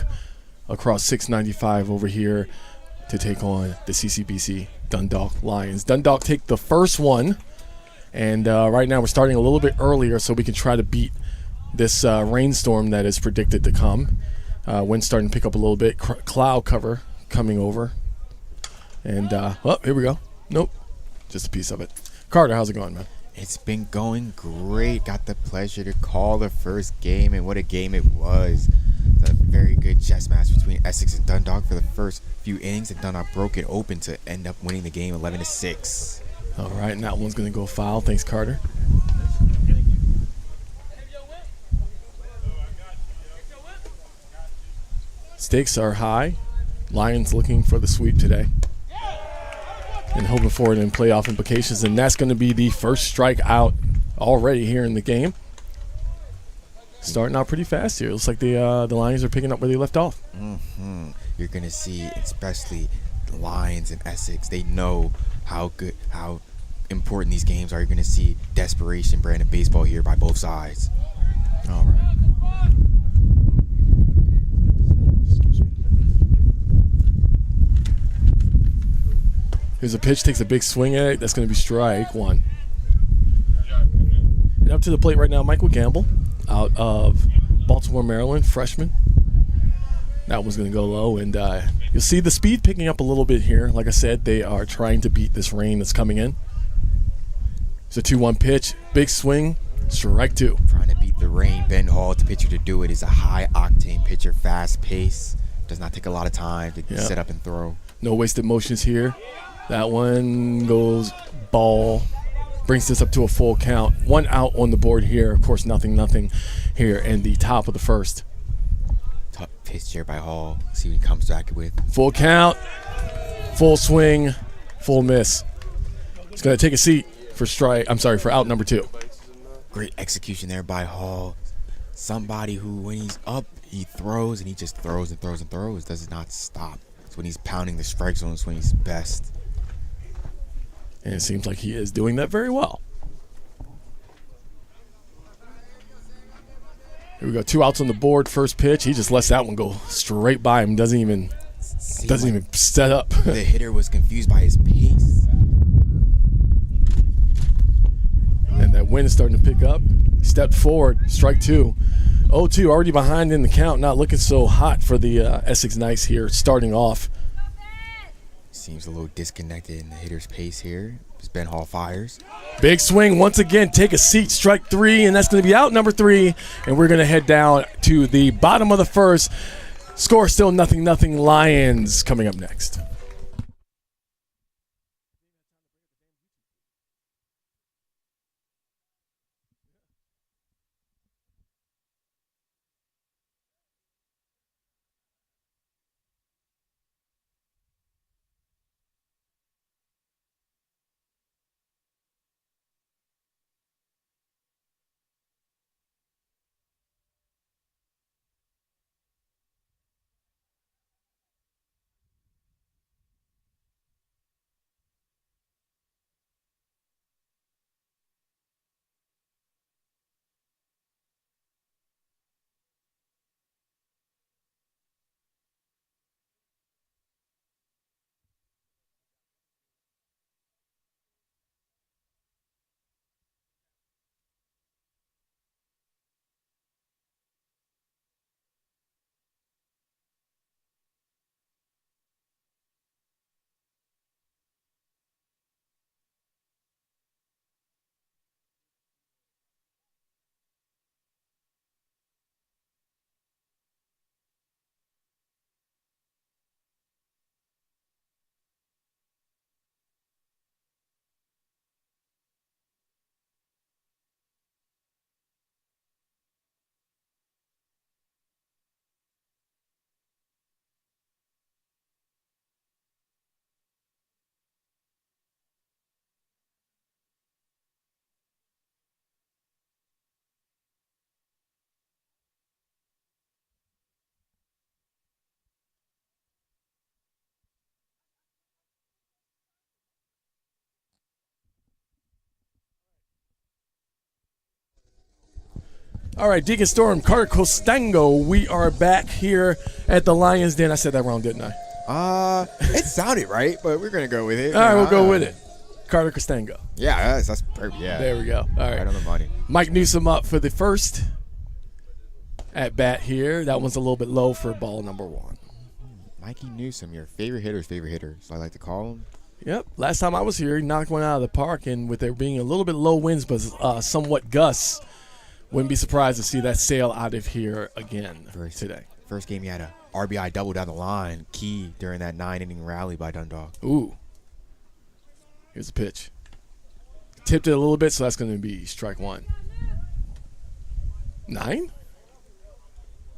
across 695 over here to take on the CCBC Dundalk Lions. Dundalk take the first one, and right now we're starting a little bit earlier so we can try to beat this rainstorm that is predicted to come. Wind's starting to pick up a little bit, cloud cover coming over. And, here we go. Nope, just a piece of it. Carter, how's it going, man? It's been going great. Got the pleasure to call the first game, and what a game it was. It's a very good chess match between Essex and Dundalk for the first few innings, and Dundalk broke it open to end up winning the game 11-6. All right, and that one's going to go foul. Thanks, Carter. Stakes are high. Lions looking for the sweep today and hoping for it in playoff implications, and that's going to be the first strike out already here in the game. Starting out pretty fast here. Looks like the Lions are picking up where they left off. You're going to see, especially the Lions and Essex, they know how important these games are. You're going to see desperation brand of baseball here by both sides. All right. Here's a pitch, takes a big swing at it. That's going to be strike one. And up to the plate right now, Michael Gamble, out of Baltimore, Maryland, freshman. That one's going to go low, and you'll see the speed picking up a little bit here. Like I said, they are trying to beat this rain that's coming in. It's a 2-1 pitch, big swing, strike two. Trying to beat the rain. Ben Hall, the pitcher to do it, is a high-octane pitcher, fast pace. Does not take a lot of time to set up and throw. No wasted motions here. That one goes ball. Brings this up to a full count. One out on the board here. Of course, nothing here in the top of the first. Tough pitch here by Hall. See what he comes back with. Full count. Full swing. Full miss. He's going to take a seat for for out number two. Great execution there by Hall. Somebody who, when he's up, he throws, and he just throws and throws and throws. Does not stop. It's when he's pounding the strike zone is when he's best. And it seems like he is doing that very well. Here we go. 2 outs on the board. First pitch. He just lets that one go straight by him. Doesn't even set up. The hitter was confused by his pace. And that wind is starting to pick up. Stepped forward. Strike two. 0-2 already behind in the count. Not looking so hot for the Essex Knights here starting off. Seems a little disconnected in the hitter's pace here. As Ben Hall fires. Big swing once again. Take a seat. Strike three, and that's going to be out number three. And we're going to head down to the bottom of the first. Score still 0-0. Lions coming up next. All right, Deacon Storm, Carter Costango. We are back here at the Lions Den. I said that wrong, didn't I? It sounded right, but we're gonna go with it. All right, we'll go with it. Carter Costango. Yeah, that's perfect. Yeah, There we go. All right. right on the money. Mike Newsom up for the first at bat here. That one's a little bit low for ball number 1. Mikey Newsom, your favorite hitter's favorite hitter, so I like to call him. Yep. Last time I was here, he knocked one out of the park, and with there being a little bit low winds but somewhat gusts, wouldn't be surprised to see that sail out of here again today. First game, he had a RBI double down the line, key during that 9-inning rally by Dundalk. Ooh. Here's the pitch. Tipped it a little bit, so that's going to be strike 1. 9?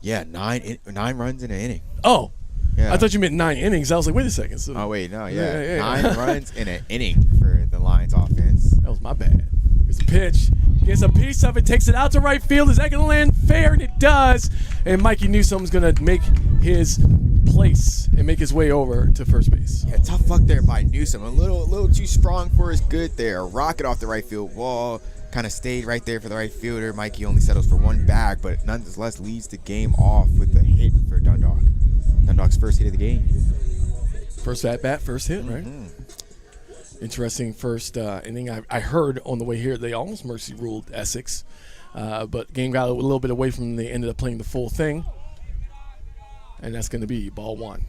Yeah, nine runs in an inning. Oh. Yeah. I thought you meant 9 innings. I was like, wait a second. So Oh, wait, no, Yeah. 9 runs in an inning for the Lions offense. that was my bad. Here's the pitch. Gets a piece of it, takes it out to right field. Is that going to land fair? And it does. And Mikey Newsom's going to make his place and make his way over to first base. Yeah, tough luck there by Newsom. A little too strong for his good there. A rocket off the right field wall. Kind of stayed right there for the right fielder. Mikey only settles for 1 bag, but nonetheless leads the game off with the hit for Dundalk. Dundalk's first hit of the game. First at bat, first hit, right? Interesting first inning. I heard on the way here they almost mercy ruled Essex, but game got a little bit away from them. They ended up playing the full thing, and that's going to be ball 1.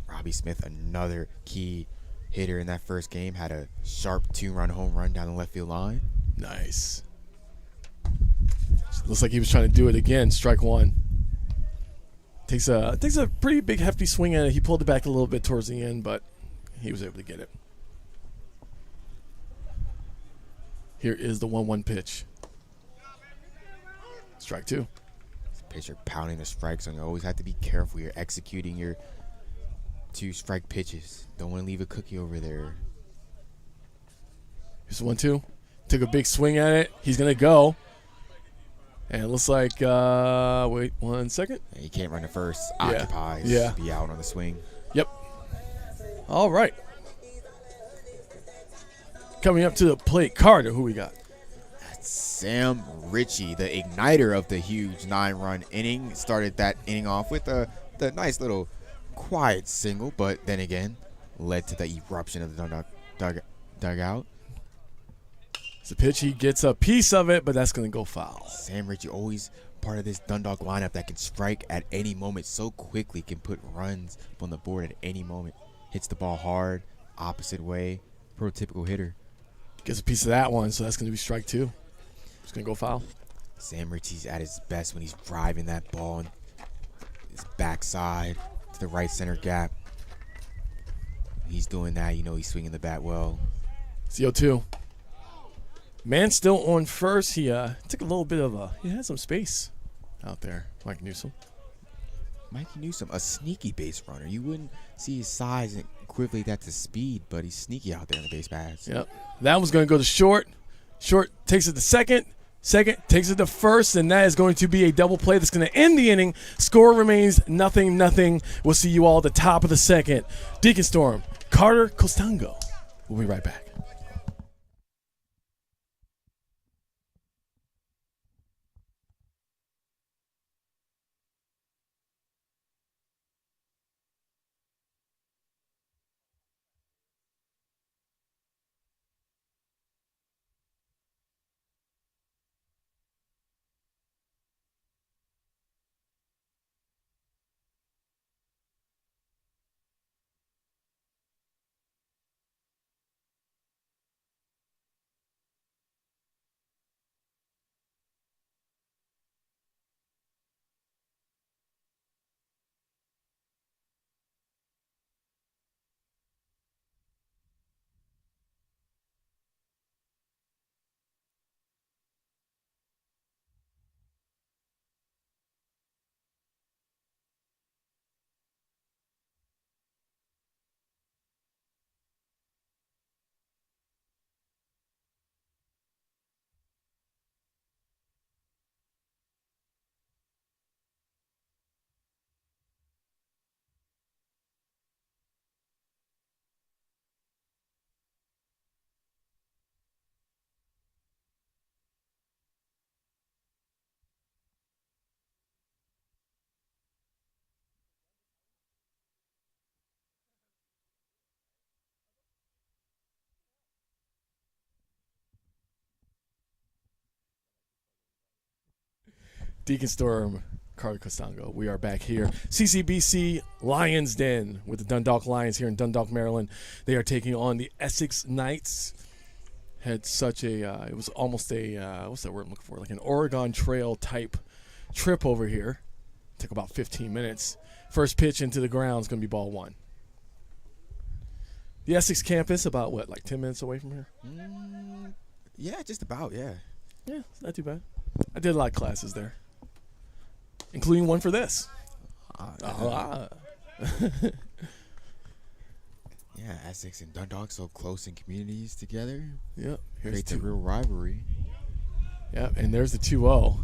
Robbie Smith, another key hitter in that first game, had a sharp 2-run home run down the left field line. Nice. Looks like he was trying to do it again. Strike 1. Takes a pretty big hefty swing at it. He pulled it back a little bit towards the end, but he was able to get it. Here is the 1-1 pitch. Strike 2. Pitcher pounding the strike zone. You always have to be careful. You're executing your 2 strike pitches. Don't want to leave a cookie over there. Here's the 1-2. Took a big swing at it. He's going to go. And it looks like, wait 1 second. You can't run to first. Yeah. Occupies. Yeah. Be out on the swing. Yep. All right. Coming up to the plate, Carter, who we got? Sam Ritchie, the igniter of the huge 9-run inning, started that inning off with the nice little quiet single, but then again led to the eruption of the Dundalk dugout. It's a pitch. He gets a piece of it, but that's going to go foul. Sam Ritchie, always part of this Dundalk lineup that can strike at any moment so quickly, can put runs on the board at any moment. Hits the ball hard, opposite way, prototypical hitter. Gets a piece of that one, so that's going to be strike 2. It's going to go foul. Sam Ritchie's at his best when he's driving that ball on his backside to the right center gap. He's doing that, you know he's swinging the bat well. It's the 0-2. Man still on first. He took a little bit of he had some space out there, Mike Newsom. Mikey Newsom, a sneaky base runner. You wouldn't see his size and equivalent that to speed, but he's sneaky out there in the base paths. Yep. That one's going to go to short. Short takes it to second. Second takes it to first, and that is going to be a double play that's going to end the inning. Score remains 0-0. We'll see you all at the top of the second. Deacon Storm, Carter Costango. We'll be right back. Deacon Storm, Carter Costango. We are back here. CCBC Lions Den with the Dundalk Lions here in Dundalk, Maryland. They are taking on the Essex Knights. Had such a, it was almost a, what's that word I'm looking for? Like an Oregon Trail type trip over here. Took about 15 minutes. First pitch into the ground is going to be ball one. The Essex campus, about what, like 10 minutes away from here? Yeah, just about, yeah. Yeah, it's not too bad. I did a lot of classes there, including one for this. Yeah, Essex and Dundalk so close in communities together. Yep. Creates a real rivalry. Yep, and there's the 2-0.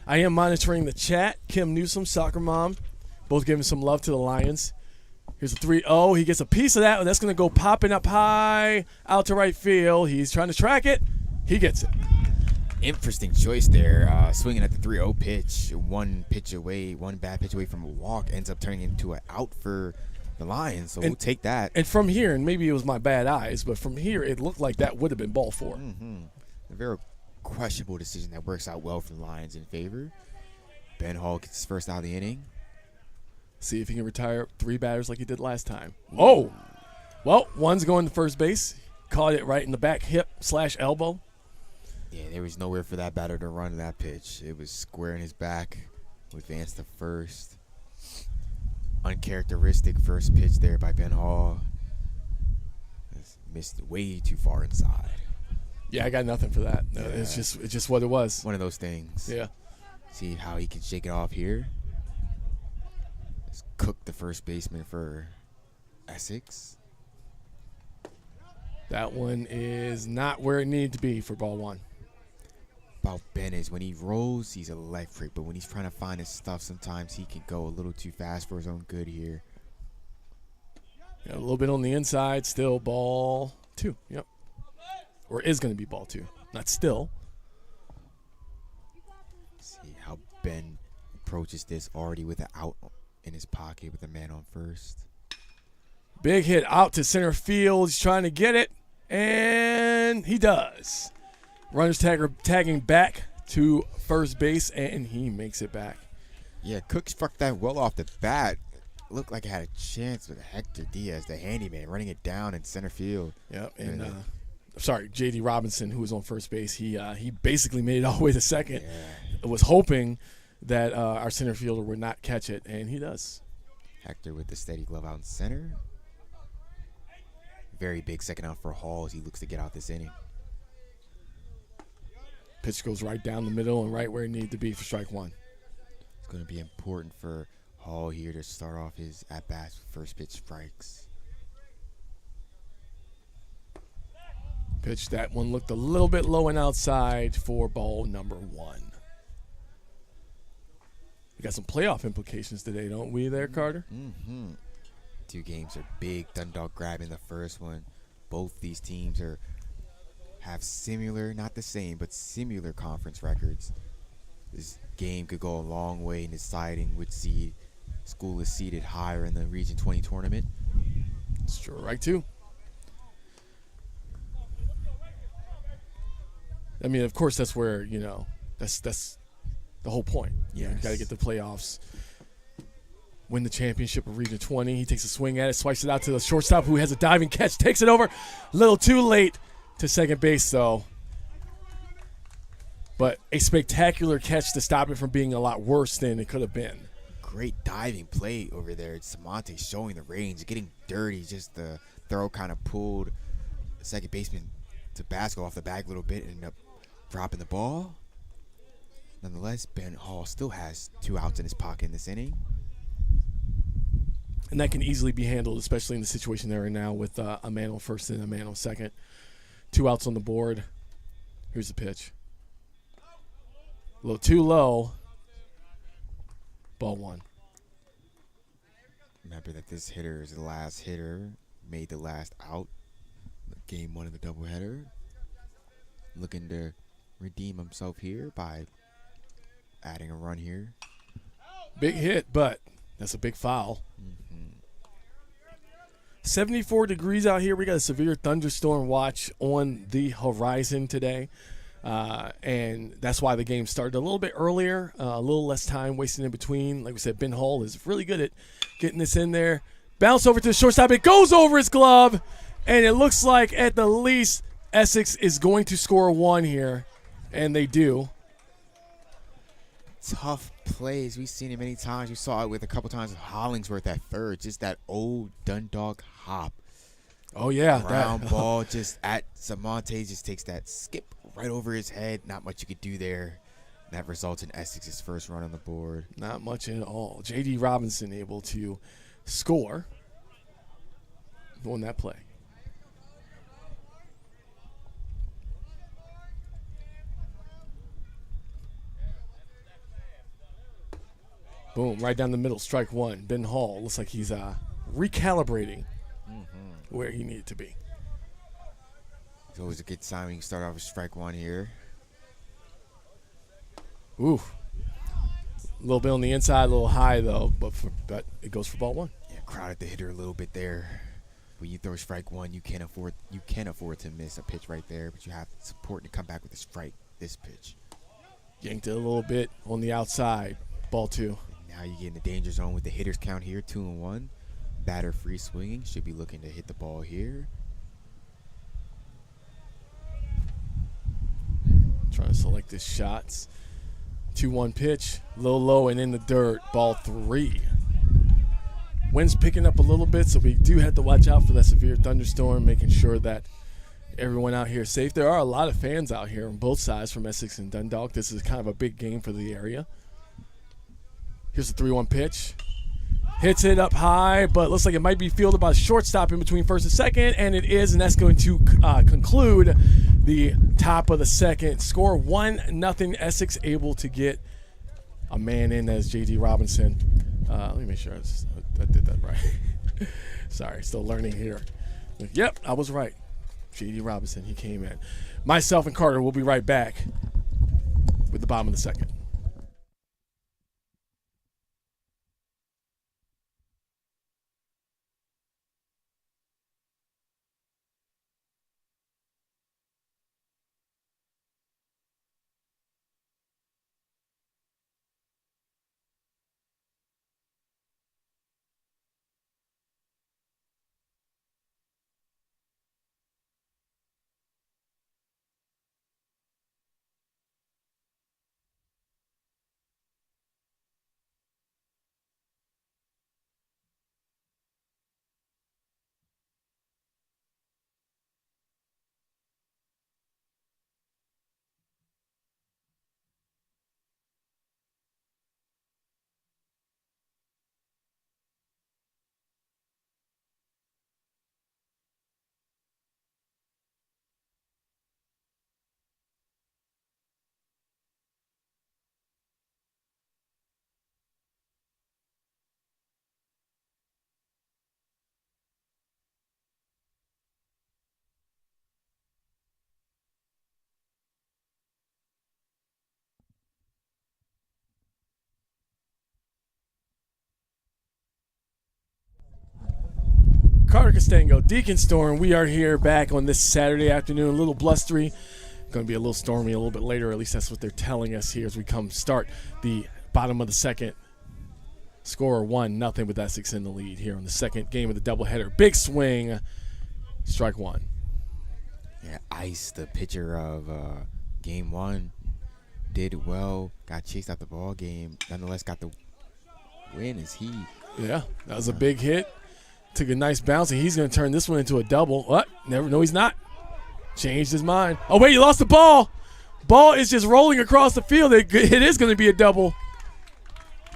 I am monitoring the chat. Kim Newsom, soccer mom, both giving some love to the Lions. Here's a 3-0. He gets a piece of that. That's going to go popping up high out to right field. He's trying to track it. He gets it. Interesting choice there. Swinging at the 3-0 pitch. One bad pitch away from a walk ends up turning into an out for the Lions. So we'll take that. And from here, and maybe it was my bad eyes, but from here it looked like that would have been ball four. A very questionable decision that works out well for the Lions in favor. Ben Hall gets his first out of the inning. See if he can retire 3 batters like he did last time. Oh! Well, one's going to first base. Caught it right in the back hip / elbow. Yeah, there was nowhere for that batter to run that pitch. It was square in his back. Advanced to first. Uncharacteristic first pitch there by Ben Hall. Missed way too far inside. Yeah, I got nothing for that. No, Yeah. it's just what it was. One of those things. Yeah. See how he can shake it off here. Let's cook the first baseman for Essex. That one is not where it needed to be for ball one. About Ben is when he rolls, he's electric. But when he's trying to find his stuff, sometimes he can go a little too fast for his own good here. Yeah, a little bit on the inside. Still ball 2. Yep. Or is going to be ball 2. Not still. See how Ben approaches this already with an out in his pocket with a man on first. Big hit out to center field. He's trying to get it. And he does. Runners tagging back to first base, and he makes it back. Yeah, Cook struck that well off the bat. Looked like it had a chance with Hector Diaz, the handyman, running it down in center field. Yep, and J.D. Robinson, who was on first base, he basically made it all the way to second. Yeah. Was hoping that our center fielder would not catch it, and he does. Hector with the steady glove out in center. Very big second out for Hall as he looks to get out this inning. Pitch goes right down the middle and right where it needed to be for strike one. It's going to be important for Hall here to start off his at-bats with first pitch strikes. Pitch, that one looked a little bit low and outside for ball number 1. We got some playoff implications today, don't we there, Carter? Mm-hmm. 2 games are big. Dundalk grabbing the first one. Both these teams have similar, not the same, but similar conference records. This game could go a long way in deciding which school is seated higher in the Region 20 tournament. It's true, right, too. I mean, of course, that's where, that's the whole point. You got to get the playoffs, win the championship of Region 20. He takes a swing at it, swipes it out to the shortstop, who has a diving catch, takes it over. A little too late to second base, though. But a spectacular catch to stop it from being a lot worse than it could have been. Great diving play over there. Samante showing the range, getting dirty. Just the throw kind of pulled the second baseman to Basco off the bag a little bit and ended up dropping the ball. Nonetheless, Ben Hall still has 2 outs in his pocket in this inning. And that can easily be handled, especially in the situation they're in now with a man on first and a man on second. 2 outs on the board. Here's the pitch. A little too low. Ball 1. Remember that this hitter is the last hitter, made the last out. Game 1 of the doubleheader. Looking to redeem himself here by adding a run here. Big hit, but that's a big foul. 74 degrees out here. We got a severe thunderstorm watch on the horizon today. And that's why the game started a little bit earlier, a little less time wasted in between. Like we said, Ben Hall is really good at getting this in there. Bounce over to the shortstop. It goes over his glove, and it looks like at the least Essex is going to score one here, and they do. Tough plays. We've seen it many times. We saw it with a couple times with Hollingsworth at third. Just that old Dundalk hop. Oh, yeah. Ground ball just at Samonte, just takes that skip right over his head. Not much you could do there. That results in Essex's first run on the board. Not much at all. J.D. Robinson able to score on that play. Boom, right down the middle, strike one. Ben Hall looks like he's recalibrating where he needed to be. It's always a good sign when you start off with strike one here. Ooh. A little bit on the inside, a little high, though, but it goes for ball one. Yeah, crowded the hitter a little bit there. When you throw strike one, you can't afford to miss a pitch right there, but you have support to come back with a strike this pitch. Yanked it a little bit on the outside. Ball two. Now you get in the danger zone with the hitter's count here, 2-1. Batter free swinging. Should be looking to hit the ball here. Trying to select his shots. 2-1 pitch. Low, low, and in the dirt. Ball three. Wind's picking up a little bit, so we do have to watch out for that severe thunderstorm, making sure that everyone out here is safe. There are a lot of fans out here on both sides from Essex and Dundalk. This is kind of a big game for the area. Here's the 3-1 pitch. Hits it up high, but looks like it might be fielded by the shortstop in between first and second, and it is, and that's going to conclude the top of the second. Score 1-0. Essex able to get a man in as J.D. Robinson. Let me make sure I did that right. Sorry, still learning here. Yep, I was right. J.D. Robinson, he came in. Myself and Carter will be right back with the bottom of the second. Carter Costango, Deacon Storm. We are here back on this Saturday afternoon, a little blustery. Going to be a little stormy a little bit later, at least that's what they're telling us here as we come start the bottom of the second. Score 1-0 with Essex in the lead here on the second game of the doubleheader. Big swing, strike one. Yeah, Ice, the pitcher of game one, did well, got chased out the ball game, nonetheless got the win as he. Yeah, that was a big hit. Took a nice bounce, and he's going to turn this one into a double. What? Never. No, he's not. Changed his mind. Oh, wait, he lost the ball. Ball is just rolling across the field. It is going to be a double.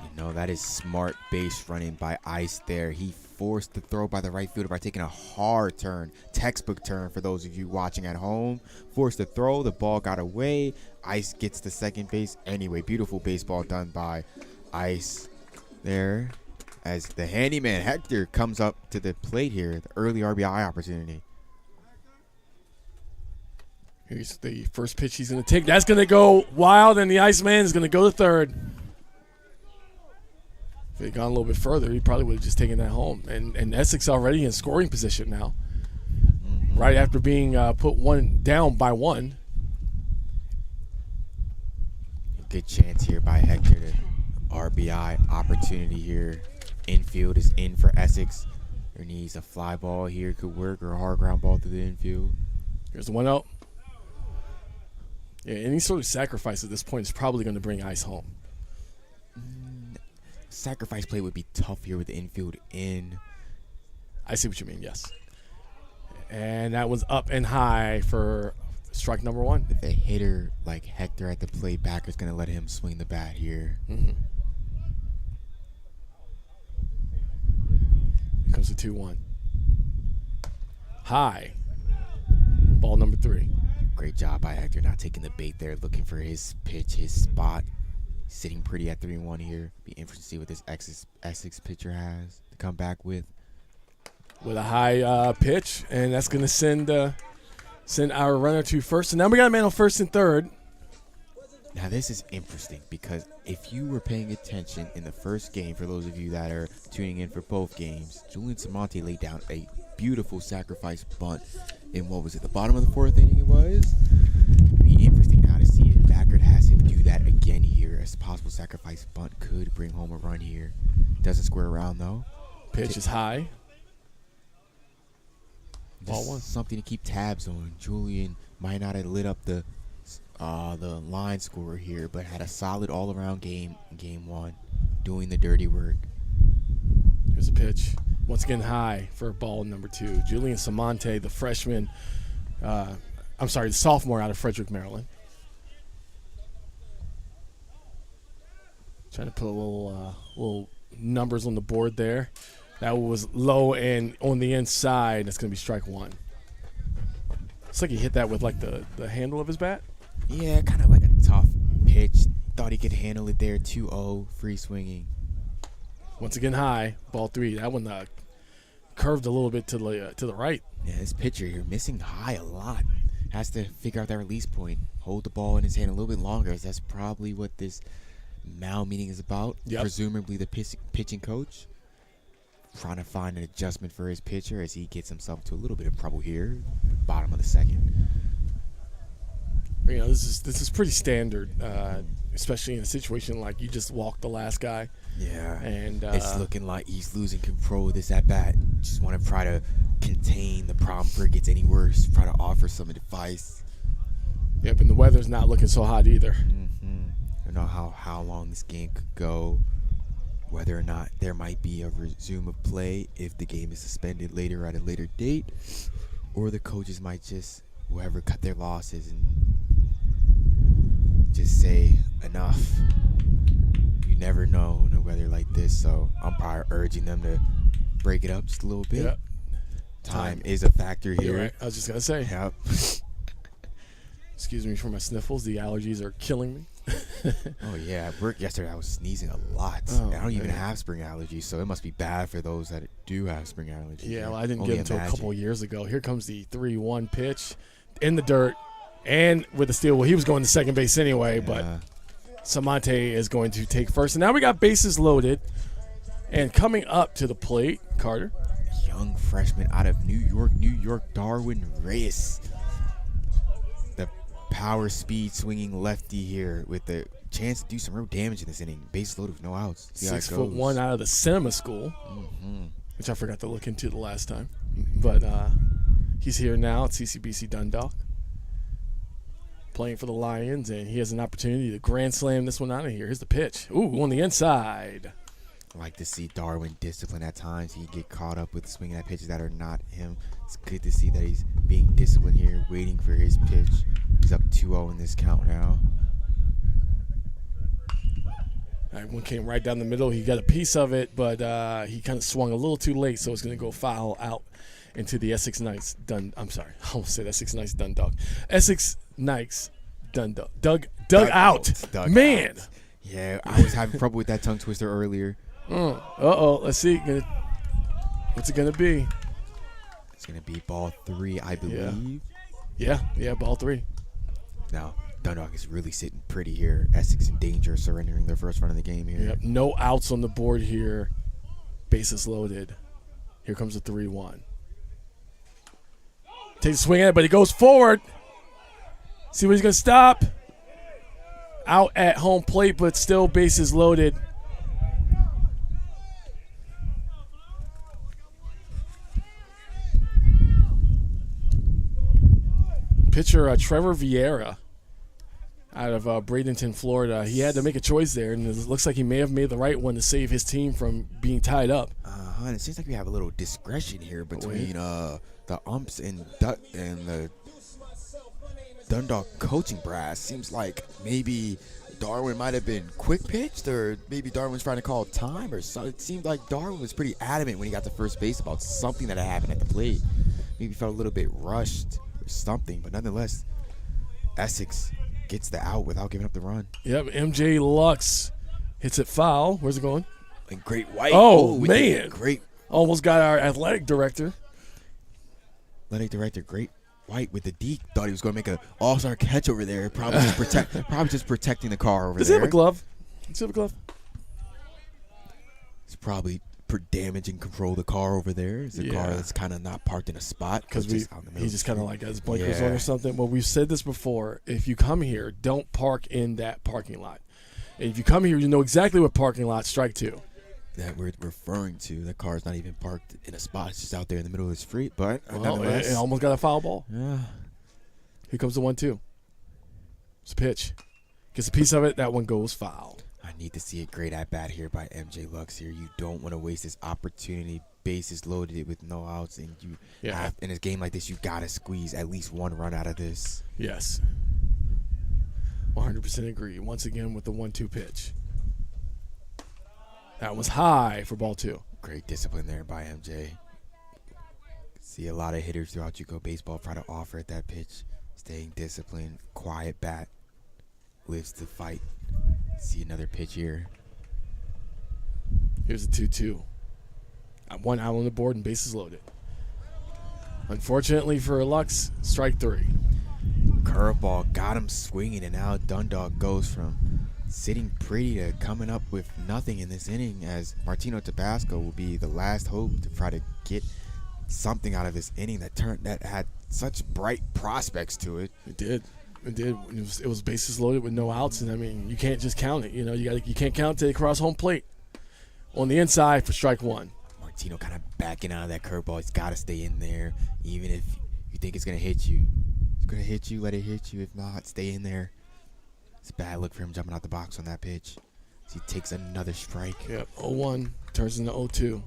You know, that is smart base running by Ice there. He forced the throw by the right fielder by taking a hard turn, textbook turn for those of you watching at home. Forced the throw. The ball got away. Ice gets to second base. Anyway, beautiful baseball done by Ice there. As the handyman Hector comes up to the plate here, the early RBI opportunity. Here's the first pitch he's going to take. That's going to go wild, and the Iceman is going to go to third. If he had gone a little bit further, he probably would have just taken that home. And Essex already in scoring position now. Right after being put one down by one. Good chance here by Hector to RBI opportunity here. Infield is in for Essex. There needs a fly ball here, could work, or a hard ground ball through the infield. Here's the 1-0. Yeah, any sort of sacrifice at this point is probably going to bring ice home. Sacrifice play would be tough here with the infield in. I see what you mean, yes. And that was up and high for strike number 1. With a hitter like Hector at the plate, backer's going to let him swing the bat here. Mm-hmm. Here comes the 2-1. High. Ball number 3. Great job by Hector not taking the bait there, looking for his pitch, his spot. Sitting pretty at 3-1 here. Be interesting to see what this Essex pitcher has to come back with. With a high pitch, and that's going to send our runner to first. And now we got a man on first and third. Now this is interesting because if you were paying attention in the first game, for those of you that are tuning in for both games, Julian Samonte laid down a beautiful sacrifice bunt in, what was it, the bottom of the 4th inning it was? It'd be interesting now to see if Backert has him do that again here. As possible sacrifice bunt could bring home a run here. Doesn't square around though. Pitch is high. Ball Just 1. something to keep tabs on. Julian might not have lit up the line scorer here, but had a solid all-around game in game 1, doing the dirty work. Here's a pitch. Once again high for ball number 2. Julian Samonte, the freshman, the sophomore out of Frederick, Maryland. Trying to put a little numbers on the board there. That was low and on the inside. That's going to be strike 1. Looks like he hit that with like the handle of his bat. Yeah, kind of like a tough pitch. Thought he could handle it there. 2-0, free swinging. Once again high, ball 3. That one curved a little bit to the right. Yeah, this pitcher here missing high a lot. Has to figure out that release point. Hold the ball in his hand a little bit longer, as that's probably what this mound meeting is about. Yep. Presumably the pitching coach trying to find an adjustment for his pitcher as he gets himself to a little bit of trouble here. Bottom of the 2nd. You know, this is pretty standard, especially in a situation like you just walked the last guy. Yeah, and it's looking like he's losing control of this at bat. Just want to try to contain the problem before it gets any worse. Try to offer some advice. Yep, and the weather's not looking so hot either. I don't know how long this game could go. Whether or not there might be a resume of play if the game is suspended later at a later date, or the coaches might just, whoever, cut their losses and just say enough. You never know in a weather like this, so I'm probably urging them to break it up just a little bit. Yep. Time is a factor here. You're right. I was just gonna say. Yep. Excuse me for my sniffles. The allergies are killing me. Oh yeah, at work yesterday I was sneezing a lot. Oh, I don't even man. have spring allergies, so it must be bad for those that do have spring allergies. Yeah, well, I didn't Only get them until a imagine. couple years ago. Here comes the 3-1 pitch in the dirt and with the steal. Well, he was going to second base anyway, but Yeah. Samonte is going to take first. And now we got bases loaded. And coming up to the plate, Carter. Young freshman out of New York, Darwin Reyes. The power speed swinging lefty here with the chance to do some real damage in this inning. Bases loaded with no outs. See how it 6'1" goes. out of the cinema school, Mhm. which I forgot to look into the last time. But he's here now at CCBC Dundalk, playing for the Lions, and he has an opportunity to grand slam this one out of here. Here's the pitch. Ooh, on the inside. I like to see Darwin disciplined at times. He get caught up with swinging at pitches that are not him. It's good to see that he's being disciplined here, waiting for his pitch. He's up 2-0 in this count now. All right, one came right down the middle. He got a piece of it, but he kind of swung a little too late, so it's going to go foul out into the Essex Knights. I'm sorry, I almost said Essex Knights Dundalk. Essex Knights Dundalk. Dug out. Dug Man. out. Yeah, I was having trouble with that tongue twister earlier. Uh-oh. Let's see. What's it going to be? It's going to be ball 3, I believe. Yeah, ball 3. Now, Dundalk is really sitting pretty here. Essex in danger, surrendering their first run of the game here. Yep, no outs on the board here. Bases loaded. Here comes the 3-1. Takes a swing at it, but he goes forward. See what he's going to stop. out at home plate, but still bases loaded. Pitcher Trevor Vieira out of Bradenton, Florida. He had to make a choice there, and it looks like he may have made the right one to save his team from being tied up. And it seems like we have a little discretion here between the umps and the Dundalk coaching brass. Seems like maybe Darwin might have been quick pitched, or maybe Darwin's trying to call time or something. It seemed like Darwin was pretty adamant when he got to first base about something that had happened at the plate. Maybe felt a little bit rushed or something, but nonetheless, Essex gets the out without giving up the run. Yep, MJ Lux hits it foul. Where's it going? And Great White. Oh man. Great. Almost got our athletic director. Great White with the deke. Thought he was going to make an all-star catch over there. Probably just protecting the car over there. Does he have a glove? Does he have a glove? It's probably damage and control the car over there. It's a car that's kind of not parked in a spot. Because he just kind of like has blinkers on or something. Well, we've said this before. If you come here, don't park in that parking lot. And if you come here, you know exactly what parking lot. Strike two. That we're referring to. That car is not even parked in a spot. It's just out there in the middle of the street. But it almost got a foul ball. Yeah. Here comes the 1-2. It's a pitch. Gets a piece of it. That one goes foul. I need to see a great at-bat here by MJ Lux here. You don't want to waste this opportunity. Bases loaded with no outs. And in a game like this, you got to squeeze at least one run out of this. Yes. 100% agree. Once again with the 1-2 pitch. That was high for ball two. Great discipline there by MJ. See a lot of hitters throughout JUCO baseball try to offer at that pitch. Staying disciplined, quiet bat, lives to fight. See another pitch here. Here's a 2-2. One out on the board and bases loaded. Unfortunately for Lux, strike three. Curveball got him swinging, and now Dundalk goes from sitting pretty to coming up with nothing in this inning, as Martino Tabasco will be the last hope to try to get something out of this inning that had such bright prospects to it. It did. It was bases loaded with no outs, and I mean you can't just count it. You know you can't count till they cross home plate. On the inside for strike one. Martino kind of backing out of that curveball. He's got to stay in there, even if you think it's gonna hit you. It's gonna hit you. Let it hit you. If not, stay in there. It's a bad look for him jumping out the box on that pitch. So he takes another strike. Yep, 0-1 turns into 0-2.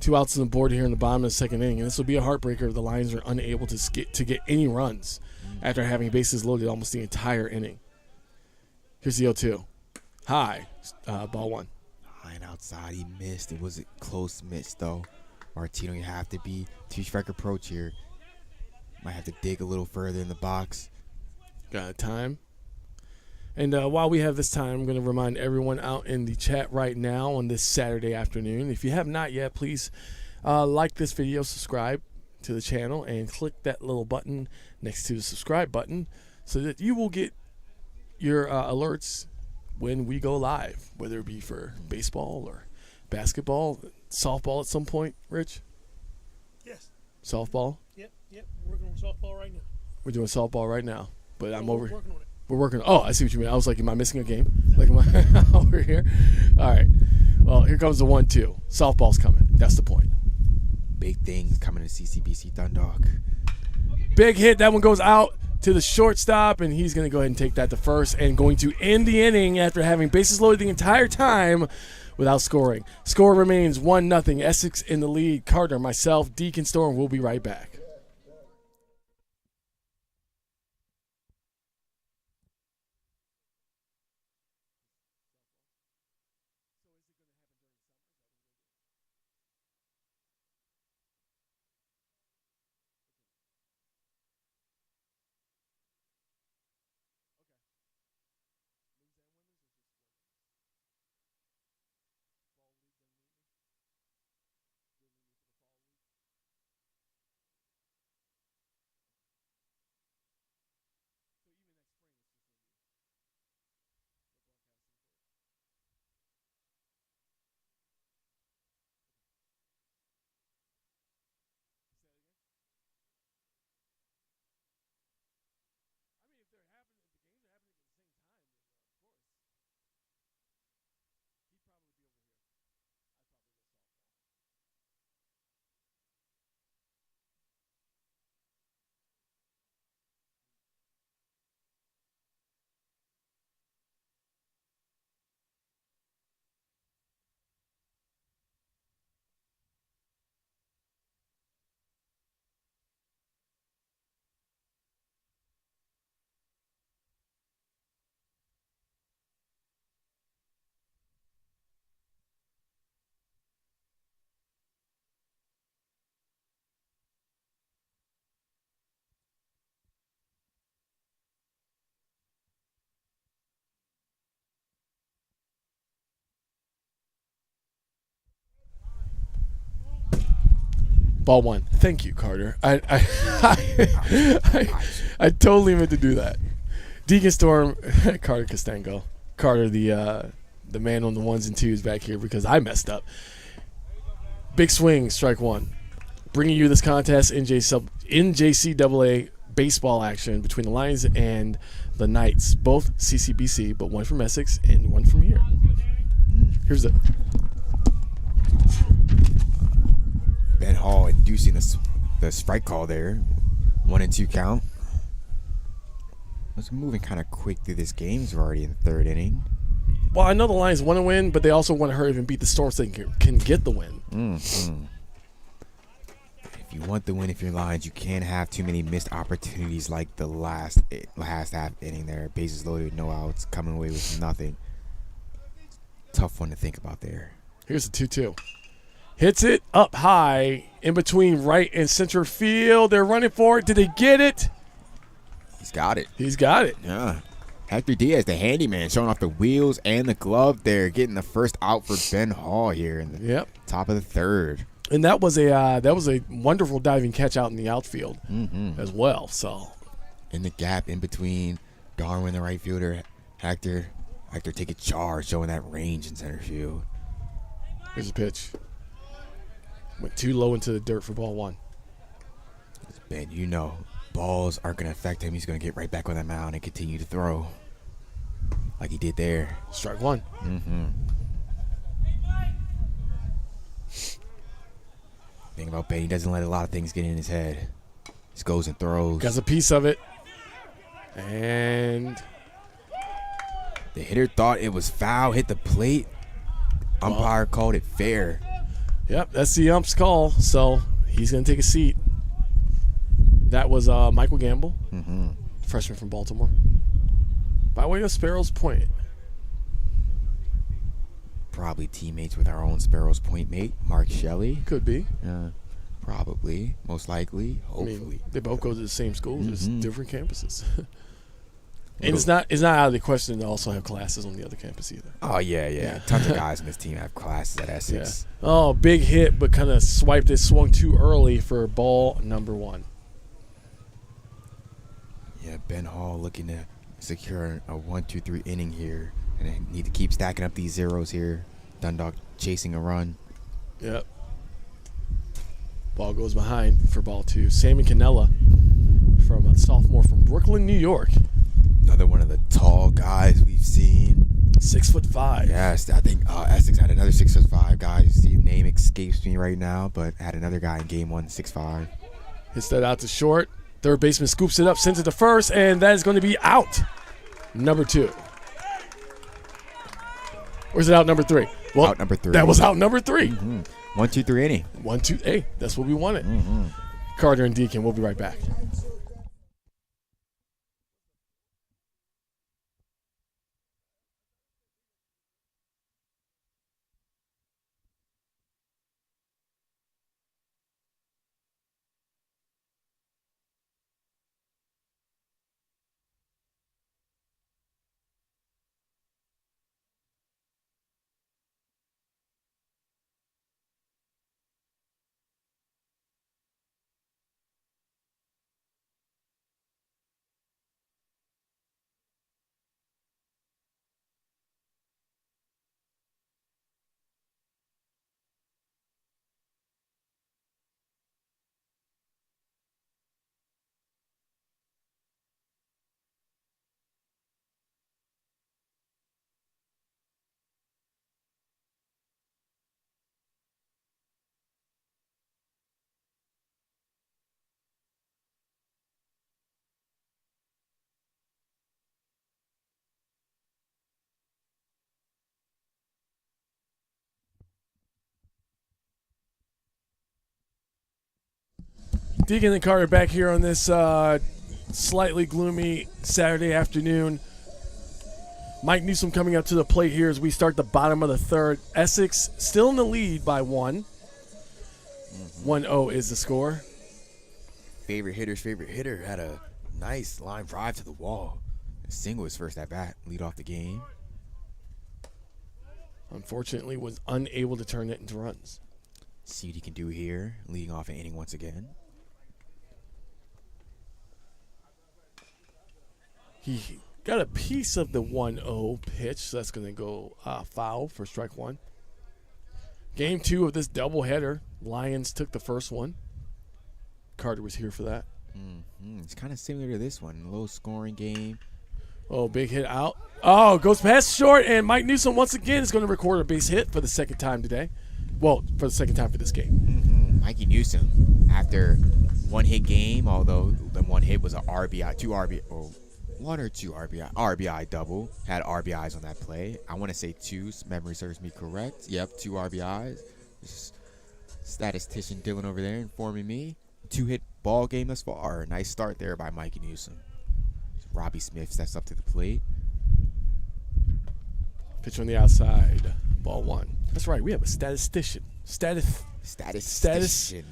2 outs on the board here in the bottom of the second inning, and this will be a heartbreaker if the Lions are unable to get any runs after having bases loaded almost the entire inning. Here's the 0-2. High, ball one. High and outside, he missed. It was a close miss, though. Martino, you have to be two-strike approach here. Might have to dig a little further in the box. Got a time. And while we have this time, I'm going to remind everyone out in the chat right now on this Saturday afternoon, if you have not yet, please like this video, subscribe to the channel, and click that little button next to the subscribe button so that you will get your alerts when we go live, whether it be for baseball or basketball, softball at some point, Rich? Yes. Softball? Yep. We're working on softball right now. We're doing softball right now, but I'm over We're working on it. We're working. Oh, I see what you mean. I was like, am I missing a game? Like, am I over here? All right. Well, here comes the 1-2. Softball's coming. That's the point. Big things coming to CCBC Dundalk. Big hit. That one goes out to the shortstop, and he's going to go ahead and take that to first and going to end the inning after having bases loaded the entire time without scoring. Score remains 1-0. Essex in the lead. Carter, myself, Deacon Storm will be right back. Ball one. Thank you, Carter. I totally meant to do that. Deacon Storm, Carter Costango. Carter, the man on the ones and twos back here because I messed up. Big swing, strike one. Bringing you this contest, NJCAA baseball action between the Lions and the Knights. Both CCBC, but one from Essex and one from here. Here's it. Ben Hall inducing the strike call there. 1-2 count. It's moving kind of quick through this game. We're already in the third inning. Well, I know the Lions want to win, but they also want to hurry up and beat the Storm so they can get the win. Mm-hmm. If you want the win, if you're Lions, you can't have too many missed opportunities like the last half inning there. Bases loaded, no outs, coming away with nothing. Tough one to think about there. Here's the 2-2. Hits it up high in between right and center field. They're running for it. Did they get it? He's got it. He's got it. Yeah. Hector Diaz, the handyman, showing off the wheels and the glove there, getting the first out for Ben Hall here in the top of the third. And that was a wonderful diving catch out in the outfield as well. So in the gap in between Darwin, the right fielder, Hector take a charge, showing that range in center field. Here's a pitch. Went too low into the dirt for ball one. Ben, you know, balls aren't going to affect him. He's going to get right back on that mound and continue to throw like he did there. Strike one. Thing about Ben, he doesn't let a lot of things get in his head. Just goes and throws. Got a piece of it. And the hitter thought it was foul, hit the plate. Umpire called it fair. Yep, that's the ump's call. So he's going to take a seat. That was Michael Gamble, freshman from Baltimore. By way of Sparrows Point. Probably teammates with our own Sparrows Point mate, Mark Shelley. Could be. Probably, most likely, hopefully. I mean, they both go to the same school, just different campuses. And it's not out of the question to also have classes on the other campus either. Oh, yeah. Tons of guys on this team have classes at Essex. Yeah. Oh, big hit, but kind of swiped it, swung too early for ball number one. Yeah, Ben Hall looking to secure a 1-2-3 inning here. And they need to keep stacking up these zeros here. Dundalk chasing a run. Yep. Ball goes behind for ball two. Sammy Cannella from a sophomore from Brooklyn, New York. Another one of the tall guys we've seen. 6'5". Yes, I think Essex had another 6'5" guy. His name escapes me right now, but had another guy in game 1, 6'5". Hits that out to short. Third baseman scoops it up, sends it to first, and that is going to be out. Number 2. Or is it out number 3? Well, out number 3. That was out number 3. 1-2-3 inning. 1-2. Hey, that's what we wanted. Carter and Deacon, we'll be right back. Deacon and Carter back here on this slightly gloomy Saturday afternoon. Mike Newsom coming up to the plate here as we start the bottom of the third. Essex still in the lead by 1. 1-0 is the score. Favorite hitter had a nice line drive to the wall. Single his first at bat, lead off the game. Unfortunately, was unable to turn it into runs. See what he can do here, leading off an inning once again. He got a piece of the 1-0 pitch, so that's going to go foul for strike one. Game 2 of this doubleheader. Lions took the first one. Carter was here for that. It's kind of similar to this one. Low scoring game. Oh, big hit out. Oh, goes past short, and Mike Newsom once again is going to record a base hit for the second time today. Well, for the second time for this game. Mikey Newsom, after one hit game, although the one hit was an RBI, one or two RBI double. Had RBIs on that play. I want to say 2. Memory serves me correct. Yep, 2 RBIs. Statistician Dylan over there informing me. 2-hit ball game thus far. Nice start there by Mikey Newsom. Robbie Smith steps up to the plate. Pitch on the outside. Ball 1. That's right. We have a statistician. Statistician.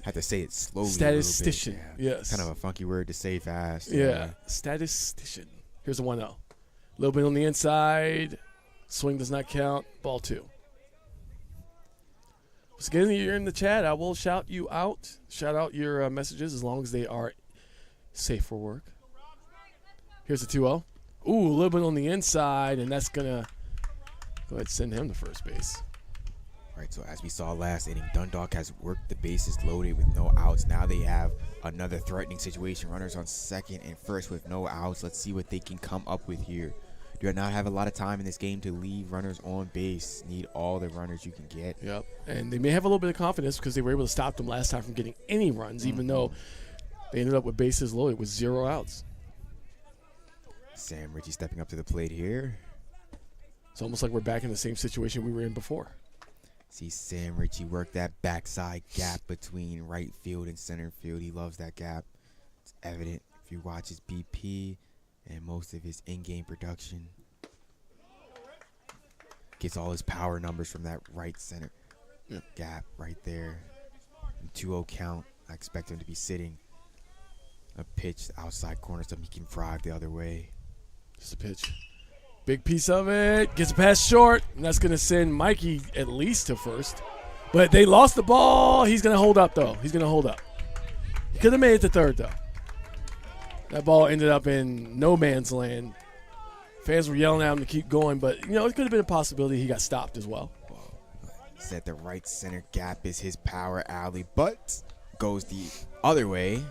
Have to say it slowly. Statistician. A little bit. Yeah. Yes. Kind of a funky word to say fast. Yeah. Statistician. Here's a 1-0. A little bit on the inside. Swing does not count. Ball 2. So again, you're in the chat. I will shout you out. Shout out your messages as long as they are safe for work. Here's a 2-0. Ooh, a little bit on the inside, and that's going to go ahead and send him to first base. Right, so as we saw last inning, Dundalk has worked the bases loaded with no outs. Now they have another threatening situation. Runners on second and first with no outs. Let's see what they can come up with here. Do not have a lot of time in this game to leave runners on base. Need all the runners you can get. Yep, and they may have a little bit of confidence because they were able to stop them last time from getting any runs, even though they ended up with bases loaded with 0 outs. Sam Ritchie stepping up to the plate here. It's almost like we're back in the same situation we were in before. See Sam Ritchie work that backside gap between right field and center field. He loves that gap. It's evident if you watch his BP and most of his in-game production. Gets all his power numbers from that right center gap right there. 2-0 count. I expect him to be sitting a pitch outside corner so he can drive the other way. Just a pitch. Big piece of it. Gets a pass short, and that's going to send Mikey at least to first. But they lost the ball. He's going to hold up, though. He's going to hold up. He could have made it to third, though. That ball ended up in no man's land. Fans were yelling at him to keep going, but, it could have been a possibility he got stopped as well. Said the right center gap is his power alley, but goes the other way.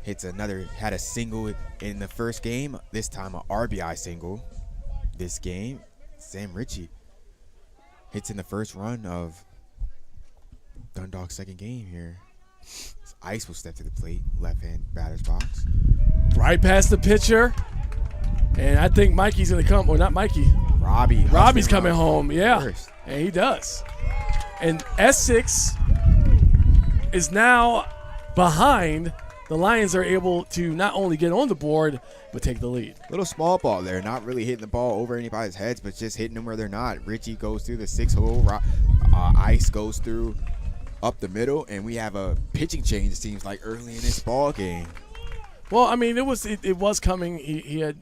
Had a single in the first game. This time an RBI single. This game, Sam Ritchie hits in the first run of Dundalk's second game here. Ice will step to the plate, left-hand batter's box. Right past the pitcher. And I think Mikey's going to come. Or not Mikey. Robbie's coming home. Yeah. First. And he does. And Essex is now behind. The Lions are able to not only get on the board, but take the lead. Little small ball there. Not really hitting the ball over anybody's heads, but just hitting them where they're not. Ritchie goes through the 6-hole. Ice goes through up the middle, and we have a pitching change, it seems like, early in this ball game. Well, I mean, it was coming. He had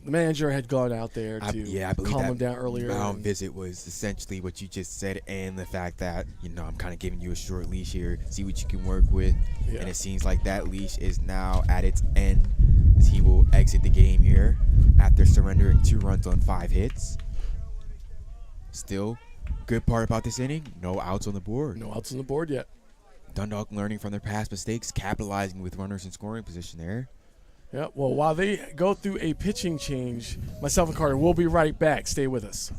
the manager had gone out there to calm him down earlier. Mound visit was essentially what you just said, and the fact that I'm kind of giving you a short leash here, see what you can work with, and it seems like that leash is now at its end as he will exit the game here after surrendering 2 runs on 5 hits. Still, good part about this inning: no outs on the board. No outs on the board yet. Dundalk learning from their past mistakes, capitalizing with runners in scoring position there. Yeah, well, while they go through a pitching change, myself and Carter will be right back. Stay with us.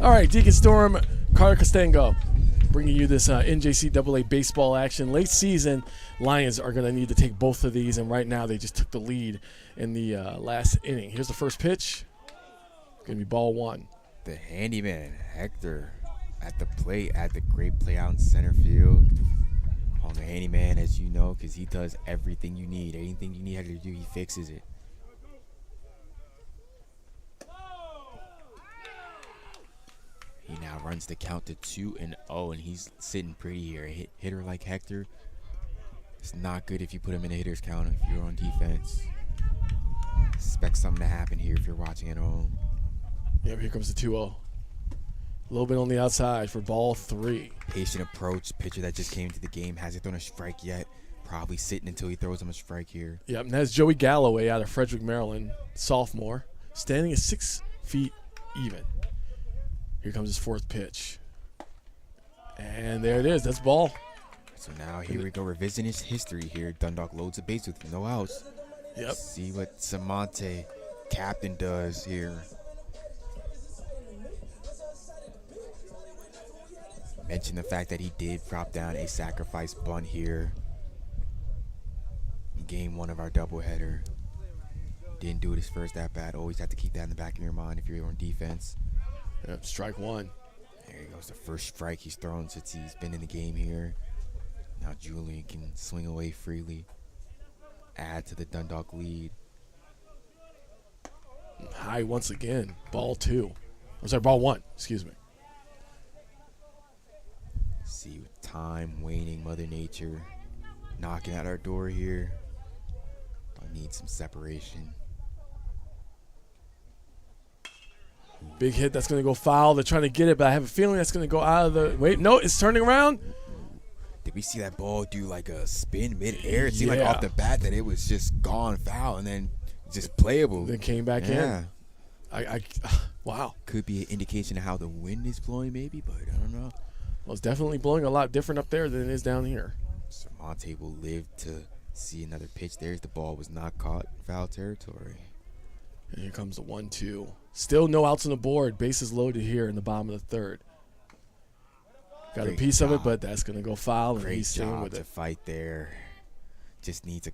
All right, Deacon Storm, Carter Costango, bringing you this NJCAA baseball action. Late season, Lions are going to need to take both of these, and right now they just took the lead in the last inning. Here's the first pitch. It's going to be ball one. The handyman, Hector, at the plate, at the great play out in center field. On the handyman, as you know, because he does everything you need. Anything you need Hector to do, he fixes it. He now runs the count to 2-0, and he's sitting pretty here. A hitter like Hector, it's not good if you put him in a hitter's count if you're on defense. Expect something to happen here if you're watching at home. Yep, here comes the 2-0. A little bit on the outside for ball 3. Patient approach. Pitcher that just came to the game, hasn't thrown a strike yet. Probably sitting until he throws him a strike here. Yep, and that's Joey Galloway out of Frederick, Maryland, sophomore, standing at 6 feet even. Here comes his fourth pitch. And there it is. That's ball. So now here we go, revisiting his history here. Dundalk loads a base with no outs. Yep. See what Samonte, captain, does here. Mention the fact that he did drop down a sacrifice bunt here in game 1 of our doubleheader. Didn't do it his first at bat. Always have to keep that in the back of your mind if you're on defense. Yep, strike one. There he goes, the first strike he's thrown since he's been in the game here. Now Julian can swing away freely, add to the Dundalk lead. High once again. Ball 2. I'm sorry, ball 1. Excuse me. See, with time waning, Mother Nature knocking at our door here. I need some separation. Big hit. That's going to go foul. They're trying to get it, but I have a feeling that's going to go out of the. Wait, no, it's turning around. Did we see that ball do like a spin mid-air? It seemed like Yeah. off the bat that it was just gone foul and then just playable. Then came back in. Wow. Could be an indication of how the wind is blowing maybe, but I don't know. Well, it's definitely blowing a lot different up there than it is down here. Samonte will live to see another pitch. There's the ball, was not caught in foul territory. And here comes the 1-2. Still no outs on the board. Bases loaded here in the bottom of the third. Got Great a piece of it, job. but that's going to go foul, and Great he's staying job with to it. fight there. Just needs a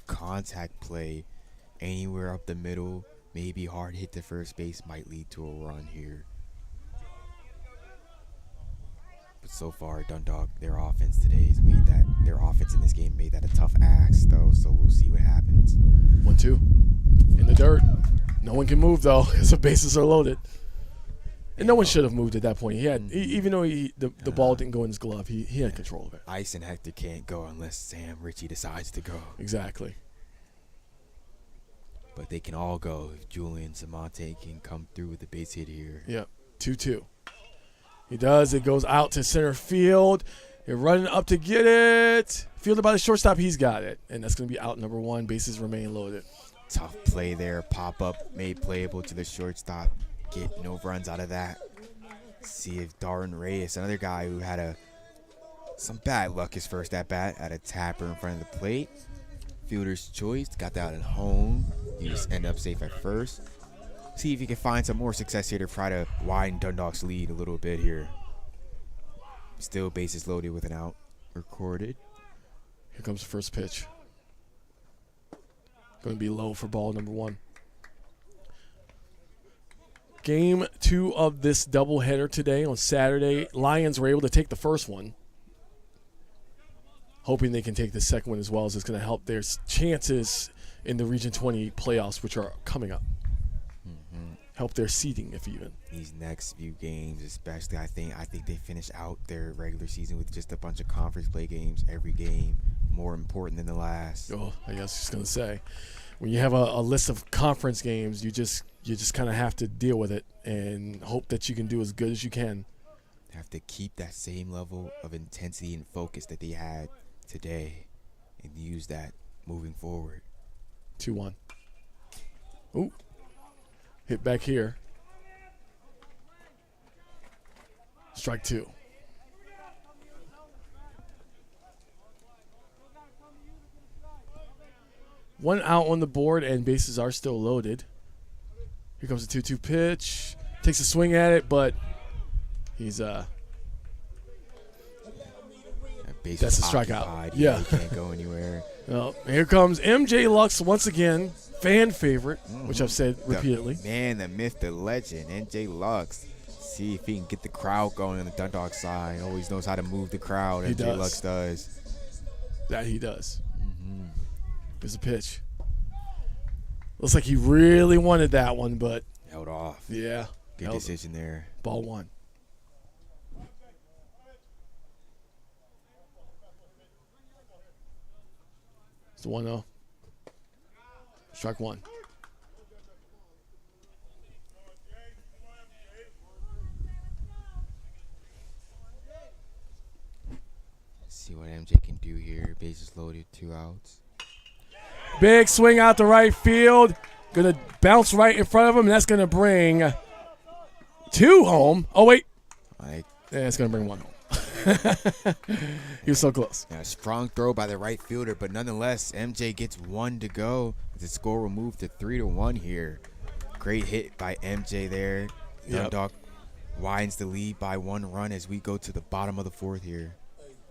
contact play anywhere up the middle. Maybe hard hit to first base might lead to a run here. But so far, Dundalk, their offense today has made that. Their offense in this game made that a tough ask, though. So we'll see what happens. 1-2. In the dirt. No one can move, though, because the bases are loaded. And no one should have moved at that point. He had, even though the ball didn't go in his glove, he had control of it. Ice and Hector can't go unless Sam Ritchie decides to go. Exactly. But they can all go if Julian Samonte can come through with the base hit here. Yep. 2-2. He does. It goes out to center field. They're running up to get it. Fielded by the shortstop. He's got it. And that's going to be out number 1. Bases remain loaded. Tough play there. Pop up made playable to the shortstop. Get no runs out of that. See if Darren Reyes, another guy who had some bad luck his first at bat, at a tapper in front of the plate. Fielder's choice, got that at home. You just end up safe at first. See if you can find some more success here to try to widen Dundalk's lead a little bit here. Still bases loaded with an out recorded. Here comes the first pitch. Going to be low for ball number 1. Game 2 of this doubleheader today on Saturday. Lions were able to take the first one. Hoping they can take the second one as well, as it's going to help their chances in the Region 20 playoffs, which are coming up. Help their seeding, if even. These next few games, especially, I think they finish out their regular season with just a bunch of conference play games. Every game more important than the last. Oh, I guess I was just going to say, when you have a list of conference games, you just kind of have to deal with it and hope that you can do as good as you can. Have to keep that same level of intensity and focus that they had today and use that moving forward. 2-1. Ooh. Hit back here. Strike 2. One out on the board, and bases are still loaded. Here comes the 2-2 pitch. Takes a swing at it, but He's That base That's was a strikeout. occupied. Yeah. He can't go anywhere. well, here comes MJ Lux once again, fan favorite, which I've said repeatedly. The man, the myth, the legend, NJ Lux. See if he can get the crowd going on the Dundalk side. Always knows how to move the crowd. He NJ does. Lux does. That he does. There's a pitch. Looks like he really wanted that one, but Held off. yeah. Good held- decision there. Ball one. It's the 1-0. Strike one. See what MJ can do here. Bases loaded, 2 outs. Big swing out to right field. Gonna bounce right in front of him, and that's gonna bring 2 home. Oh wait, Like yeah, it's gonna bring 1 home. He was so close. a strong throw by the right fielder, but nonetheless, MJ gets 1 to go. The score will move to 3-1 here. Great hit by MJ there. Yep. Dundalk widens the lead by 1 run as we go to the bottom of the 4th here.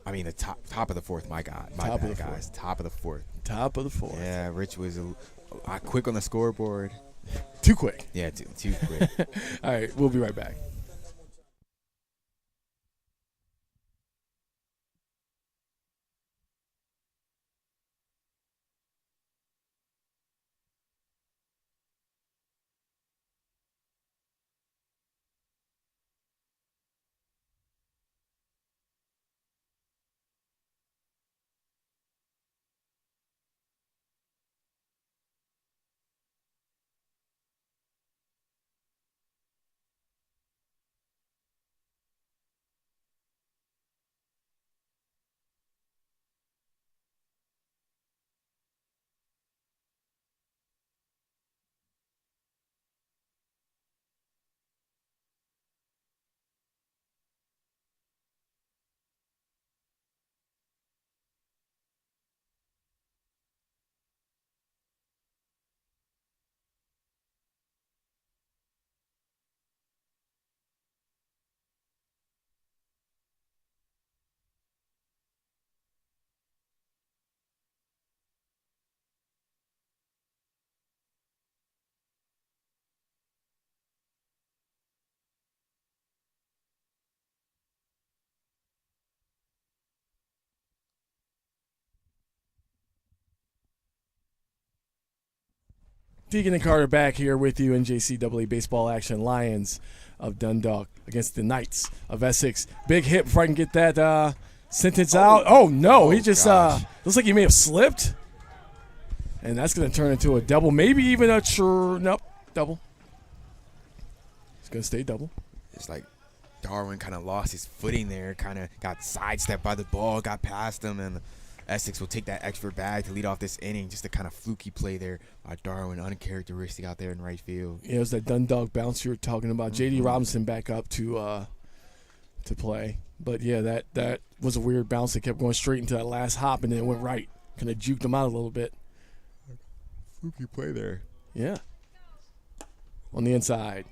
I mean, the top of the 4th. My God, my Top of bad, the guys. Top of the 4th. Top of the 4th. Yeah, Rich was quick on the scoreboard. Too quick. Yeah, too quick. All right, we'll be right back. Deacon and Carter back here with you in JCAA baseball action. Lions of Dundalk against the Knights of Essex. Big hit before I can get that sentence out. Oh, no. He just gosh. looks like he may have slipped. And that's going to turn into a double. Maybe even a nope, double. It's going to stay double. It's like Darwin kind of lost his footing there, kind of got sidestepped by the ball, got past him, and Essex will take that extra bag to lead off this inning. Just a kind of fluky play there by Darwin, uncharacteristic out there in right field. Yeah, it was that Dundalk bounce you were talking about. J.D. Robinson back up to play. But, yeah, that was a weird bounce. It kept going straight into that last hop, and then it went right. Kind of juked him out a little bit. Fluky play there. Yeah. On the inside.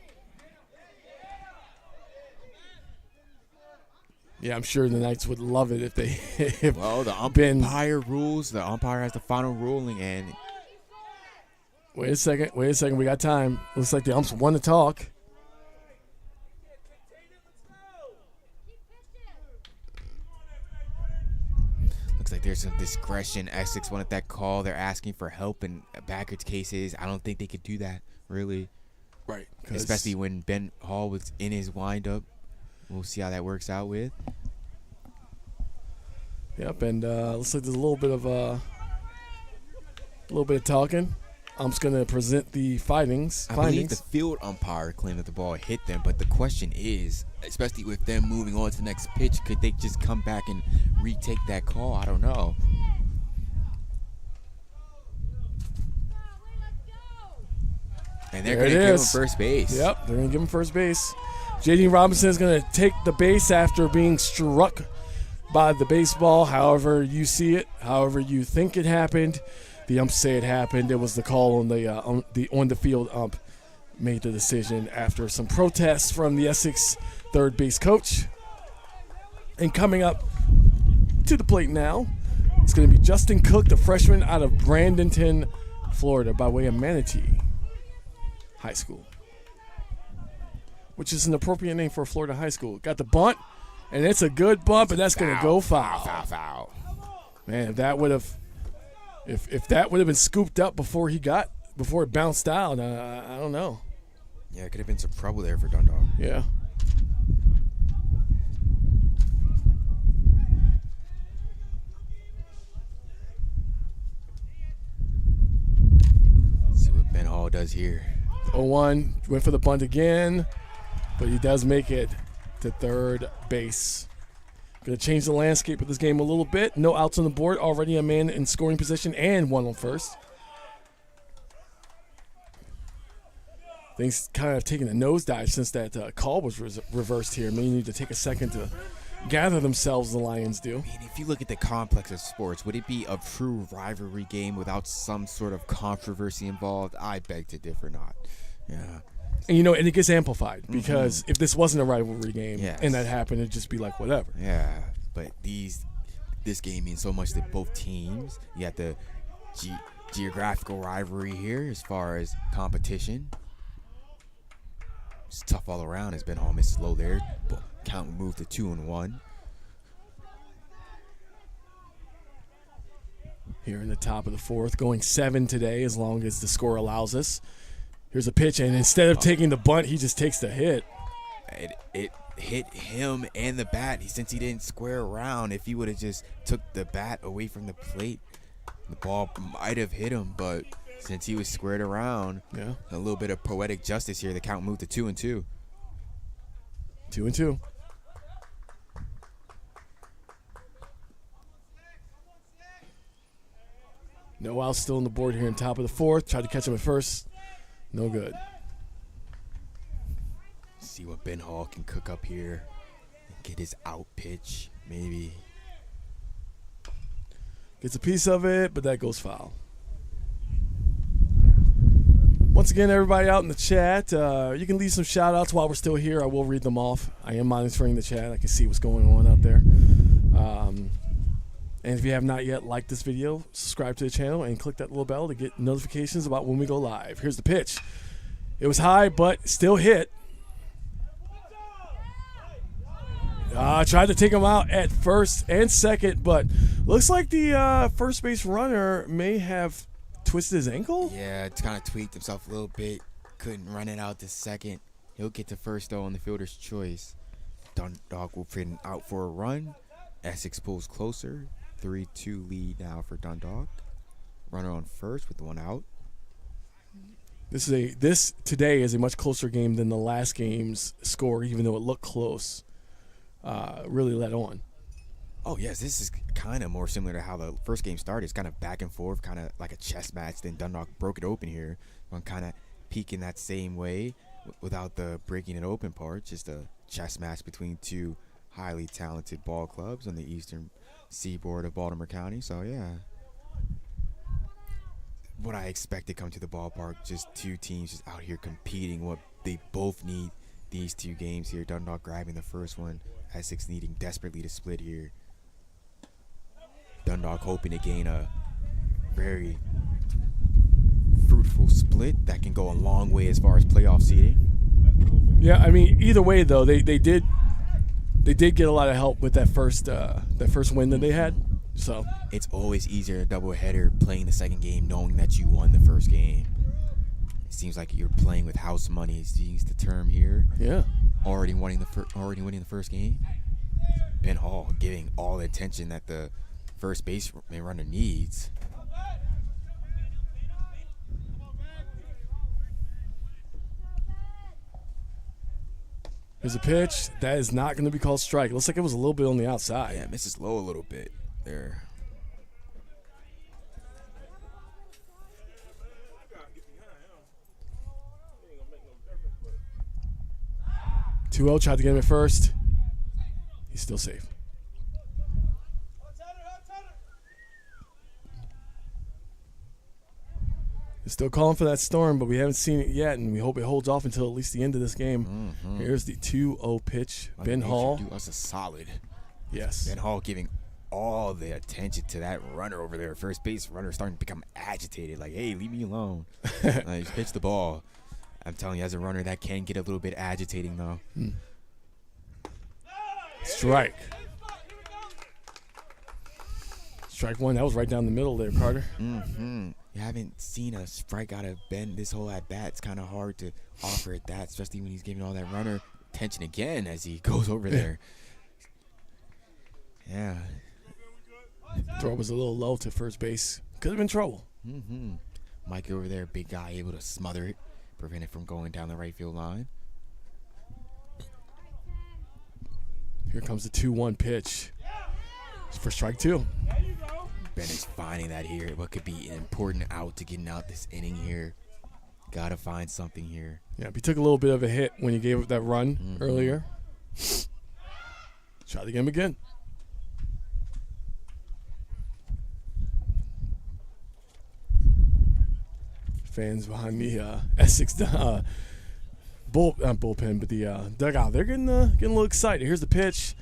Yeah, I'm sure the Knights would love it if they Well, the been. umpire rules. The umpire has the final ruling, and Wait a second. We got time. Looks like the umps want to talk. looks like there's some discretion. Essex wanted that call. They're asking for help in backwards cases. I don't think they could do that, really. Right. Especially when Ben Hall was in his windup. We'll see how that works out with. Yep, and looks like there's a little bit of talking. I'm just gonna present the findings. I believe the field umpire claimed that the ball hit them, but the question is, especially with them moving on to the next pitch, could they just come back and retake that call? I don't know. And they're There going to it give him is. first base. Yep, they're gonna give him first base. J.D. Robinson is gonna take the base after being struck by the baseball. However you see it, however you think it happened, the umps say it happened. It was the call on the field ump made the decision after some protests from the Essex third base coach. And coming up to the plate now, it's going to be Justin Cook, the freshman out of Bradenton, Florida, by way of Manatee High School, which is an appropriate name for a Florida high school. Got the bunt, and it's a good bunt, but that's going to go foul. Foul. Man, if that would have, if that would have been scooped up before it bounced out, I don't know. Yeah, it could have been some trouble there for Dundalk. Yeah. Let's see what Ben Hall does here. 0-1, went for the bunt again, but he does make it to third base. Going to change the landscape of this game a little bit. No outs on the board, already a man in scoring position and one on first. Things kind of taking a nosedive since that call was reversed here. May need to take a second to gather themselves, the Lions do. I mean, if you look at the complex of sports, would it be a true rivalry game without some sort of controversy involved? I beg to differ not. Yeah. And, and it gets amplified because if this wasn't a rivalry game Yes. and that happened, it'd just be like whatever. Yeah, but this game means so much to both teams. You got the geographical rivalry here as far as competition. It's tough all around as Ben Hall misses low there. But count moved to 2-1. Here in the top of the fourth, going 7 today as long as the score allows us. Here's a pitch, and instead of taking the bunt, he just takes the hit. It hit him and the bat since he didn't square around. If he would have just took the bat away from the plate, the ball might have hit him, but since he was squared around, a little bit of poetic justice here. The count moved to 2-2. 2-2. No outs still on the board here in top of the fourth. Tried to catch him at first. No good. See what Ben Hall can cook up here and get his out pitch, maybe. Gets a piece of it, but that goes foul. Once again, everybody out in the chat, you can leave some shout-outs while we're still here. I will read them off. I am monitoring the chat. I can see what's going on out there. And if you have not yet liked this video, subscribe to the channel and click that little bell to get notifications about when we go live. Here's the pitch. It was high, but still hit. Tried to take him out at first and second, but looks like the first base runner may have twisted his ankle. Yeah, it's kind of tweaked himself a little bit. Couldn't run it out to second. He'll get to first, though, on the fielder's choice. Dundalk will fit out for a run. Essex pulls closer. 3-2 lead now for Dundalk. Runner on first with one out. This today is a much closer game than the last game's score, even though it looked close. Really led on. Oh, yes, this is kind of more similar to how the first game started. It's kind of back and forth, kind of like a chess match. Then Dundalk broke it open here. One kind of peaking that same way without the breaking it open part. Just a chess match between two highly talented ball clubs on the eastern seaboard of Baltimore County. So, yeah. What I expect to come to the ballpark, just two teams just out here competing. What they both need these two games here. Dundalk grabbing the first one. Essex needing desperately to split here. Dundalk hoping to gain a very fruitful split that can go a long way as far as playoff seeding. Yeah, I mean, either way though, they did get a lot of help with that first win that they had. So it's always easier a doubleheader playing the second game knowing that you won the first game. It seems like you're playing with house money. Seems the term here. Yeah. Already winning the first game. Ben Hall giving all the attention that the first base runner needs. Here's a pitch. That is not going to be called strike. It looks like it was a little bit on the outside. Yeah, misses low a little bit there. Two-0, tried to get him at first. He's still safe. They're still calling for that storm, but we haven't seen it yet, and we hope it holds off until at least the end of this game. Here's the 2-0 pitch. Ben Hall. Do us a solid. Yes. Ben Hall giving all the attention to that runner over there. First base runner starting to become agitated. Like, hey, leave me alone. Just pitch the ball. I'm telling you, as a runner, that can get a little bit agitating, though. Strike. Strike one. That was right down the middle there, Carter. You haven't seen a strike out of Ben this whole at bat. It's kind of hard to offer at that, especially when he's giving all that runner attention again as he goes over there. Yeah. Throw was a little low to first base. Could have been trouble. Mikey over there, big guy, able to smother it, prevent it from going down the right field line. Here comes the 2-1 pitch. It's for strike two. Ben is finding that here. What could be an important out to getting out this inning here. Gotta find something here. Yeah, he took a little bit of a hit when he gave up that run earlier. Try the game again. Fans behind the Essex not bullpen, but the dugout. They're getting a little excited. Here's the pitch.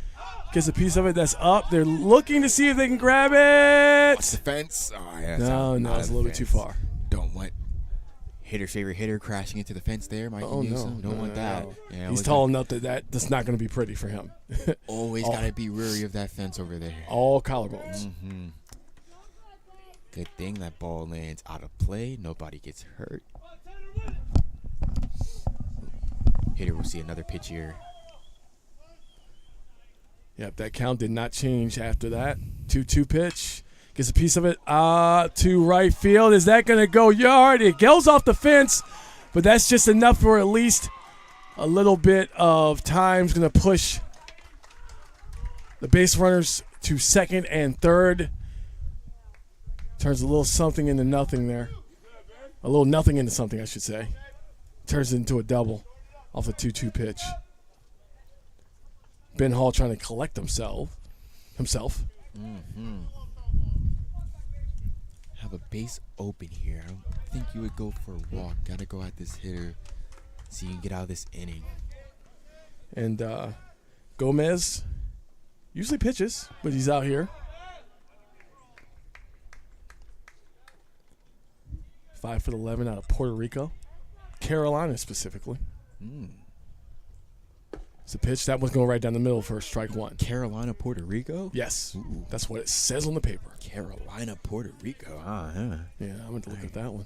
Gets a piece of it that's up. They're looking to see if they can grab it. What's the fence? Oh, yeah, No, it's a little bit too far. Don't want hitter's favorite hitter crashing into the fence there, Mikey Newsom. Don't want that. No. Yeah, he's tall enough that's not going to be pretty for him. Always got to be wary of that fence over there. All collarbones. Good thing that ball lands out of play. Nobody gets hurt. Hitter will see another pitch here. Yep, that count did not change after that. 2-2 pitch. Gets a piece of it to right field. Is that going to go yard? It goes off the fence, but that's just enough for at least a little bit of time. It's going to push the base runners to second and third. Turns a little something into nothing there. A little nothing into something, I should say. Turns it into a double off a 2-2 pitch. Ben Hall trying to collect himself. Have a base open here. I don't think you would go for a walk. Got to go at this hitter so you can get out of this inning. And Gomez usually pitches, but he's out here. 5'11" out of Puerto Rico. Carolina specifically. It's a pitch. That one's going right down the middle for strike one. Carolina, Puerto Rico? Yes. Ooh. That's what it says on the paper. Carolina, Puerto Rico. Yeah, I went to look at that one.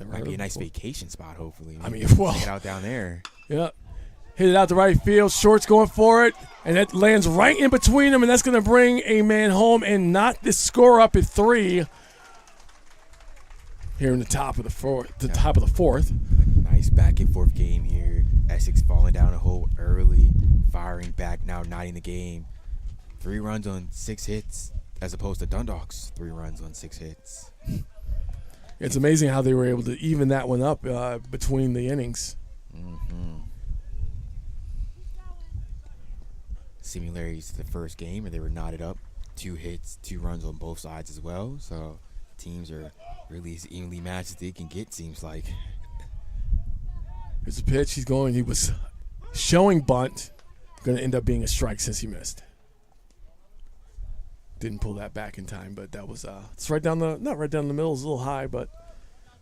Might be a nice vacation spot, hopefully. I mean, well. Check it out down there. Yeah. Hit it out the right field. Short's going for it. And that lands right in between them. And that's going to bring a man home and knock this score up at 3. Here in the top of the fourth. Nice back and forth game here. Essex falling down a hole early, firing back now, knotting the game. 3 runs on 6 hits, as opposed to Dundalk's 3 runs on 6 hits. It's amazing how they were able to even that one up between the innings. Similarities to the first game, where they were knotted up. 2 hits, 2 runs on both sides as well. So teams are really as evenly matched as they can get, seems like. Here's a pitch. He was showing bunt. Going to end up being a strike since he missed. Didn't pull that back in time, but that was it's right down not right down the middle. It's a little high, but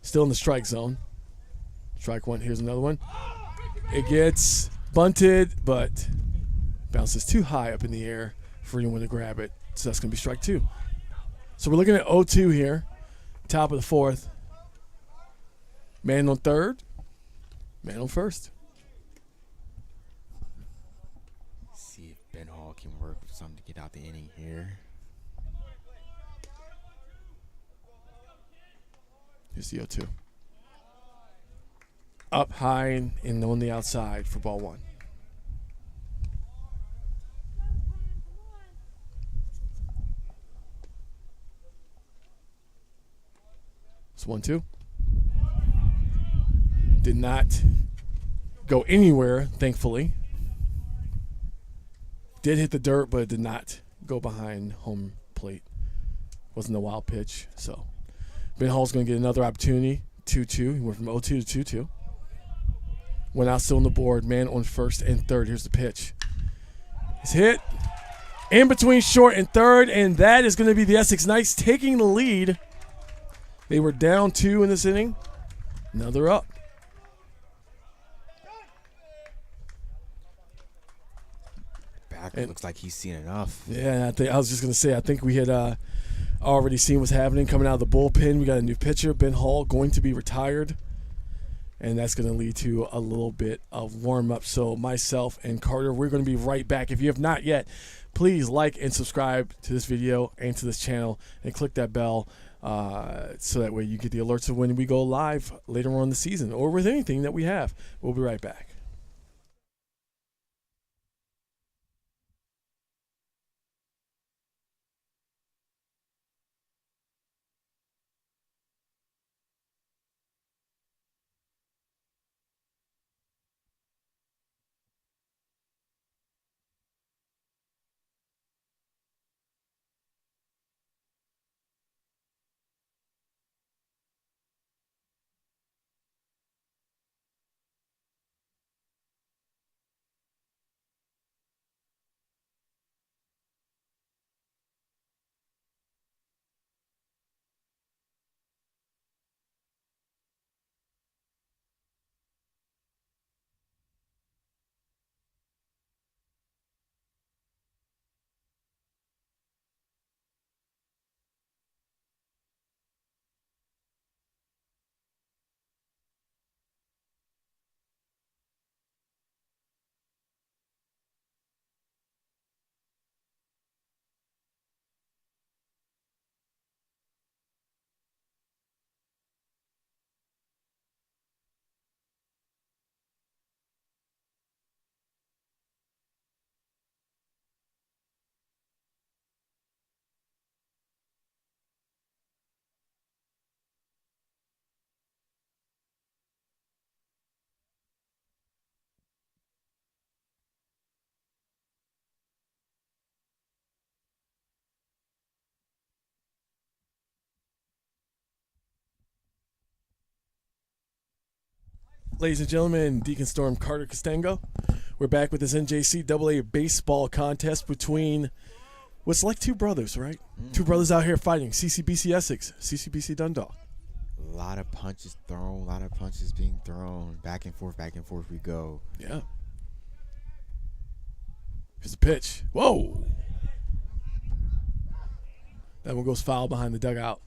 still in the strike zone. Strike one. Here's another one. It gets bunted, but bounces too high up in the air for anyone to grab it. So that's going to be strike 2. So we're looking at 0-2 here. Top of the fourth. Man on third. Man on first. See if Ben Hall can work with something to get out the inning here. Here's the 0-2. Up high and on the outside for ball 1. It's 1-2. Did not go anywhere, thankfully. Did hit the dirt, but it did not go behind home plate. Wasn't a wild pitch. So Ben Hall's going to get another opportunity 2-2. He went from 0-2 to 2-2. Went out still on the board. Man on first and third. Here's the pitch. It's hit in between short and third, and that is going to be the Essex Knights taking the lead. They were down 2 in this inning. Now they're up. Backer looks like he's seen enough. Yeah, I was just going to say, I think we had already seen what's happening coming out of the bullpen. We got a new pitcher, Ben Hall, going to be retired. And that's going to lead to a little bit of warm-up. So myself and Carter, we're going to be right back. If you have not yet, please like and subscribe to this video and to this channel and click that bell so that way you get the alerts of when we go live later on in the season or with anything that we have. We'll be right back. Ladies and gentlemen, Deacon Storm Carter Costango. We're back with this NJCAA baseball contest between what's like two brothers, right? Two brothers out here fighting. CCBC Essex, CCBC Dundalk. A lot of punches thrown, a lot of punches being thrown. Back and forth we go. Yeah. Here's the pitch. Whoa. That one goes foul behind the dugout.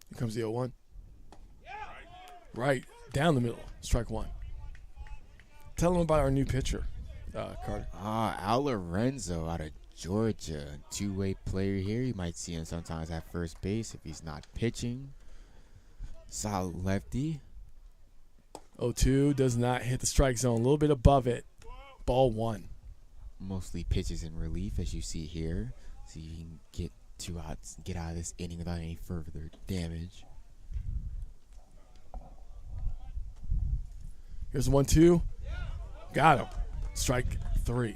Here comes the 0-1. Right, down the middle. Strike one. Tell them about our new pitcher, Carter. Al Lorenzo out of Georgia. Two-way player here. You might see him sometimes at first base if he's not pitching. Solid lefty. 0-2 does not hit the strike zone. A little bit above it. Ball one. Mostly pitches in relief, as you see here. So you can get 2 outs, get out of this inning without any further damage. Here's 1-2. Got him. Strike 3.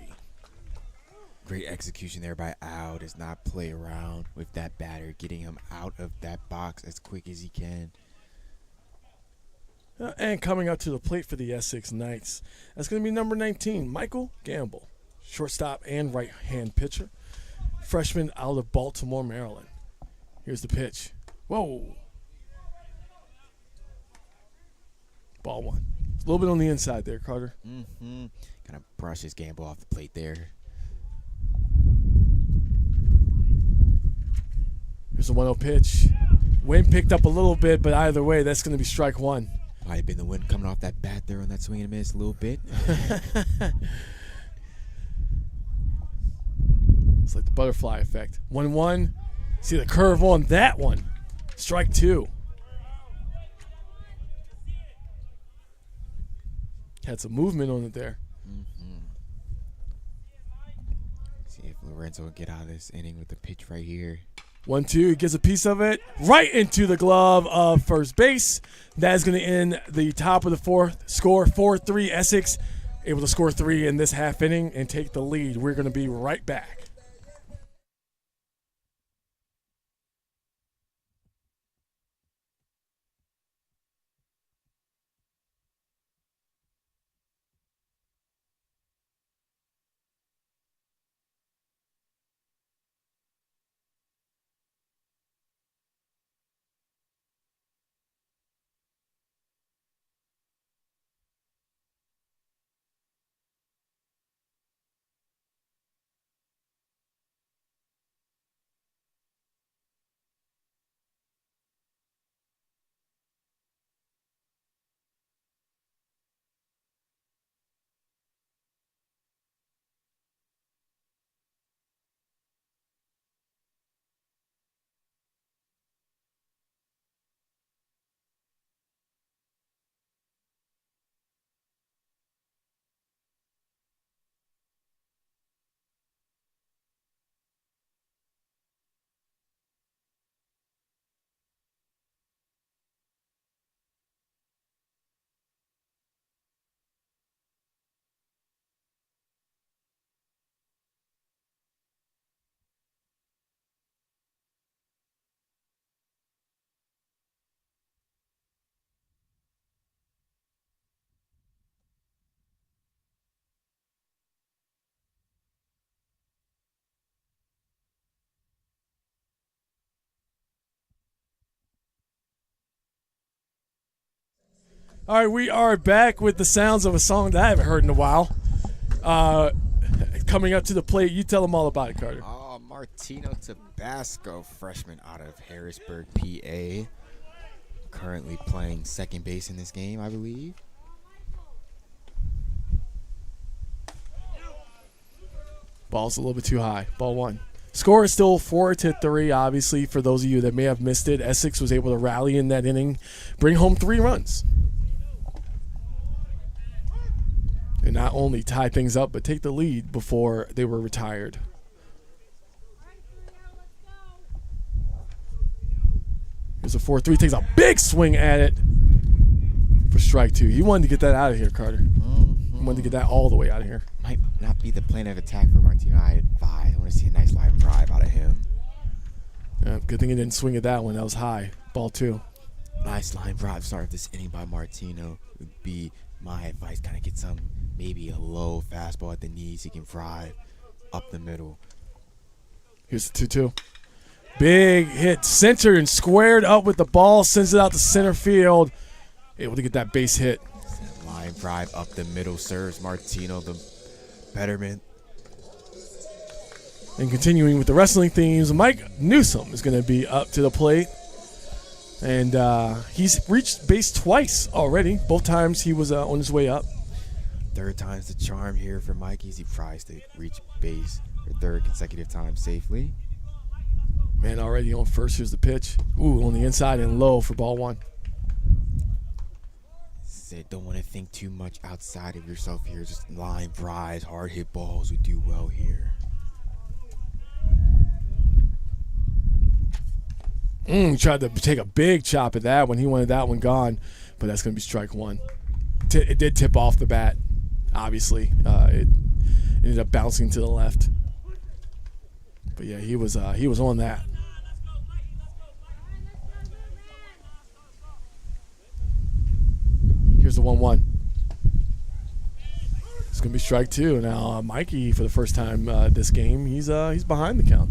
Great execution there by Al. Does not play around with that batter, getting him out of that box as quick as he can. And coming up to the plate for the Essex Knights, that's going to be number 19, Michael Gamble, shortstop and right-hand pitcher, freshman out of Baltimore, Maryland. Here's the pitch. Whoa. Ball one. A little bit on the inside there, Carter. Kind of brushes Gamble off the plate there. Here's a 1-0 pitch. Wind picked up a little bit, but either way, that's going to be strike one. Might have been the wind coming off that bat there on that swing and a miss a little bit. It's like the butterfly effect. 1-1. See the curve on that one. Strike two. Had some movement on it there. See if Lorenzo will get out of this inning with the pitch right here. 1-2, he gets a piece of it right into the glove of first base. That is going to end the top of the fourth. Score 4-3 Essex, able to score 3 in this half inning and take the lead. We're going to be right back. All right, we are back with the sounds of a song that I haven't heard in a while. Coming up to the plate, you tell them all about it, Carter. Martino Tabasco, freshman out of Harrisburg, PA. Currently playing second base in this game, I believe. Ball's a little bit too high. Ball 1. Score is still 4-3, obviously, for those of you that may have missed it. Essex was able to rally in that inning, bring home 3 runs. And not only tie things up, but take the lead before they were retired. Here's a 4-3, takes a big swing at it for strike 2. He wanted to get that out of here, Carter. He wanted to get that all the way out of here. Might not be the plan of attack for Martino. I advise. I want to see a nice line drive out of him. Yeah, good thing he didn't swing at that one. That was high. Ball 2. Nice line drive start of this inning by Martino would be my advice. Kind of get some, maybe a low fastball at the knees. He can drive up the middle. Here's the 2-2. Big hit, centered and squared up with the ball. Sends it out to center field. Able to get that base hit. Line drive up the middle serves Martino the betterment. And continuing with the wrestling themes, Mike Newsom is going to be up to the plate. And he's reached base twice already. Both times he was on his way up. Third time's the charm here for Mikey as he tries to reach base for third consecutive time safely. Man, already on first. Here's the pitch. Ooh, on the inside and low for ball 1. Said don't want to think too much outside of yourself here. Just line drives, hard hit balls would do well here. Tried to take a big chop at that one. He wanted that one gone, but that's going to be strike 1. It did tip off the bat, obviously. It ended up bouncing to the left. But yeah, he was on that. Here's the 1-1. It's gonna be strike 2 now. Mikey, for the first time this game, he's behind the count.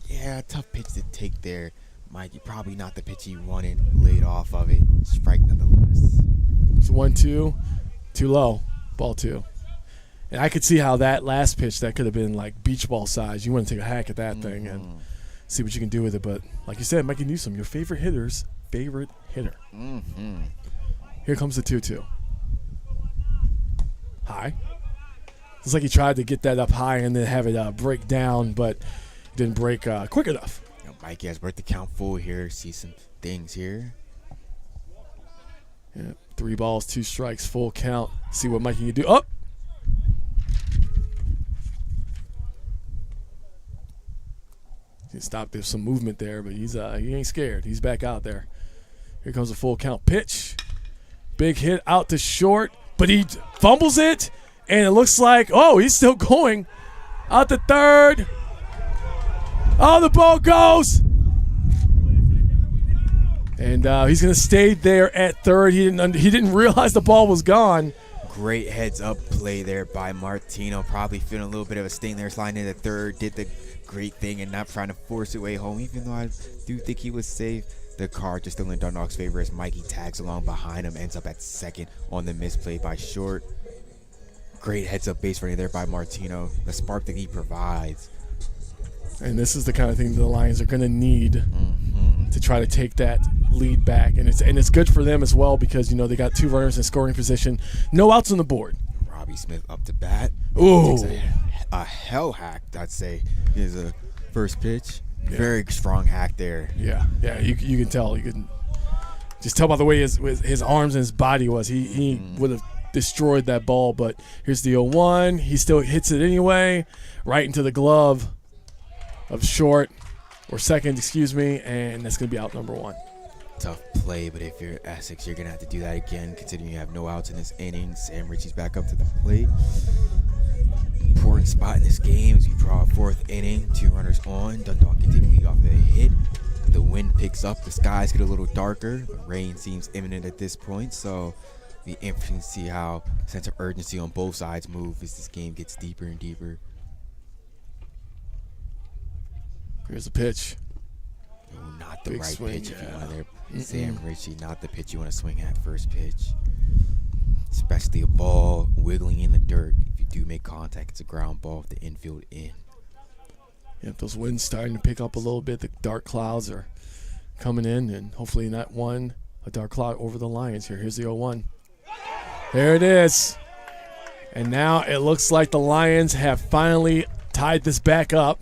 Yeah, tough pitch to take there, Mikey. Probably not the pitch he wanted. Laid off of it. Strike nonetheless. It's 1-2, too low. Ball 2. And I could see how that last pitch, that could have been like beach ball size. You want to take a hack at that thing and see what you can do with it. But like you said, Mikey Newsom, your favorite hitter's favorite hitter. Here comes the 2-2. High. It's like he tried to get that up high and then have it break down, but didn't break quick enough. Mikey has worked the count full here. See some things here. Yeah, 3 balls, 2 strikes, full count. See what Mikey can do. Oh! He stopped. There's some movement there, but he ain't scared. He's back out there. Here comes a full count pitch. Big hit out to short, but he fumbles it, and it looks like, oh, he's still going. Out to third. Oh, the ball goes. And he's going to stay there at third. He didn't realize the ball was gone. Great heads-up play there by Martino. Probably feeling a little bit of a sting there, sliding into third. Did the great thing and not trying to force it way home, even though I do think he was safe. The card just still in Dundalk's favor as Mikey tags along behind him, ends up at second on the misplay by Short. Great heads-up base running there by Martino. The spark that he provides. And this is the kind of thing the Lions are going to need to try to take that lead back. And it's good for them as well because, you know, they got 2 runners in scoring position. No outs on the board. Robbie Smith up to bat. Ooh. Takes a hell hack, I'd say. Here's a first pitch. Yeah. Very strong hack there. Yeah, you can tell. You can just tell by the way his arms and his body was. He would have destroyed that ball, but here's the 0-1. He still hits it anyway, right into the glove of short, or second, excuse me, and that's going to be out number 1. Tough play, but if you're Essex, you're going to have to do that again, considering you have no outs in this inning. Sam Ritchie's back up to the plate. Important spot in this game as you draw a 4th inning, 2 runners on. Dundalk can take a lead off of a hit. The wind picks up, the skies get a little darker. The rain seems imminent at this point, so it'll be interesting to see how sense of urgency on both sides move as this game gets deeper and deeper. Here's the pitch. Oh, not the Big right swing, pitch if you yeah. want there. Sam Ritchie, not the pitch you want to swing at first pitch. Especially a ball wiggling in the dirt. If you do make contact, it's a ground ball with the infield in. Yep, those winds starting to pick up a little bit. The dark clouds are coming in, and hopefully not a dark cloud over the Lions here. Here's the 0-1. There it is. And now it looks like the Lions have finally tied this back up.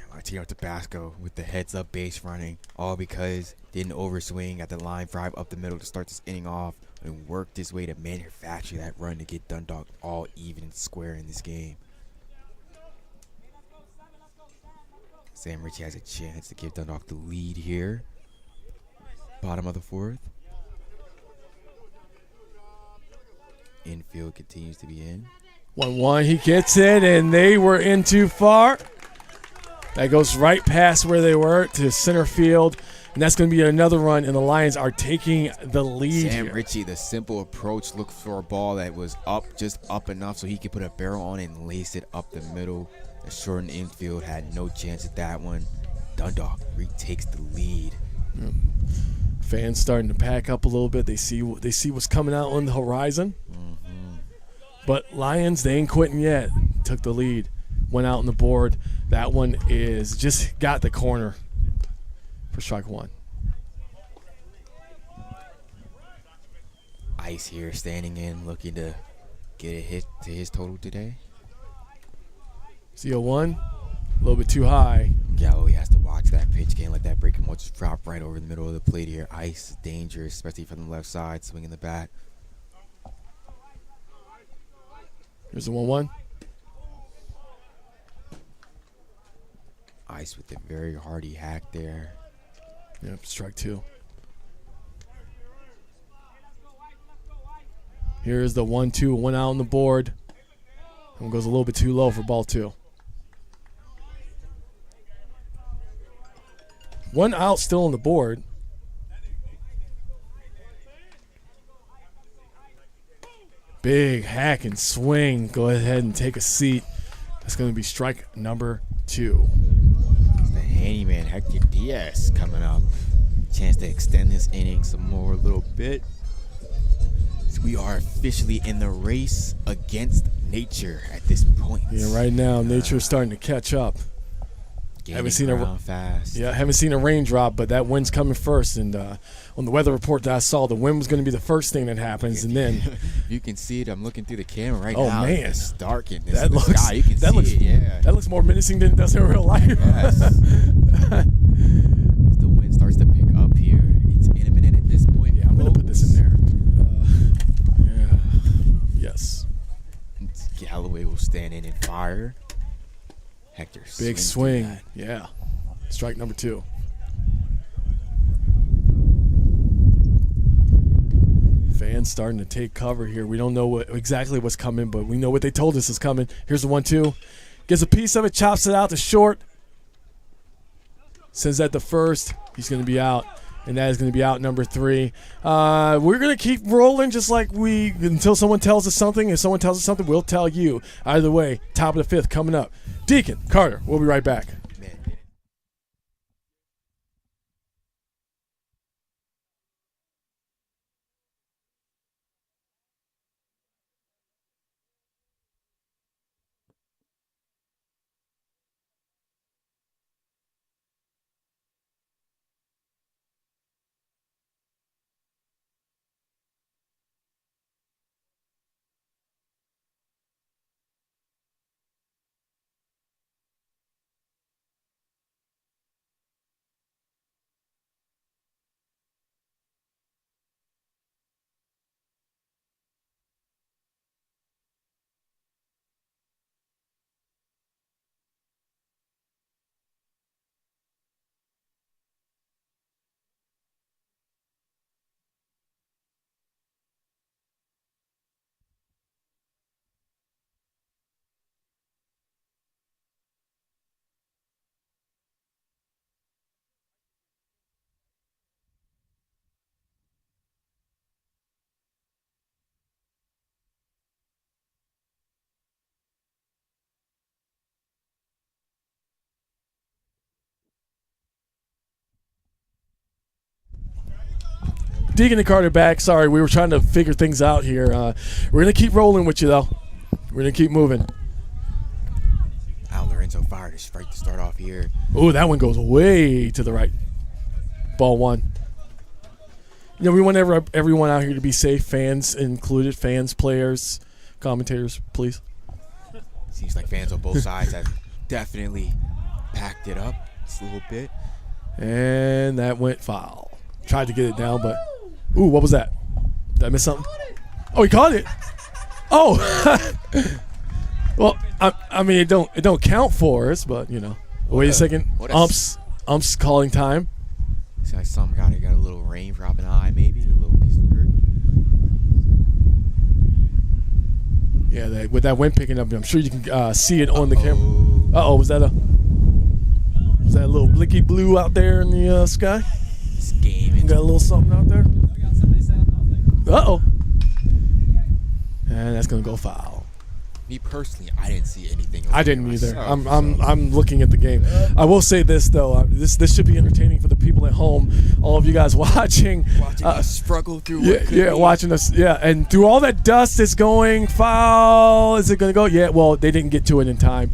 Martino Tabasco with the heads-up base running, all because didn't overswing at the line drive up the middle to start this inning off and worked his way to manufacture that run to get Dundalk all even and square in this game. Sam Ritchie has a chance to give Dundalk the lead here. Bottom of the 4th. Infield continues to be in. 1-1, he gets it, and they were in too far. That goes right past where they were to center field, and that's going to be another run, and the Lions are taking the lead Sam here. Ritchie, the simple approach, looked for a ball that was up, just up enough so he could put a barrel on it and lace it up the middle. The short and infield had no chance at that one. Dundalk retakes the lead. Fans starting to pack up a little bit. They see what's coming out on the horizon. But Lions, they ain't quitting yet. Took the lead. Went out on the board. That one is just got the corner for strike 1. Ice here standing in, looking to get a hit to his total today. CO1, a little bit too high. Galloway has to watch that pitch. Can't let that break him. Just drop right over the middle of the plate here. Ice is dangerous, especially from the left side, swinging the bat. Here's the 1-1. Ice with a very hearty hack there. Yep, strike 2. Here's the 1-2, one out on the board. One goes a little bit too low for ball 2. 1 out still on the board. Big hack and swing. Go ahead and take a seat. That's going to be strike number 2. It's the handyman Hector Diaz coming up. Chance to extend this inning some more a little bit. So we are officially in the race against nature at this point. Yeah, right now nature's starting to catch up. Haven't seen fast. Yeah, haven't seen a raindrop, but that wind's coming first. And on the weather report that I saw, the wind was going to be the first thing that happens, and then you can see it. I'm looking through the camera right oh, now. Man, it's dark in that the looks, sky. You can that see looks, it. Yeah, that looks more menacing than it does in real life. Yes. The wind starts to pick up here. It's imminent at this point. Yeah, I'm going to put this in there. Yeah. Yes. Galloway will stand in and fire. Hector big swings swing. through that. Yeah. Strike number 2. Fans starting to take cover here. We don't know exactly what's coming, but we know what they told us is coming. Here's the 1-2. Gets a piece of it, chops it out to short. Sends that to first. He's going to be out, and that is going to be out number 3. We're going to keep rolling just like until someone tells us something. If someone tells us something, we'll tell you. Either way, top of the 5th coming up. Deacon, Carter, we'll be right back. Deacon and Carter back. Sorry, we were trying to figure things out here. We're going to keep rolling with you, though. We're going to keep moving. Al Lorenzo fired his strike to start off here. Oh, that one goes way to the right. Ball 1. You know, we want everyone out here to be safe, fans included, fans, players, commentators, please. Seems like fans on both sides have definitely packed it up just a little bit. And that went foul. Tried to get it down, but... Ooh, what was that? Did I miss something? Oh, he caught it. Oh. Well, I mean, it don't count for us, but, you know. Wait a second. Umps calling time. Looks like some guy got a little rain dropping eye, maybe. A little piece of dirt. Yeah, with that wind picking up, I'm sure you can see it on the camera. Uh-oh, was that a little blicky blue out there in the sky? This game. Got a little something out there? Uh-oh. And that's going to go foul. Me personally, I didn't see anything. I didn't either. I'm looking at the game. I will say this though. This should be entertaining for the people at home. All of you guys watching us struggle through. Watching us. Yeah, and through all that dust that's going. Foul. Is it going to go? Yeah. Well, they didn't get to it in time.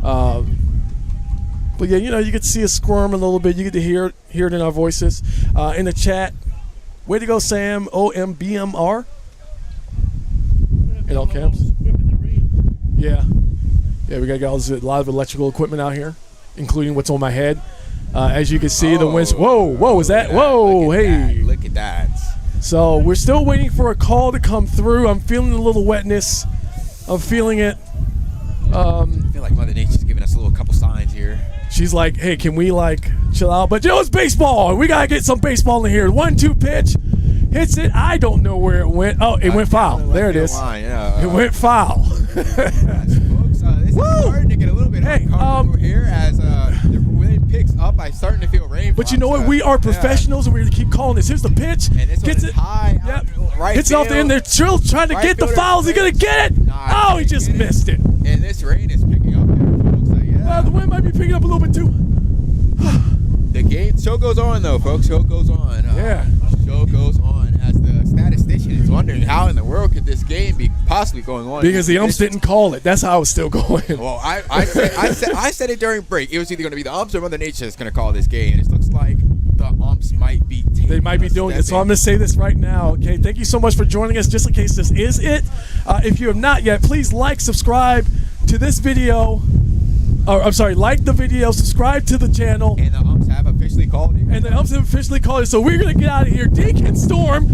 But yeah, you know, you get to see us squirm a little bit. You get to hear it in our voices. In the chat, way to go, Sam. OMBMR. In all caps. Yeah. Yeah, we got a lot of electrical equipment out here, including what's on my head. As you can see, the winds. Whoa, is that? Whoa, hey. Look at that. So we're still waiting for a call to come through. I'm feeling a little wetness. I'm feeling it. I feel like Mother Nature's giving us a little couple signs here. She's like, hey, can we, like, chill out? But, you know, it's baseball. We got to get some baseball in here. 1-2 pitch. Hits it. I don't know where it went. Oh, it went foul. There it is. It went foul. Folks, this is starting to get a little bit uncomfortable here as the wind picks up. I'm starting to feel rain. But you know what? We are professionals, and we're going to keep calling this. Here's the pitch. And this gets one is high. Yep. Right hits it off the end. They're still trying to get the fouls. He's going to get it. Oh, he just missed it. And this rain is picking up here, folks. The wind might be picking up a little bit, too. The game show goes on, though, folks. Show goes on. Show goes on as the statistician is wondering how in the world could this game be possibly going on. Because the umps didn't call it. That's how it's still going. Well, I said it during break. It was either going to be the umps or Mother Nature that's going to call this game. And it looks like the umps might be taking They might be doing it. So I'm going to say this right now. Okay, thank you so much for joining us. Just in case this is it. If you have not yet, please like, subscribe to this video. Like the video, subscribe to the channel. And the umps have officially called it. So we're going to get out of here. Deacon Storm,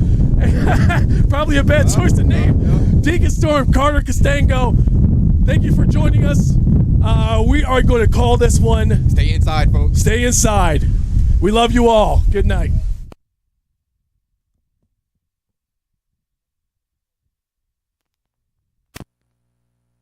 probably a bad choice to name. Deacon Storm, Carter Castango, thank you for joining us. We are going to call this one Stay inside, folks. Stay Inside. We love you all. Good night.